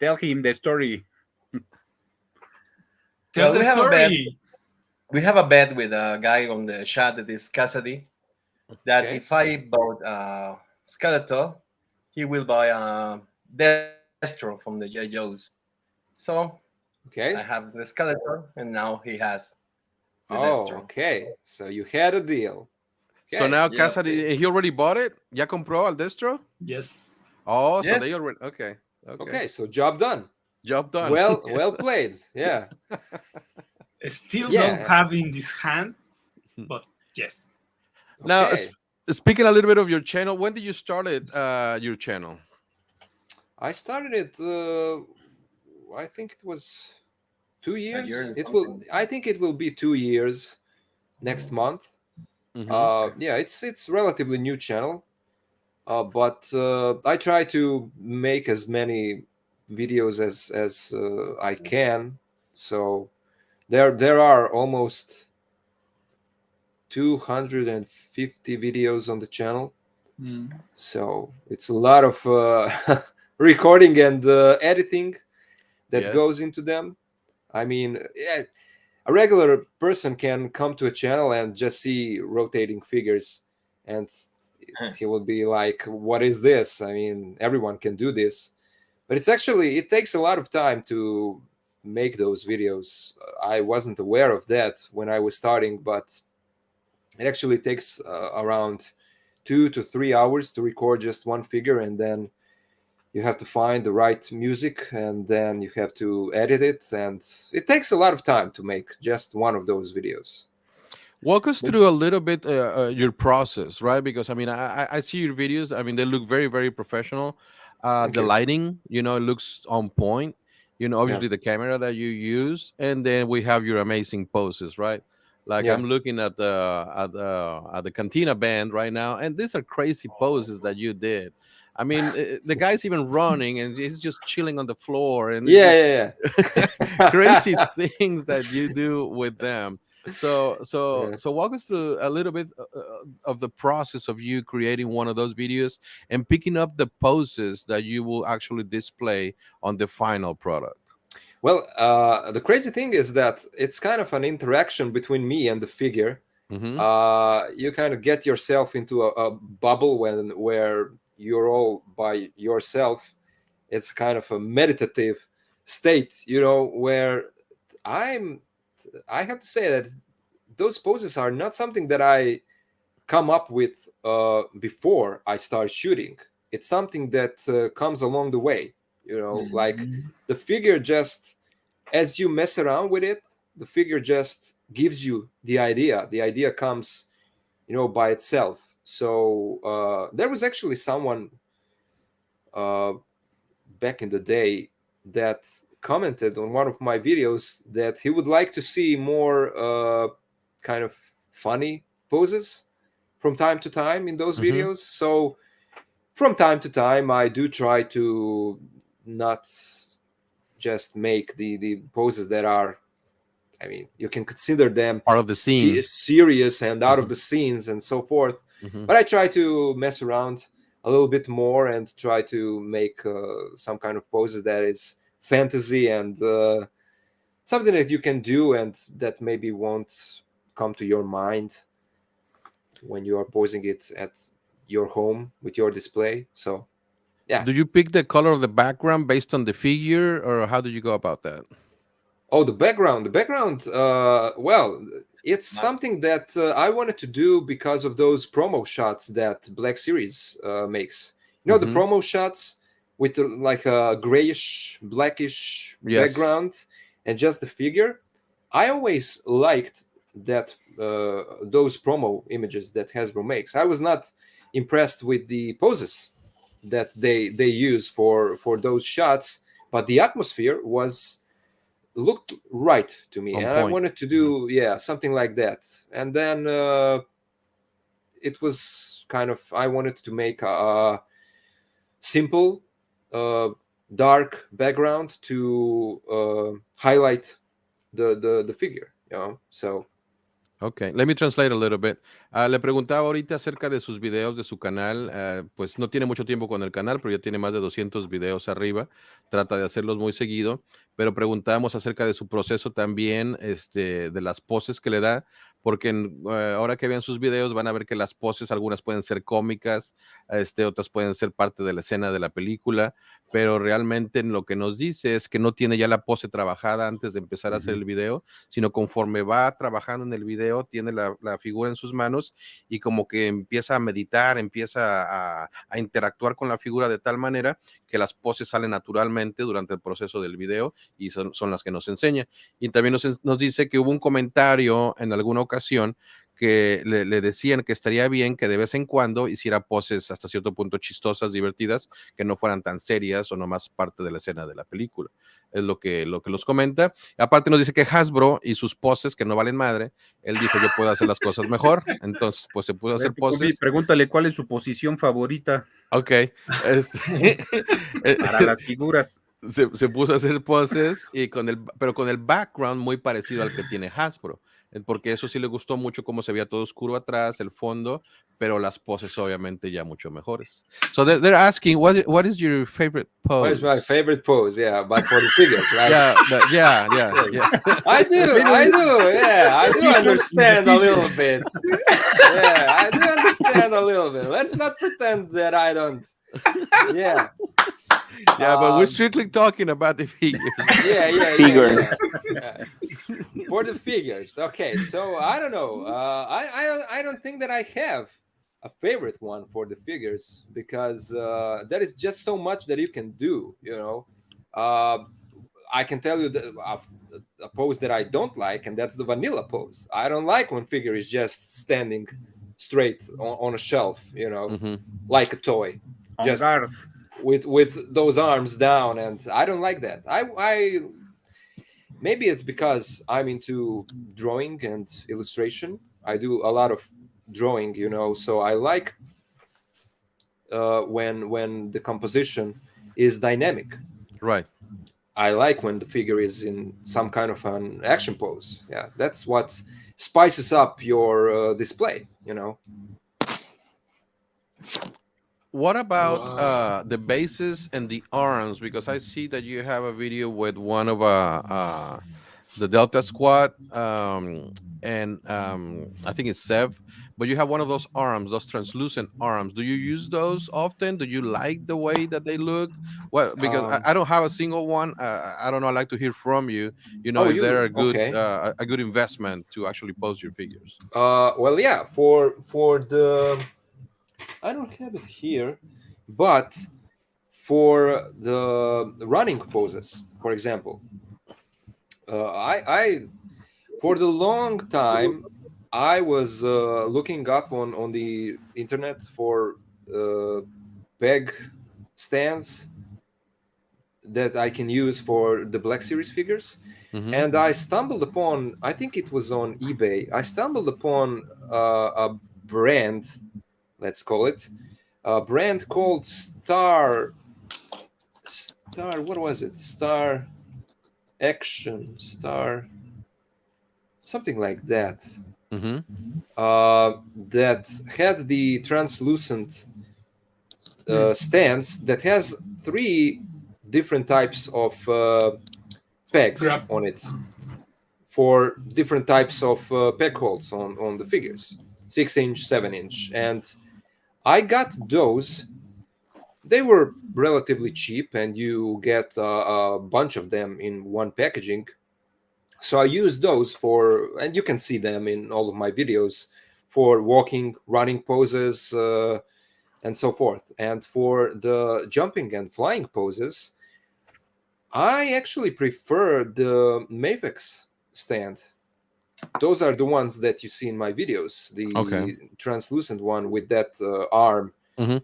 [SPEAKER 4] Tell him the story.
[SPEAKER 1] Tell
[SPEAKER 3] Well, we
[SPEAKER 1] the
[SPEAKER 3] have a bet.
[SPEAKER 1] story.
[SPEAKER 3] We have a bet with a guy on the chat that is Cassidy that
[SPEAKER 5] Okay.
[SPEAKER 3] if I bought Skeletor, he will buy a Destro from the J. Joe's. So
[SPEAKER 5] Okay.
[SPEAKER 3] I have the Skeletor, and now he has the
[SPEAKER 5] Oh,
[SPEAKER 3] Destro.
[SPEAKER 5] okay. So you had a deal.
[SPEAKER 2] So
[SPEAKER 5] Okay.
[SPEAKER 2] now
[SPEAKER 3] Yeah.
[SPEAKER 2] Cassidy, he already bought it? ¿Ya compró al Destro?
[SPEAKER 1] Yes.
[SPEAKER 2] Oh, so
[SPEAKER 3] Yes.
[SPEAKER 2] they already, okay.
[SPEAKER 5] Okay, so job done.
[SPEAKER 2] Job done.
[SPEAKER 5] Well played. Yeah.
[SPEAKER 1] Still
[SPEAKER 5] Yeah.
[SPEAKER 1] don't have in this hand, but yes.
[SPEAKER 2] Now,
[SPEAKER 5] Okay.
[SPEAKER 2] speaking a little bit of your channel, when did you start your channel?
[SPEAKER 5] I started it. I think it was 2 years.
[SPEAKER 3] year and
[SPEAKER 5] It will.
[SPEAKER 3] something.
[SPEAKER 5] I think it will be 2 years next month.
[SPEAKER 2] Mhm.
[SPEAKER 5] Yeah, it's relatively new channel, but I try to make as many videos as I can. So there are almost 250 videos on the channel. So it's a lot of recording and editing that
[SPEAKER 2] Yes.
[SPEAKER 5] goes into them. I mean, yeah, a regular person can come to a channel and just see rotating figures, and he will be like, "What is this?" I mean, everyone can do this, but it takes a lot of time to make those videos. I wasn't aware of that when I was starting, but it actually takes around 2 to 3 hours to record just one figure, and then you have to find the right music, and then you have to edit it, and it takes a lot of time to make just one of those videos.
[SPEAKER 2] Walk us through a little bit your process, right? Because I mean, I see your videos. I mean, they look very, very professional.
[SPEAKER 5] Thank
[SPEAKER 2] The
[SPEAKER 5] you.
[SPEAKER 2] lighting, it looks on point. Obviously the camera that you use, and then we have your amazing poses, right? Like
[SPEAKER 5] Yeah.
[SPEAKER 2] I'm looking at the Cantina band right now, and these are crazy poses that you did. I mean, the guy's even running and he's just chilling on the floor, and
[SPEAKER 5] Yeah.
[SPEAKER 2] crazy things that you do with them. So walk us through a little bit of the process of you creating one of those videos and picking up the poses that you will actually display on the final product.
[SPEAKER 5] Well, the crazy thing is that it's kind of an interaction between me and the figure. You kind of get yourself into a bubble where you're all by yourself. It's kind of a meditative state, where I have to say that those poses are not something that I come up with before I start shooting. It's something that comes along the way, like the figure just, as you mess around with it, the figure just gives you the idea. The idea comes, by itself. So there was actually someone back in the day that commented on one of my videos that he would like to see more kind of funny poses from time to time in those videos. So from time to time, I do try to not just make the poses that are, I mean, you can consider them
[SPEAKER 2] part of the scene,
[SPEAKER 5] serious and out of the scenes and so forth. But I try to mess around a little bit more and try to make some kind of poses that is fantasy and something that you can do and that maybe won't come to your mind when you are posing it at your home with your display. So yeah.
[SPEAKER 2] Do you pick the color of the background based on the figure, or how do you go about that?
[SPEAKER 5] Oh, the background. Well, it's something that I wanted to do because of those promo shots that Black Series makes. The promo shots with like a grayish, blackish background and just the figure. I always liked that those promo images that Hasbro makes. I was not impressed with the poses that they use for those shots, but the atmosphere looked right to me, and I wanted to do something like that. And then it was kind of, I wanted to make a simple dark background to highlight the figure, so
[SPEAKER 2] Okay, let me translate a little bit. Le preguntaba ahorita acerca de sus videos de su canal. Pues no tiene mucho tiempo con el canal, pero ya tiene más de 200 videos arriba. Trata de hacerlos muy seguido, pero preguntábamos acerca de su proceso también, de las poses que le da, porque ahora que vean sus videos van a ver que las poses, algunas pueden ser cómicas, otras pueden ser parte de la escena de la película, pero realmente lo que nos dice es que no tiene ya la pose trabajada antes de empezar a hacer el video, sino conforme va trabajando en el video, tiene la figura en sus manos y como que empieza a meditar, empieza a interactuar con la figura de tal manera que las poses salen naturalmente durante el proceso del video y son las que nos enseña. Y también nos dice que hubo un comentario en alguna ocasión que le decían que estaría bien que de vez en cuando hiciera poses hasta cierto punto chistosas, divertidas, que no fueran tan serias o nomás parte de la escena de la película. Es lo que nos comenta. Aparte nos dice que Hasbro y sus poses, que no valen madre, él dijo, yo puedo hacer las cosas mejor. Entonces, pues se pudo hacer poses.
[SPEAKER 4] Pregúntale cuál es su posición favorita.
[SPEAKER 2] Ok.
[SPEAKER 4] Para las figuras.
[SPEAKER 2] Se puso a hacer poses, pero con el background muy parecido al que tiene Hasbro, porque eso sí le gustó mucho, cómo se veía todo oscuro atrás, el fondo, pero las poses obviamente ya mucho mejores. So they're asking, what is your favorite pose?
[SPEAKER 5] What is my favorite pose? Yeah, but for the figures, right?
[SPEAKER 2] Yeah.
[SPEAKER 5] I do, yeah. I do understand a little bit. Yeah, I do understand a little bit. Let's not pretend that I don't. Yeah.
[SPEAKER 2] Yeah, but we're strictly talking about the figures.
[SPEAKER 5] Yeah. For the figures. Okay, so I don't know. I don't think that I have a favorite one for the figures because there is just so much that you can do, I can tell you a pose that I don't like, and that's the vanilla pose. I don't like when figure is just standing straight on a shelf, like a toy. Just with those arms down, and I don't like that. I maybe it's because I'm into drawing and illustration. I do a lot of drawing, so I like when the composition is dynamic.
[SPEAKER 2] Right.
[SPEAKER 5] I like when the figure is in some kind of an action pose. Yeah, that's what spices up your display. You know.
[SPEAKER 2] What about
[SPEAKER 1] Wow.
[SPEAKER 2] the bases and the arms? Because I see that you have a video with one of the Delta Squad, and I think it's Sev. But you have one of those arms, those translucent arms. Do you use those often? Do you like the way that they look? Well, because
[SPEAKER 5] Um,
[SPEAKER 2] I don't have a single one. I don't know. I'd like to hear from you. You know,
[SPEAKER 5] oh,
[SPEAKER 2] if they're
[SPEAKER 5] you okay?
[SPEAKER 2] a good investment to actually pose your figures.
[SPEAKER 5] Well, yeah. For the I don't have it here, but for the running poses, for example, I for the long time I was looking up on the internet for uh, peg stands that I can use for the Black Series figures.
[SPEAKER 2] Hmm.
[SPEAKER 5] And I stumbled upon, I think it was on eBay, I stumbled upon a brand, let's call it, a brand called what was it? Star Action, Star, something like that.
[SPEAKER 2] Hmm.
[SPEAKER 5] That had the translucent stands that has three different types of pegs
[SPEAKER 1] Grab.
[SPEAKER 5] on it for different types of peg holes on the figures, 6 inch, 7 inch. And I got those. They were relatively cheap, and you get a bunch of them in one packaging. So I use those for, and you can see them in all of my videos, for walking, running poses, and so forth. And for the jumping and flying poses, I actually prefer the Mafex stand. Those are the ones that you see in my videos.
[SPEAKER 2] Okay.
[SPEAKER 5] The translucent one with that arm.
[SPEAKER 2] Hmm.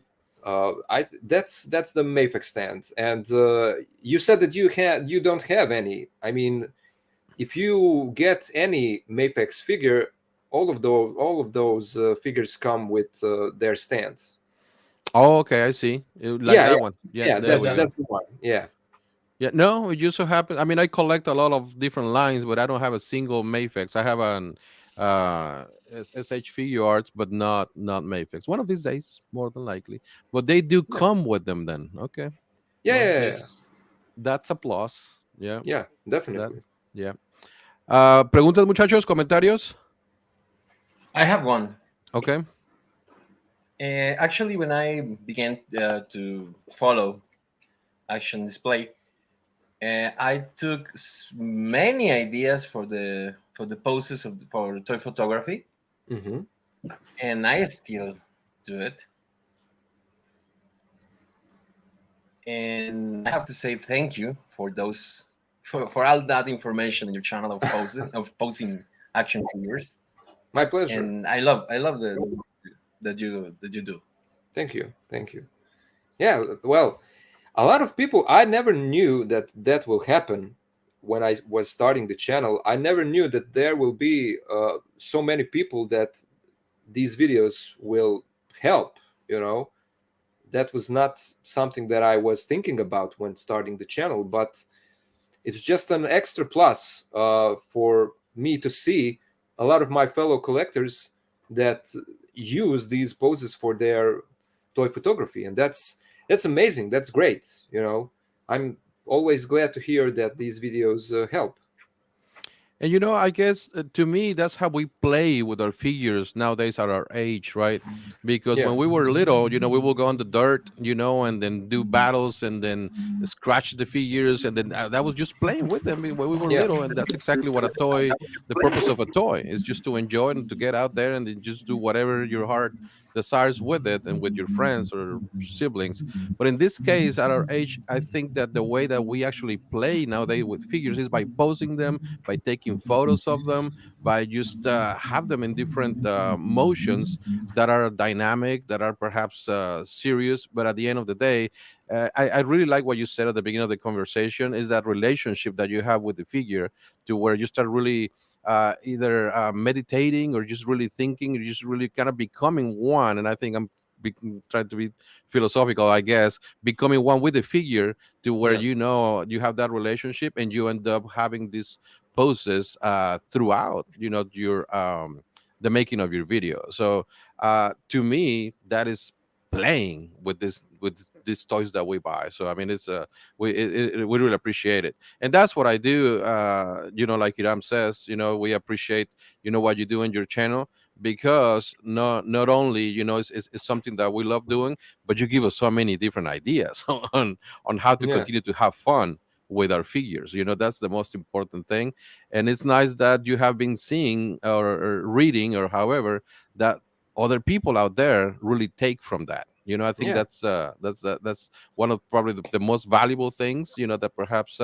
[SPEAKER 5] I that's the Mafex stand. And you said that you don't have any. I mean, if you get any Mafex figure, all of those figures come with their stand.
[SPEAKER 2] Oh, okay. I see. Like
[SPEAKER 5] Yeah,
[SPEAKER 2] that
[SPEAKER 5] yeah,
[SPEAKER 2] one. Yeah,
[SPEAKER 5] yeah.
[SPEAKER 2] there
[SPEAKER 5] That's
[SPEAKER 2] we
[SPEAKER 1] Yeah.
[SPEAKER 2] go.
[SPEAKER 5] that's the one. Yeah,
[SPEAKER 2] Yeah, no, it just so happens. I mean, I collect a lot of different lines, but I don't have a single Mafex. I have an SH figure arts, but not Mafex. One of these days, more than likely. But they do
[SPEAKER 5] yeah,
[SPEAKER 2] come with them then. Okay.
[SPEAKER 5] yeah,
[SPEAKER 2] Well,
[SPEAKER 5] yeah, yeah.
[SPEAKER 1] Yes.
[SPEAKER 2] that's a plus. Yeah,
[SPEAKER 5] Yeah,
[SPEAKER 2] that,
[SPEAKER 5] definitely.
[SPEAKER 2] yeah. Preguntas, muchachos, comentarios.
[SPEAKER 3] I have one.
[SPEAKER 2] Okay.
[SPEAKER 3] Actually, when I began to follow Action Display, I took many ideas for the poses for toy photography,
[SPEAKER 5] Hmm.
[SPEAKER 3] and I still do it. And I have to say thank you for those for all that information in your channel of posing action figures.
[SPEAKER 5] My pleasure.
[SPEAKER 3] And I love the that you do.
[SPEAKER 5] Thank you. Thank you. Yeah, well, a lot of people, I never knew that that will happen when I was starting the channel. I never knew that there will be so many people that these videos will help, you know. That was not something that I was thinking about when starting the channel, but it's just an extra plus for me to see a lot of my fellow collectors that use these poses for their toy photography, and that's amazing. That's great. You know, I'm always glad to hear that these videos help.
[SPEAKER 2] And you know, I guess to me, that's how we play with our figures nowadays at our age, right? Because
[SPEAKER 5] Yeah,
[SPEAKER 2] when we were little, you know, we will go on the dirt, you know, and then do battles and then scratch the figures. And then that was just playing with them when we were
[SPEAKER 5] yeah,
[SPEAKER 2] little. And that's exactly what a toy, the purpose of a toy is just to enjoy it and to get out there and then just do whatever your heart desires with it and with your friends or siblings. But in this case, at our age, I think that the way that we actually play nowadays with figures is by posing them, by taking photos of them, by just have them in different motions that are dynamic, that are perhaps serious. But at the end of the day, I really like what you said at the beginning of the conversation is that relationship that you have with the figure to where you start really either meditating or just really thinking or just really kind of becoming one. And I think I'm trying to be philosophical, I guess, becoming one with the figure to where
[SPEAKER 5] Yeah.
[SPEAKER 2] you know you have that relationship and you end up having these poses throughout, you know, your the making of your video. So to me, that is playing with this with these toys that we buy. So I mean, it's we really appreciate it, and that's what I do. You know, like Iram says, you know, we appreciate, you know, what you do in your channel, because not only, you know, it's something that we love doing, but you give us so many different ideas on how to
[SPEAKER 5] Yeah.
[SPEAKER 2] continue to have fun with our figures. You know, that's the most important thing. And it's nice that you have been seeing or reading or however that other people out there really take from that. You know, I think
[SPEAKER 5] Yeah.
[SPEAKER 2] that's one of probably the most valuable things, you know, that perhaps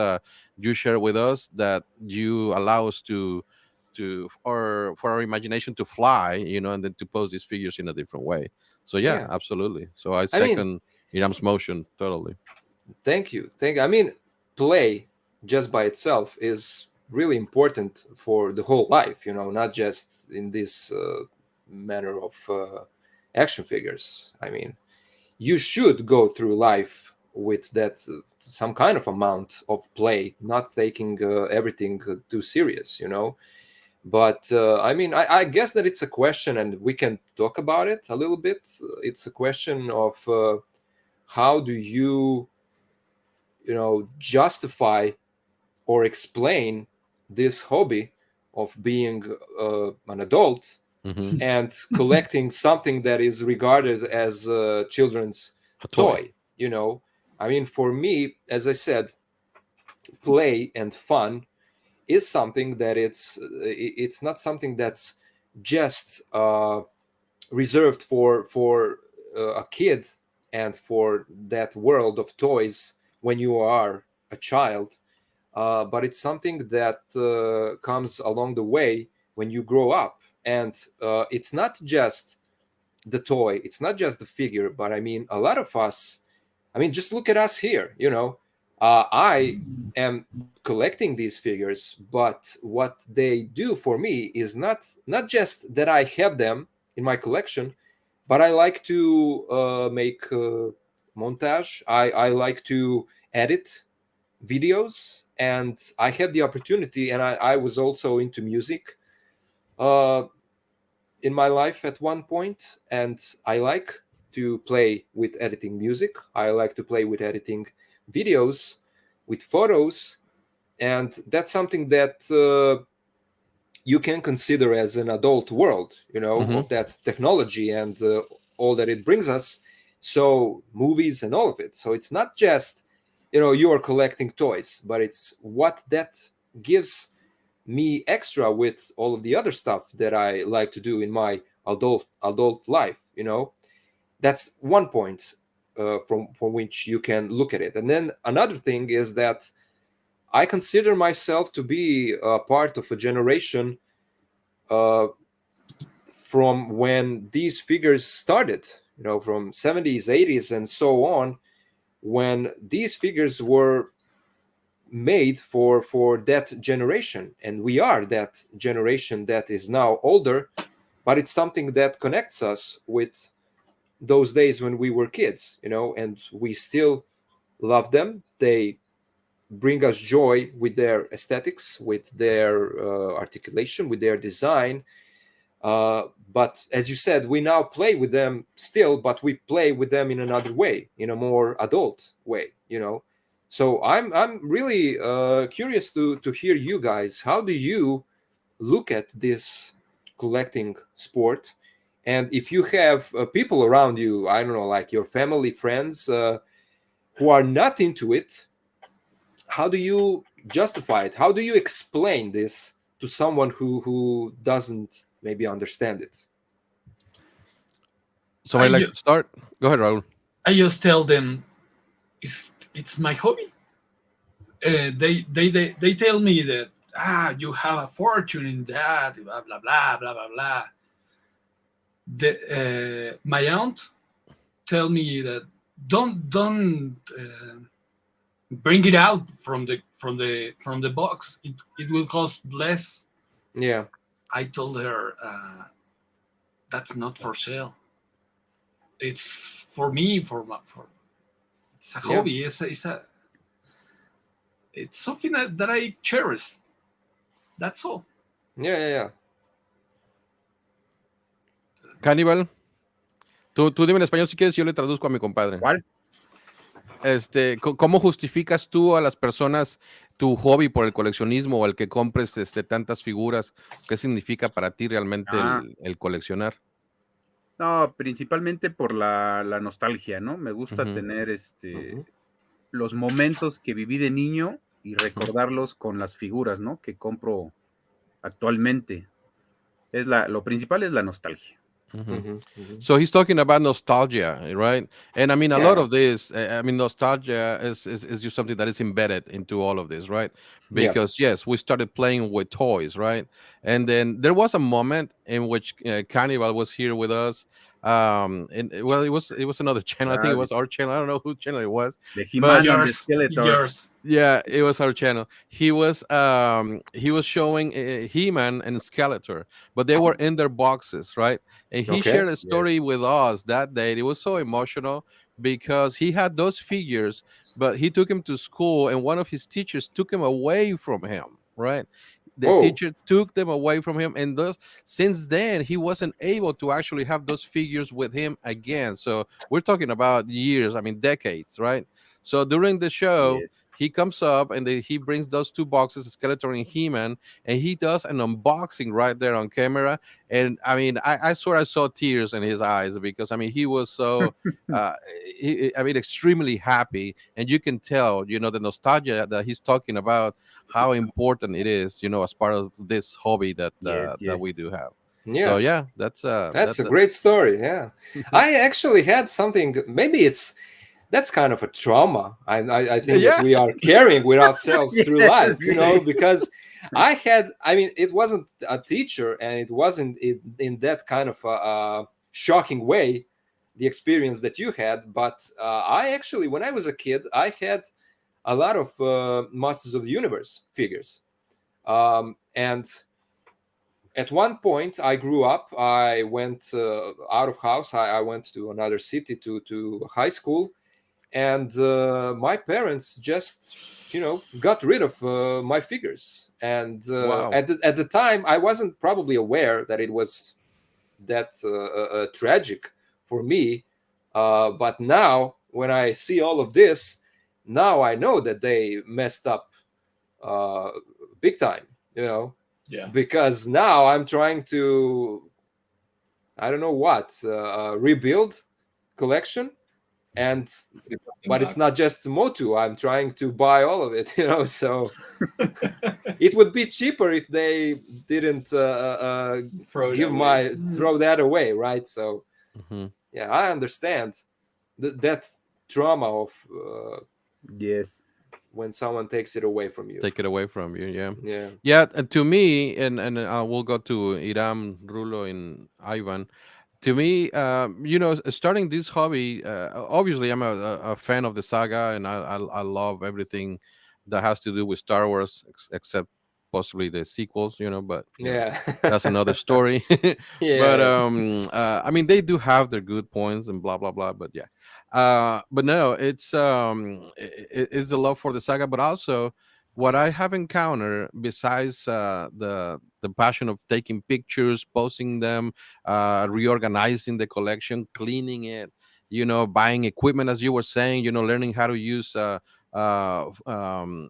[SPEAKER 2] you share with us, that you allow us or for our imagination to fly, you know, and then to pose these figures in a different way. So yeah,
[SPEAKER 5] Yeah.
[SPEAKER 2] absolutely. So I
[SPEAKER 5] I mean,
[SPEAKER 2] second Iram's motion totally.
[SPEAKER 5] thank you. I mean, play just by itself is really important for the whole life, not just in this manner of action figures. I mean, you should go through life with that some kind of amount of play, not taking everything too serious. But I mean, I guess that it's a question, and we can talk about it a little bit. It's a question of how do you justify or explain this hobby of being an adult
[SPEAKER 2] Hmm.
[SPEAKER 5] and collecting something that is regarded as a children's
[SPEAKER 2] A toy.
[SPEAKER 5] toy. I mean, for me, as I said, play and fun is something that it's not something that's just reserved for a kid and for that world of toys when you are a child, but it's something that comes along the way when you grow up. And it's not just the toy, it's not just the figure, but I mean, a lot of us, I mean, just look at us here. I am collecting these figures, but what they do for me is not just that I have them in my collection, but I like to make montage. I like to edit videos, and I have the opportunity, and I was also into music uh, in my life at one point, and I like to play with editing music. I like to play with editing videos, with photos, and that's something that you can consider as an adult world,
[SPEAKER 2] Hmm.
[SPEAKER 5] of that technology and all that it brings us. So movies and all of it. So it's not just, you are collecting toys, but it's what that gives me extra with all of the other stuff that I like to do in my adult life. That's one point from which you can look at it. And then another thing is that I consider myself to be a part of a generation uh, from when these figures started, from 70s, 80s, and so on, when these figures were made for that generation. And we are that generation that is now older, but it's something that connects us with those days when we were kids, and we still love them. They bring us joy with their aesthetics, with their articulation, with their design. But as you said, we now play with them still, but we play with them in another way, in a more adult way. So I'm really curious to hear you guys. How do you look at this collecting sport? And if you have people around you, I don't know, like your family, friends, who are not into it, how do you justify it? How do you explain this to someone who doesn't maybe understand it?
[SPEAKER 2] Somebody
[SPEAKER 1] I,
[SPEAKER 2] like
[SPEAKER 1] ju-
[SPEAKER 2] to start? Go ahead, Raul.
[SPEAKER 1] I just tell them it's my hobby. They tell me that you have a fortune in that, blah blah blah blah blah blah. My aunt tell me that don't bring it out from the box. It will cost less.
[SPEAKER 5] Yeah.
[SPEAKER 1] I told her that's not for sale. it's for me, for it's a hobby. It's something that I cherish. That's all.
[SPEAKER 5] Yeah.
[SPEAKER 2] Cannibal, tú dime en español si quieres, yo le traduzco a mi compadre.
[SPEAKER 4] ¿Cuál?
[SPEAKER 2] ¿Cómo justificas tú a las personas tu hobby por el coleccionismo o el que compres tantas figuras? ¿Qué significa para ti realmente el coleccionar?
[SPEAKER 4] No, principalmente por la nostalgia, ¿no? Me gusta tener los momentos que viví de niño y recordarlos con las figuras, ¿no? Que compro actualmente. Lo principal es la nostalgia.
[SPEAKER 2] So he's talking about nostalgia, right? And I mean, a lot of this, I mean, nostalgia is just something that is embedded into all of this, right? Because yes, we started playing with toys, right? And then there was a moment in which Cannibal was here with us. And well, it was another channel. I think it was our channel. I don't know whose channel it was.
[SPEAKER 4] The He-Man and the Skeletor.
[SPEAKER 1] Yours.
[SPEAKER 2] Yeah, it was our channel. He was showing He-Man and Skeletor, but they were in their boxes, right? And he shared a story with us that day. It was so emotional because he had those figures, but he took him to school, and one of his teachers took him away from him, right? The teacher took them away from him, and since then he wasn't able to actually have those figures with him again. So we're talking about years, I mean decades, right? So during the show, he comes up and he brings those two boxes, Skeletor and He-Man, and he does an unboxing right there on camera. And I mean, I swear I saw tears in his eyes because I mean he was so, extremely happy, and you can tell, the nostalgia that he's talking about, how important it is, as part of this hobby that that we do have.
[SPEAKER 5] Yeah.
[SPEAKER 2] So yeah, that's
[SPEAKER 5] a great story. Yeah, I actually had something. Maybe that's kind of a trauma. I think that we are carrying with ourselves through life, because it wasn't a teacher, and it wasn't in that kind of a shocking way, the experience that you had. But I actually, when I was a kid, I had a lot of Masters of the Universe figures. And at one point, I grew up. I went out of house. I went to another city to high school. And my parents just, got rid of my figures. And
[SPEAKER 2] wow.
[SPEAKER 5] at the time, I wasn't probably aware that it was that tragic for me. But now, when I see all of this, now I know that they messed up big time,
[SPEAKER 1] Yeah.
[SPEAKER 5] Because now I'm trying to, I don't know what, rebuild collection. But it's not just Motu. I'm trying to buy all of it, so it would be cheaper if they didn't throw that away, right? So yeah, I understand that trauma of when someone takes it away from you.
[SPEAKER 2] Take it away from you, yeah. To me, and we'll go to Iram, Rulo, and Ivan. To me, starting this hobby, obviously I'm a fan of the saga, and I love everything that has to do with Star Wars, except possibly the sequels, but that's another story. But I mean, they do have their good points and blah blah blah, but but no, it's it's the love for the saga, but also what I have encountered besides the passion of taking pictures, posting them, reorganizing the collection, cleaning it, buying equipment, as you were saying, learning how to use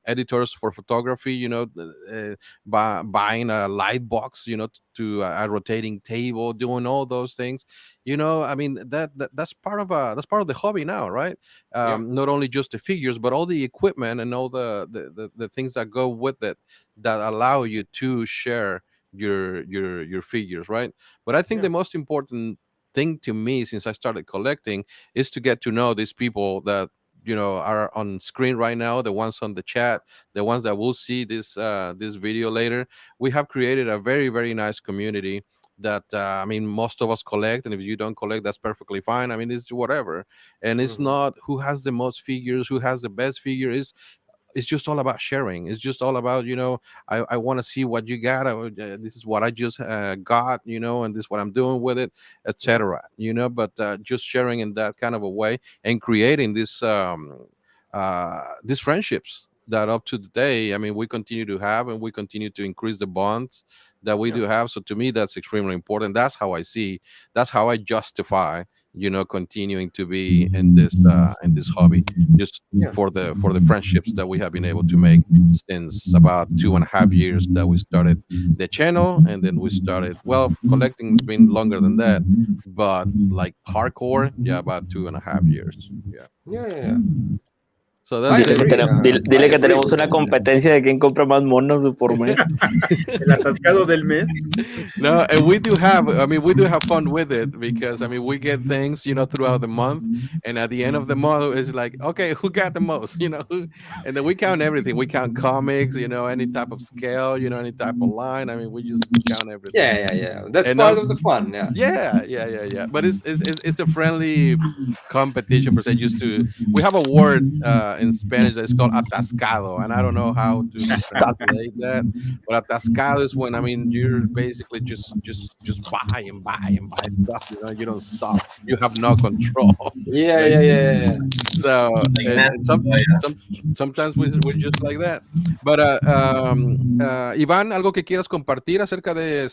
[SPEAKER 2] editors for photography, buying a light box, to a rotating table, doing all those things. I mean, that's part of the hobby now, right? Not only just the figures, but all the equipment and all the things that go with it that allow you to share your figures, right? But I think the most important thing to me, since I started collecting, is to get to know these people that are on screen right now, the ones on the chat, the ones that will see this video later. We have created a very, very nice community that I mean, most of us collect, and if you don't collect, that's perfectly fine. I mean, it's whatever. And it's not who has the most figures, who has the best figure. Is it's just all about sharing. It's just all about, I want to see what you got. This is what I just got, and this is what I'm doing with it, etc. But just sharing in that kind of a way and creating these friendships that up to the day, I mean, we continue to have, and we continue to increase the bonds that we
[SPEAKER 5] Yeah.
[SPEAKER 2] do have. So to me, that's extremely important. That's how I see. That's how I justify, continuing to be in this hobby, just
[SPEAKER 5] Yeah.
[SPEAKER 2] for the friendships that we have been able to make since about 2.5 years that we started the channel, and then we started, well, collecting has been longer than that, but like hardcore, yeah, about 2.5 years. Yeah.
[SPEAKER 5] Yeah, yeah, yeah.
[SPEAKER 2] So
[SPEAKER 5] I
[SPEAKER 2] that's
[SPEAKER 6] Dile que,
[SPEAKER 2] it.
[SPEAKER 5] agree. I
[SPEAKER 6] dile que
[SPEAKER 5] agree
[SPEAKER 6] tenemos
[SPEAKER 5] with
[SPEAKER 6] una
[SPEAKER 5] that.
[SPEAKER 6] competencia de quién compra más monos por mes.
[SPEAKER 4] El atascado del mes.
[SPEAKER 2] No, and we do have, I mean, we do have fun with it, because I mean, we get things, throughout the month, and at the end of the month it's like, okay, who got the most, and then we count everything. We count comics, any type of scale, any type of line. I mean, we just count everything.
[SPEAKER 5] Yeah, yeah, yeah. That's
[SPEAKER 2] And
[SPEAKER 5] part of the fun. Yeah.
[SPEAKER 2] yeah. But it's a friendly competition per se. We have a word in Spanish that's called atascado, and I don't know how to translate that. But atascado is when, I mean, you're basically just buy and buy and buy stuff. You don't stop. You have no control.
[SPEAKER 5] Yeah,
[SPEAKER 2] Yeah,
[SPEAKER 5] yeah, yeah, yeah, yeah.
[SPEAKER 2] so
[SPEAKER 3] Like
[SPEAKER 2] and
[SPEAKER 3] massive, yeah.
[SPEAKER 2] sometimes we're just like that. But Iván, algo que quieras compartir acerca de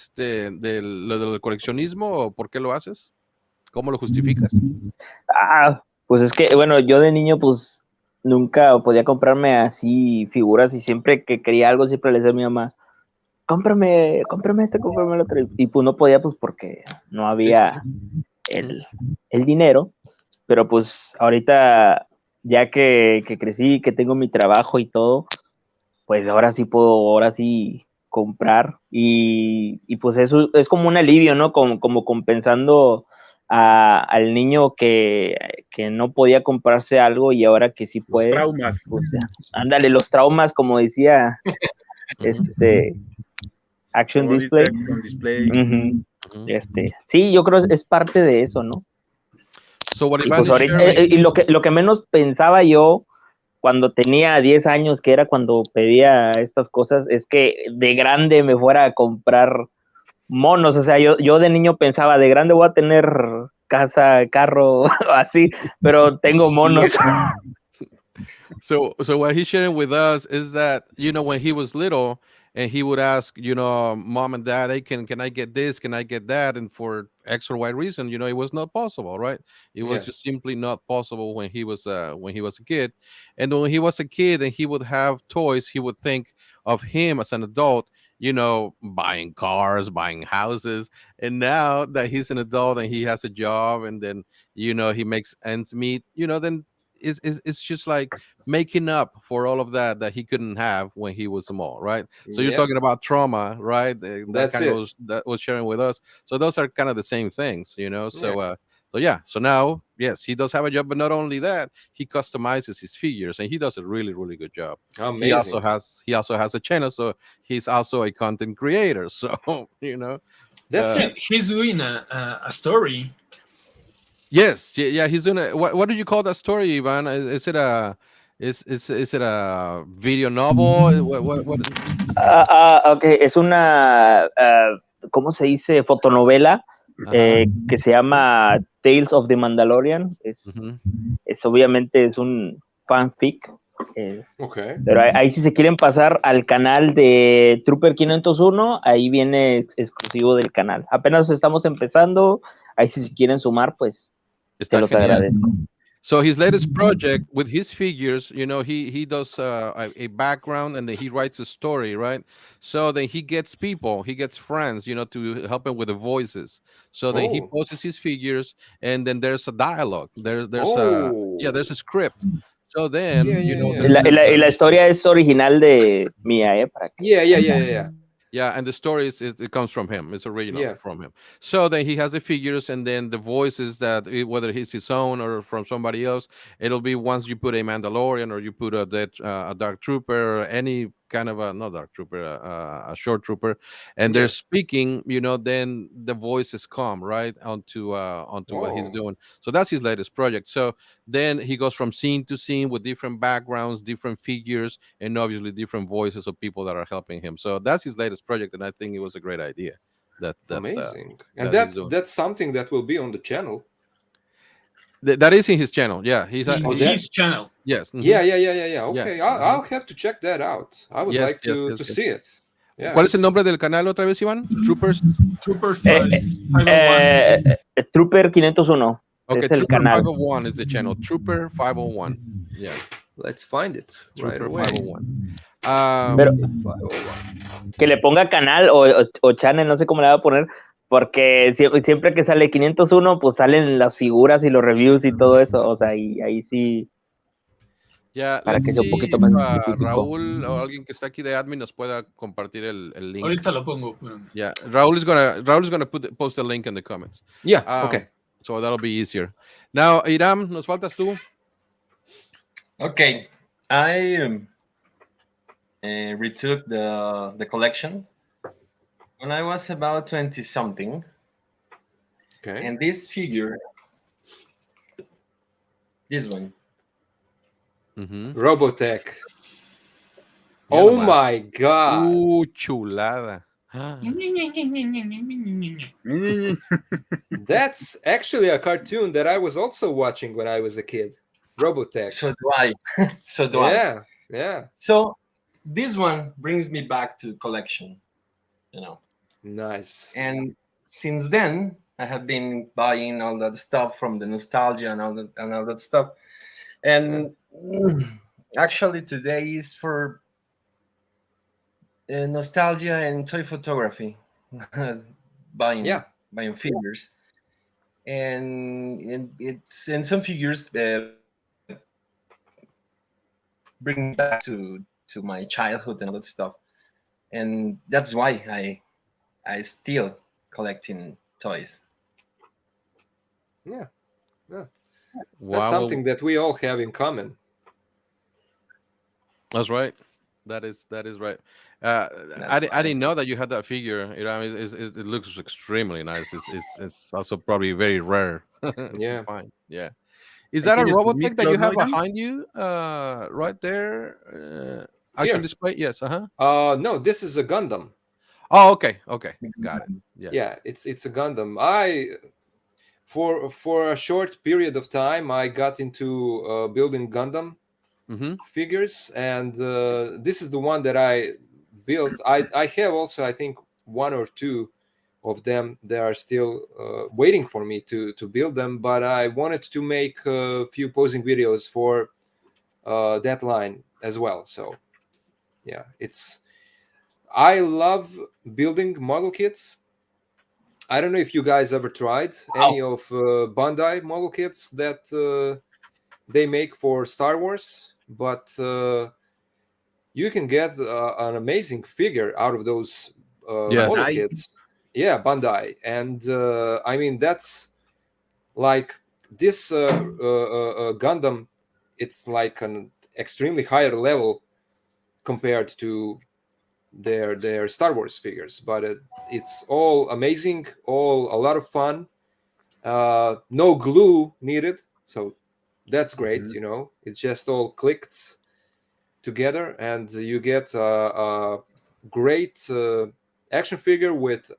[SPEAKER 2] lo del coleccionismo, o por qué lo haces, cómo lo justificas.
[SPEAKER 6] Pues es que, bueno, yo de niño, pues nunca podía comprarme así figuras, y siempre que quería algo, siempre le decía a mi mamá, cómprame este, cómprame el otro. Y pues no podía, pues porque no
[SPEAKER 2] Sí.
[SPEAKER 6] había el dinero. Pero pues ahorita, ya que crecí, que tengo mi trabajo y todo, pues ahora sí puedo, ahora sí comprar. Y pues eso es como un alivio, ¿no? Como compensando al niño que no podía comprarse algo, y ahora que sí
[SPEAKER 4] Los
[SPEAKER 6] puede.
[SPEAKER 4] traumas.
[SPEAKER 6] Pues, ándale, los traumas, como decía Action
[SPEAKER 4] Como dice
[SPEAKER 6] Display.
[SPEAKER 4] Action Display.
[SPEAKER 6] Sí, yo creo que es parte de eso, ¿no?
[SPEAKER 2] So what
[SPEAKER 6] Y
[SPEAKER 2] Iván
[SPEAKER 6] pues
[SPEAKER 2] is
[SPEAKER 6] ahorita,
[SPEAKER 2] sharing.
[SPEAKER 6] y lo que menos pensaba yo cuando tenía 10 años, que era cuando pedía estas cosas, es que de grande me fuera a comprar monos. O sea, yo de niño pensaba, de grande voy a tener casa, carro, así, pero tengo monos.
[SPEAKER 2] So what he's sharing with us is that, when he was little, and he would ask, mom and dad, hey, can I get this? Can I get that? And for X or Y reason, it was not possible, right? It was
[SPEAKER 5] Yeah.
[SPEAKER 2] just simply not possible when he was a kid. And when he was a kid and he would have toys, he would think of him as an adult, buying cars, buying houses. And now that he's an adult and he has a job, and then, he makes ends meet, then it's just like making up for all of that he couldn't have when he was small, right? So you're
[SPEAKER 5] Yep.
[SPEAKER 2] talking about trauma, right? That
[SPEAKER 5] That's
[SPEAKER 2] kind of
[SPEAKER 5] it.
[SPEAKER 2] was sharing with us. So those are kind of the same things. So now, yes, he does have a job, but not only that, he customizes his figures, and he does a really, really good job. He also
[SPEAKER 5] Amazing.
[SPEAKER 2] has a channel, so he's also a content creator. So
[SPEAKER 5] That's it.
[SPEAKER 1] He's doing a story.
[SPEAKER 2] yes, yeah, he's doing a, what do you call that story, Ivan? Is it a is it a video novel? What?
[SPEAKER 6] Ok, es una, ¿cómo se dice? Fotonovela,
[SPEAKER 2] Uh-huh.
[SPEAKER 6] que se llama Tales of the Mandalorian.
[SPEAKER 2] Mhm.
[SPEAKER 6] Es obviamente es un fanfic.
[SPEAKER 5] Okay.
[SPEAKER 6] Pero ahí si se quieren pasar al canal de Trooper 501, ahí viene exclusivo del canal. Apenas estamos empezando, ahí si se quieren sumar, pues se
[SPEAKER 2] Está
[SPEAKER 6] los
[SPEAKER 2] genial.
[SPEAKER 6] agradezco.
[SPEAKER 2] So his latest project with his figures, he does a background, and then he writes a story, right? So then he gets people, he gets friends, to help him with the voices. So then he
[SPEAKER 5] Oh.
[SPEAKER 2] posts his figures, and then there's a dialogue. There's
[SPEAKER 5] Oh.
[SPEAKER 2] there's a script. So then
[SPEAKER 5] Yeah, yeah, yeah.
[SPEAKER 6] Y la historia es original de mía, para que
[SPEAKER 5] Yeah, yeah, yeah, yeah, yeah.
[SPEAKER 2] Yeah, and the story it comes from him. It's original
[SPEAKER 5] Yeah.
[SPEAKER 2] from him. So then he has the figures, and then the voices whether he's his own or from somebody else, it'll be once you put a Mandalorian, or you put a Dark Trooper, or any kind of a not dark trooper, a short trooper, and they're speaking. Then the voices come right onto what he's
[SPEAKER 5] Oh.
[SPEAKER 2] doing. So that's his latest project. So then he goes from scene to scene with different backgrounds, different figures, and obviously different voices of people that are helping him. So that's his latest project, and I think it was a great idea.
[SPEAKER 5] Amazing. And
[SPEAKER 2] that he's doing.
[SPEAKER 5] that's something that will be on the channel.
[SPEAKER 2] That is in his channel. Yeah, he's
[SPEAKER 1] In
[SPEAKER 5] Oh,
[SPEAKER 1] his channel.
[SPEAKER 2] yes. Mhm.
[SPEAKER 5] Yeah. Okay, I'll have to check that out. I would
[SPEAKER 2] Yes,
[SPEAKER 5] like to
[SPEAKER 2] yes, yes.
[SPEAKER 5] see it. Yeah.
[SPEAKER 2] ¿Cuál es el nombre del canal otra vez, Iván? Troopers.
[SPEAKER 1] Trooper 501.
[SPEAKER 6] Trooper 501
[SPEAKER 2] Okay,
[SPEAKER 6] es el
[SPEAKER 2] Trooper
[SPEAKER 6] canal.
[SPEAKER 2] 501 is the channel. Trooper 501. Yeah,
[SPEAKER 5] Let's find it right
[SPEAKER 2] Trooper
[SPEAKER 5] away.
[SPEAKER 2] 501.
[SPEAKER 6] Pero
[SPEAKER 5] 501.
[SPEAKER 6] que le ponga canal o channel, no sé cómo le va a poner, porque siempre que sale 501, pues salen las figuras y los reviews y todo eso, o sea, y ahí sí,
[SPEAKER 2] Yeah,
[SPEAKER 6] para
[SPEAKER 2] let's
[SPEAKER 6] que sea un
[SPEAKER 2] see
[SPEAKER 6] poquito
[SPEAKER 2] if
[SPEAKER 6] más específico.
[SPEAKER 2] Raúl o alguien que está aquí de admin nos pueda compartir el link.
[SPEAKER 1] Ahorita lo pongo. Espérame.
[SPEAKER 2] Yeah, Raúl is gonna post a link in the comments.
[SPEAKER 5] Yeah, okay.
[SPEAKER 2] So that'll be easier. Now, Iram, nos faltas tú.
[SPEAKER 3] Okay, I retook the collection when I was about 20 something,
[SPEAKER 5] Okay.
[SPEAKER 3] and this figure, this one,
[SPEAKER 2] Mhm.
[SPEAKER 5] Robotech.
[SPEAKER 2] Ya
[SPEAKER 5] Oh
[SPEAKER 2] nomás.
[SPEAKER 5] my god.
[SPEAKER 2] Chulada.
[SPEAKER 5] That's actually a cartoon that I was also watching when I was a kid. Robotech.
[SPEAKER 3] so do I. So do I.
[SPEAKER 5] Yeah.
[SPEAKER 3] So this one brings me back to collection,
[SPEAKER 5] Nice.
[SPEAKER 3] and since then I have been buying all that stuff from the nostalgia and all that stuff, and actually today is for nostalgia and toy photography, buying figures, and it's and some figures bring me back to my childhood and all that stuff, and that's why I still collecting toys.
[SPEAKER 5] Yeah.
[SPEAKER 2] Wow,
[SPEAKER 5] That's something that we all have in common.
[SPEAKER 2] That's right. That is right. I didn't know that you had that figure. It looks extremely nice. It's also probably very rare.
[SPEAKER 5] Yeah.
[SPEAKER 2] To find. Yeah. Is that a
[SPEAKER 4] tienes tu
[SPEAKER 2] Robotech that you have
[SPEAKER 4] micro, ¿no, Iram?
[SPEAKER 2] behind you? Right there. Action
[SPEAKER 5] Here.
[SPEAKER 2] display. Yes.
[SPEAKER 5] No, this is a Gundam.
[SPEAKER 2] Oh, okay. Got it.
[SPEAKER 5] Yeah, it's a Gundam. For a short period of time, I got into building Gundam figures, and this is the one that I built. I have also, I think, one or two of them. They are still waiting for me to build them, but I wanted to make a few posing videos for that line as well. So yeah, I love building model kits. I don't know if you guys ever tried any of Bandai model kits that they make for Star Wars, but you can get an amazing figure out of those model
[SPEAKER 4] Bandai.
[SPEAKER 5] kits. Yeah, Bandai. And I mean, that's like this Gundam, it's like an extremely higher level compared to their Star Wars figures, but it's all amazing, all a lot of fun. No glue needed, so that's great. It just all clicked together, and you get a great action figure with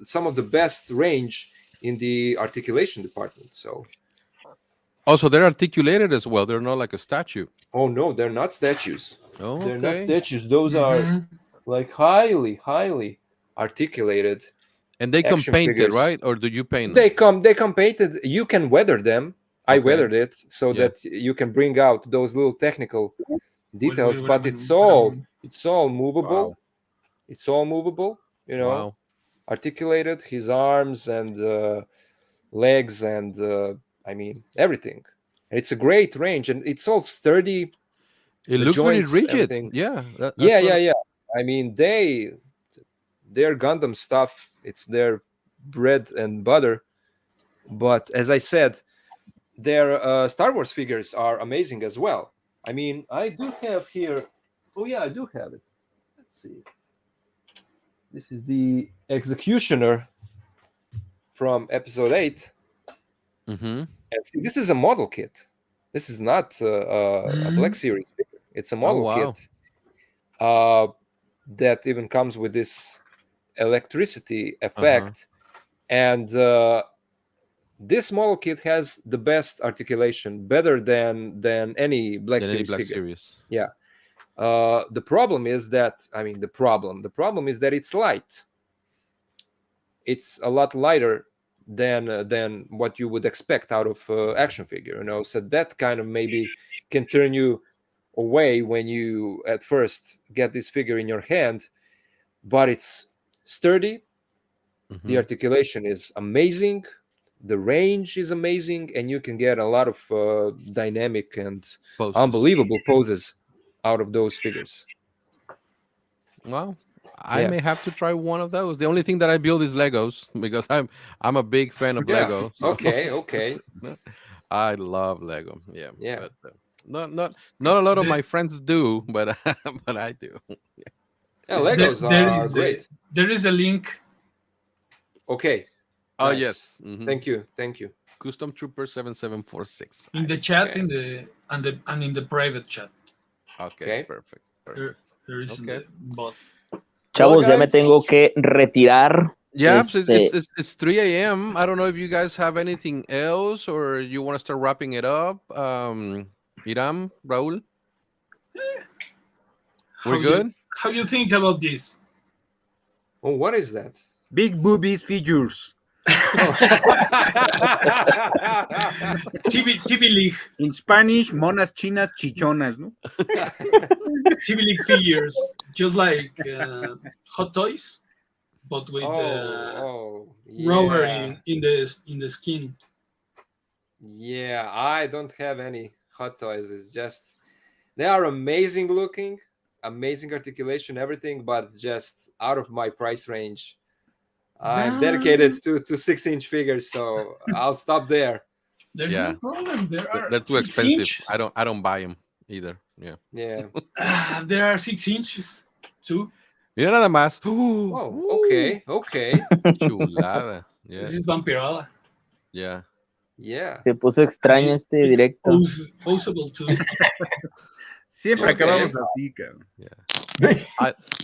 [SPEAKER 5] some of the best range in the articulation department. So
[SPEAKER 2] Also, they're articulated as well. They're not like a statue.
[SPEAKER 5] oh no, they're not statues.
[SPEAKER 2] Oh,
[SPEAKER 5] They're not
[SPEAKER 2] okay.
[SPEAKER 5] statues. Those are like highly articulated.
[SPEAKER 2] And they come
[SPEAKER 5] action
[SPEAKER 2] painted,
[SPEAKER 5] figures.
[SPEAKER 2] right? Or do you paint them?
[SPEAKER 5] They come painted. You can weather them. I
[SPEAKER 2] Okay.
[SPEAKER 5] weathered it so
[SPEAKER 2] Yeah.
[SPEAKER 5] that you can bring out those little technical details,
[SPEAKER 1] wait a
[SPEAKER 5] but
[SPEAKER 1] minute,
[SPEAKER 5] it's all movable.
[SPEAKER 4] Wow.
[SPEAKER 5] It's all movable,
[SPEAKER 2] Wow.
[SPEAKER 5] articulated, his arms and legs and I mean everything. And it's a great range, and it's all sturdy.
[SPEAKER 2] It
[SPEAKER 5] The
[SPEAKER 2] looks very
[SPEAKER 5] joints,
[SPEAKER 2] rigid.
[SPEAKER 5] everything.
[SPEAKER 2] Yeah.
[SPEAKER 5] Yeah. I mean, their Gundam stuff, it's their bread and butter. But as I said, their Star Wars figures are amazing as well. I mean, I do have here. Oh yeah, I do have it. Let's see. This is the Executioner from episode 8.
[SPEAKER 2] Mm-hmm.
[SPEAKER 5] And see, this is a model kit. This is not a Black Series figure. It's a model
[SPEAKER 2] wow.
[SPEAKER 5] kit that even comes with this electricity effect. And this model kit has the best articulation, better than any Black
[SPEAKER 2] Than
[SPEAKER 5] Series
[SPEAKER 2] any Black
[SPEAKER 5] figure.
[SPEAKER 2] Series.
[SPEAKER 5] Yeah. The problem is that the problem is that it's light. It's a lot lighter than what you would expect out of action figure, you know. So that kind of maybe can turn you away when you at first get this figure in your hand. But it's sturdy.
[SPEAKER 2] Mhm.
[SPEAKER 5] The articulation is amazing. The range is amazing, and you can get a lot of dynamic and
[SPEAKER 2] Poses.
[SPEAKER 5] unbelievable poses out of those figures.
[SPEAKER 2] Wow. I
[SPEAKER 5] Yeah.
[SPEAKER 2] may have to try one of those. The only thing that I build is Legos because I'm a big fan of
[SPEAKER 5] Yeah.
[SPEAKER 2] Lego. so-
[SPEAKER 5] Okay.
[SPEAKER 2] I love Lego. Yeah.
[SPEAKER 5] Yeah.
[SPEAKER 2] But, not a lot of my friends do, but but I do.
[SPEAKER 5] Yeah, Legos are great.
[SPEAKER 1] There is a link.
[SPEAKER 5] Okay.
[SPEAKER 2] Oh
[SPEAKER 5] Nice.
[SPEAKER 2] yes. Mhm.
[SPEAKER 5] Thank you.
[SPEAKER 2] Custom Trooper 7746
[SPEAKER 1] In the
[SPEAKER 2] Nice.
[SPEAKER 1] chat,
[SPEAKER 5] Okay.
[SPEAKER 1] and in the private chat.
[SPEAKER 2] Okay.
[SPEAKER 5] Okay.
[SPEAKER 2] Perfect.
[SPEAKER 1] There is in
[SPEAKER 2] Okay.
[SPEAKER 1] the both.
[SPEAKER 6] Chavos, ya me
[SPEAKER 2] guys.
[SPEAKER 6] tengo que retirar.
[SPEAKER 2] Yeah, so
[SPEAKER 6] Este-
[SPEAKER 2] it's 3 a.m. I don't know if you guys have anything else or you want to start wrapping it up. Iram, Raul, we're good.
[SPEAKER 1] How you think about this?
[SPEAKER 5] Oh, what is that?
[SPEAKER 4] Big boobies figures.
[SPEAKER 1] TV League.
[SPEAKER 4] In Spanish, monas chinas chichonas, ¿no?
[SPEAKER 1] TV League figures, just like Hot Toys, but with rubber
[SPEAKER 5] yeah.
[SPEAKER 1] in the skin.
[SPEAKER 5] Yeah, I don't have any Hot Toys. It's just they are amazing looking, amazing articulation, everything, but just out of my price range. I'm dedicated to 6-inch figures, so I'll stop there.
[SPEAKER 1] There's
[SPEAKER 2] Yeah.
[SPEAKER 1] no problem.
[SPEAKER 2] They're too
[SPEAKER 1] 6
[SPEAKER 2] expensive.
[SPEAKER 1] inch.
[SPEAKER 2] I don't buy them either. Yeah.
[SPEAKER 5] Yeah.
[SPEAKER 1] There are 6 inches too.
[SPEAKER 2] Mira nada más.
[SPEAKER 5] Oh, okay.
[SPEAKER 2] Chulada. Yeah.
[SPEAKER 1] This is Vampirella.
[SPEAKER 2] Yeah.
[SPEAKER 5] Yeah.
[SPEAKER 6] Se puso extraño
[SPEAKER 1] It's-
[SPEAKER 6] este
[SPEAKER 1] it's
[SPEAKER 6] directo.
[SPEAKER 1] Posable too.
[SPEAKER 4] Siempre
[SPEAKER 5] Okay.
[SPEAKER 4] acabamos así, cabrón.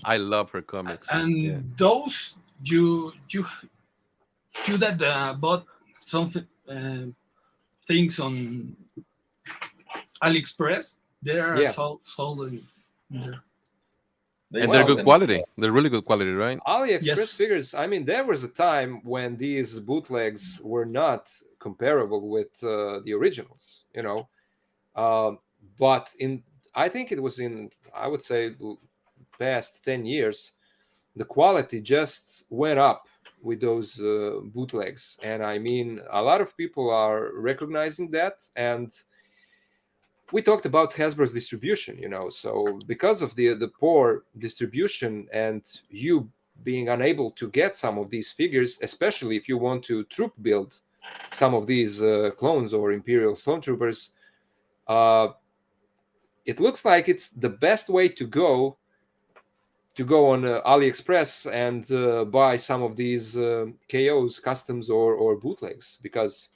[SPEAKER 2] I love her comics.
[SPEAKER 1] And
[SPEAKER 2] Yeah.
[SPEAKER 1] those you that bought some things on AliExpress, they are
[SPEAKER 5] Yeah.
[SPEAKER 1] sold in there.
[SPEAKER 2] And they're
[SPEAKER 3] sell
[SPEAKER 2] good
[SPEAKER 3] them.
[SPEAKER 2] quality. They're really good quality, right?
[SPEAKER 5] AliExpress
[SPEAKER 1] Yes.
[SPEAKER 5] figures. I mean, there was a time when these bootlegs were not comparable with the originals, you know. But I think it was in, I would say, past 10 years, the quality just went up with those bootlegs. And I mean, a lot of people are recognizing that. And we talked about Hasbro's distribution, you know. So because of the poor distribution and you being unable to get some of these figures, especially if you want to troop build some of these clones or Imperial Stormtroopers, it looks like it's the best way to go on AliExpress and buy some of these KOs, customs, or bootlegs, because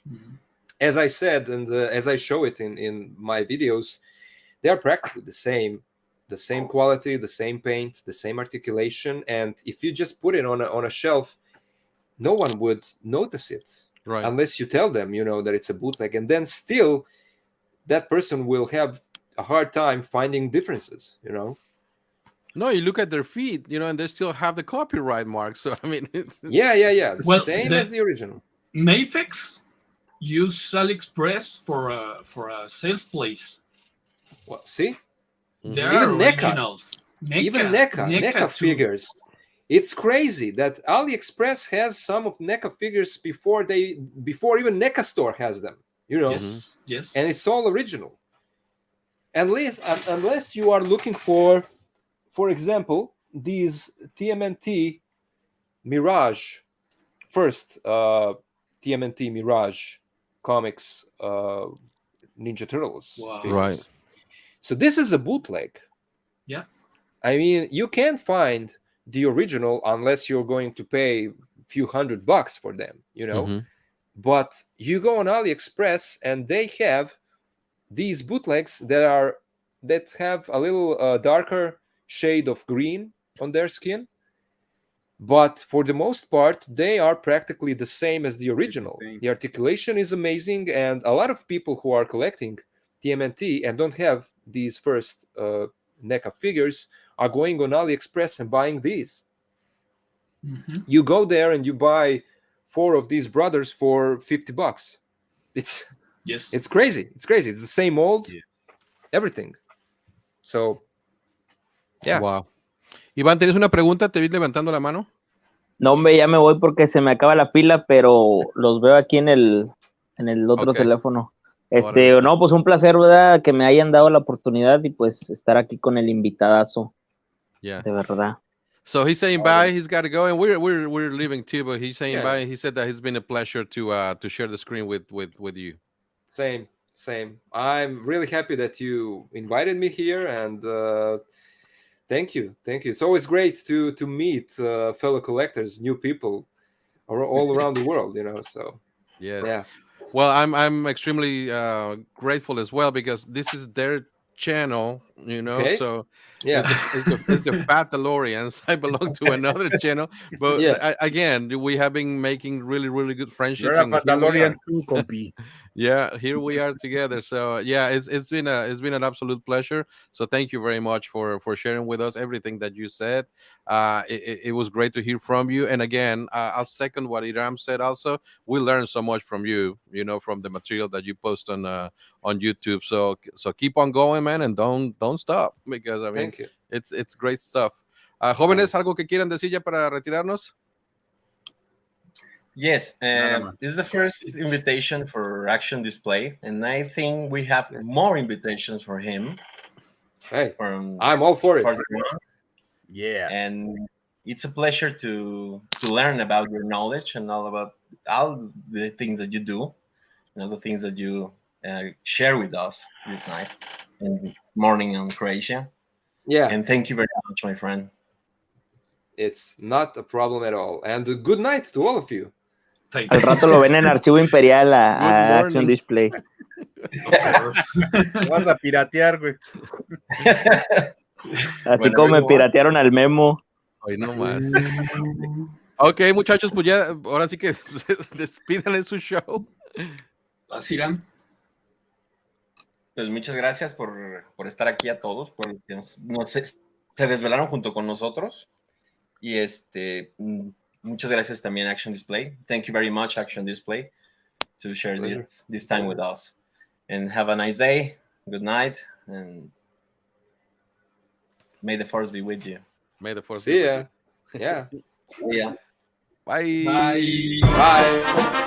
[SPEAKER 5] as I said, and as I show it in my videos, they are practically the same quality, the same paint, the same articulation. And if you just put it on a shelf, no one would notice it,
[SPEAKER 2] Right.
[SPEAKER 5] unless you tell them, you know, that it's a bootleg. And then still, that person will have a hard time finding differences, you know.
[SPEAKER 2] No, you look at their feet, you know, and they still have the copyright mark. So I mean,
[SPEAKER 5] Yeah. The
[SPEAKER 1] Well,
[SPEAKER 5] same as the original.
[SPEAKER 1] Mayfix use AliExpress for a sales place.
[SPEAKER 5] Well, see,
[SPEAKER 2] Mhm.
[SPEAKER 1] They are
[SPEAKER 5] Even NECA.
[SPEAKER 1] originals.
[SPEAKER 5] even NECA
[SPEAKER 1] too.
[SPEAKER 5] figures. It's crazy that AliExpress has some of NECA figures before even NECA store has them, you know.
[SPEAKER 1] Yes.
[SPEAKER 5] And it's all original. Unless you are looking for example, these TMNT Mirage, first TMNT Mirage comics Ninja Turtles
[SPEAKER 1] Wow.
[SPEAKER 5] figures.
[SPEAKER 2] Right.
[SPEAKER 5] So this is a bootleg.
[SPEAKER 1] Yeah.
[SPEAKER 5] I mean, you can't find the original unless you're going to pay a few $100 for them, you know.
[SPEAKER 2] Mhm.
[SPEAKER 5] But you go on AliExpress and they have these bootlegs that have a little darker shade of green on their skin. But for the most part, they are practically the same as the original.
[SPEAKER 4] same.
[SPEAKER 5] The articulation is amazing, and a lot of people who are collecting TMNT and don't have these first NECA figures are going on AliExpress and buying these.
[SPEAKER 1] Mhm.
[SPEAKER 5] You go there and you buy 4 of these brothers for $50. It's
[SPEAKER 1] Yes.
[SPEAKER 5] crazy. It's crazy. It's the same mold,
[SPEAKER 4] Yeah.
[SPEAKER 5] everything. So, yeah.
[SPEAKER 2] Wow. Iván, ¿tienes una pregunta? Te vi levantando la mano.
[SPEAKER 6] No, hombre, ya me voy porque se me acaba la pila, pero los veo aquí en el otro
[SPEAKER 2] Ok.
[SPEAKER 6] teléfono.
[SPEAKER 2] Órale, pues.
[SPEAKER 6] No, pues un placer, ¿verdad? Que me hayan dado la oportunidad y pues estar aquí con el invitadazo,
[SPEAKER 2] Yeah.
[SPEAKER 6] de verdad.
[SPEAKER 2] So he's saying bye. He's got to go, and we're leaving too. But he's saying
[SPEAKER 5] Yeah.
[SPEAKER 2] bye. He said that it's been a pleasure to share the screen with you.
[SPEAKER 5] Same. I'm really happy that you invited me here, and thank you. It's always great to meet fellow collectors, new people, all around the world. You know, so
[SPEAKER 2] Yes.
[SPEAKER 5] yeah.
[SPEAKER 2] Well, I'm extremely grateful as well because this is their channel, you know.
[SPEAKER 5] Okay.
[SPEAKER 2] So
[SPEAKER 5] Yeah.
[SPEAKER 2] it's the Fat DeLoreans. I belong to another channel, but
[SPEAKER 5] Yeah.
[SPEAKER 2] again, we have been making really good friendships.
[SPEAKER 4] You're a
[SPEAKER 2] And here we are.
[SPEAKER 4] Mandalorian too, compi.
[SPEAKER 2] Yeah, here we are together. So yeah, it's been an absolute pleasure. So thank you very much for sharing with us everything that you said. It was great to hear from you. And again, I'll second what Iram said. Also, we learned so much from you. You know, from the material that you post on YouTube. So keep on going, man, and don't stop because I mean
[SPEAKER 5] Thank you.
[SPEAKER 2] it's great stuff. Jóvenes,
[SPEAKER 5] Thanks.
[SPEAKER 2] algo que quieran decir ya para retirarnos.
[SPEAKER 3] Yes,
[SPEAKER 4] Nada más.
[SPEAKER 3] this is the first invitation for Action Display, and I think we have more invitations for him.
[SPEAKER 5] Hey,
[SPEAKER 3] From
[SPEAKER 5] I'm all for it.
[SPEAKER 3] further on.
[SPEAKER 4] Yeah.
[SPEAKER 3] And it's a pleasure to learn about your knowledge and all about all the things that you do and all the things that you share with us this night and morning in Croatia.
[SPEAKER 5] Yeah,
[SPEAKER 3] And thank you very much, my friend.
[SPEAKER 5] it's not a problem at all. And good night to all of you.
[SPEAKER 6] Al rato lo ven en Archivo Imperial a
[SPEAKER 2] Good
[SPEAKER 6] Action
[SPEAKER 2] morning.
[SPEAKER 6] Display.
[SPEAKER 4] Te vas a piratear, güey.
[SPEAKER 6] Así
[SPEAKER 3] Bueno,
[SPEAKER 6] como me
[SPEAKER 3] everyone.
[SPEAKER 6] piratearon al Memo.
[SPEAKER 2] Hoy no más. Ok, muchachos, pues ya, ahora sí que despidan en su show.
[SPEAKER 1] Así irán.
[SPEAKER 3] Pues muchas gracias por estar aquí a todos, por que se desvelaron junto con nosotros. Y muchas gracias también Action Display. Thank you very much, Action Display, to share this time with us. And have a nice day. Good night. And may the force be with you.
[SPEAKER 2] May the force
[SPEAKER 5] See
[SPEAKER 2] be with
[SPEAKER 5] ya.
[SPEAKER 2] you.
[SPEAKER 5] Yeah.
[SPEAKER 3] Yeah.
[SPEAKER 2] Bye.
[SPEAKER 1] Bye.
[SPEAKER 5] Bye.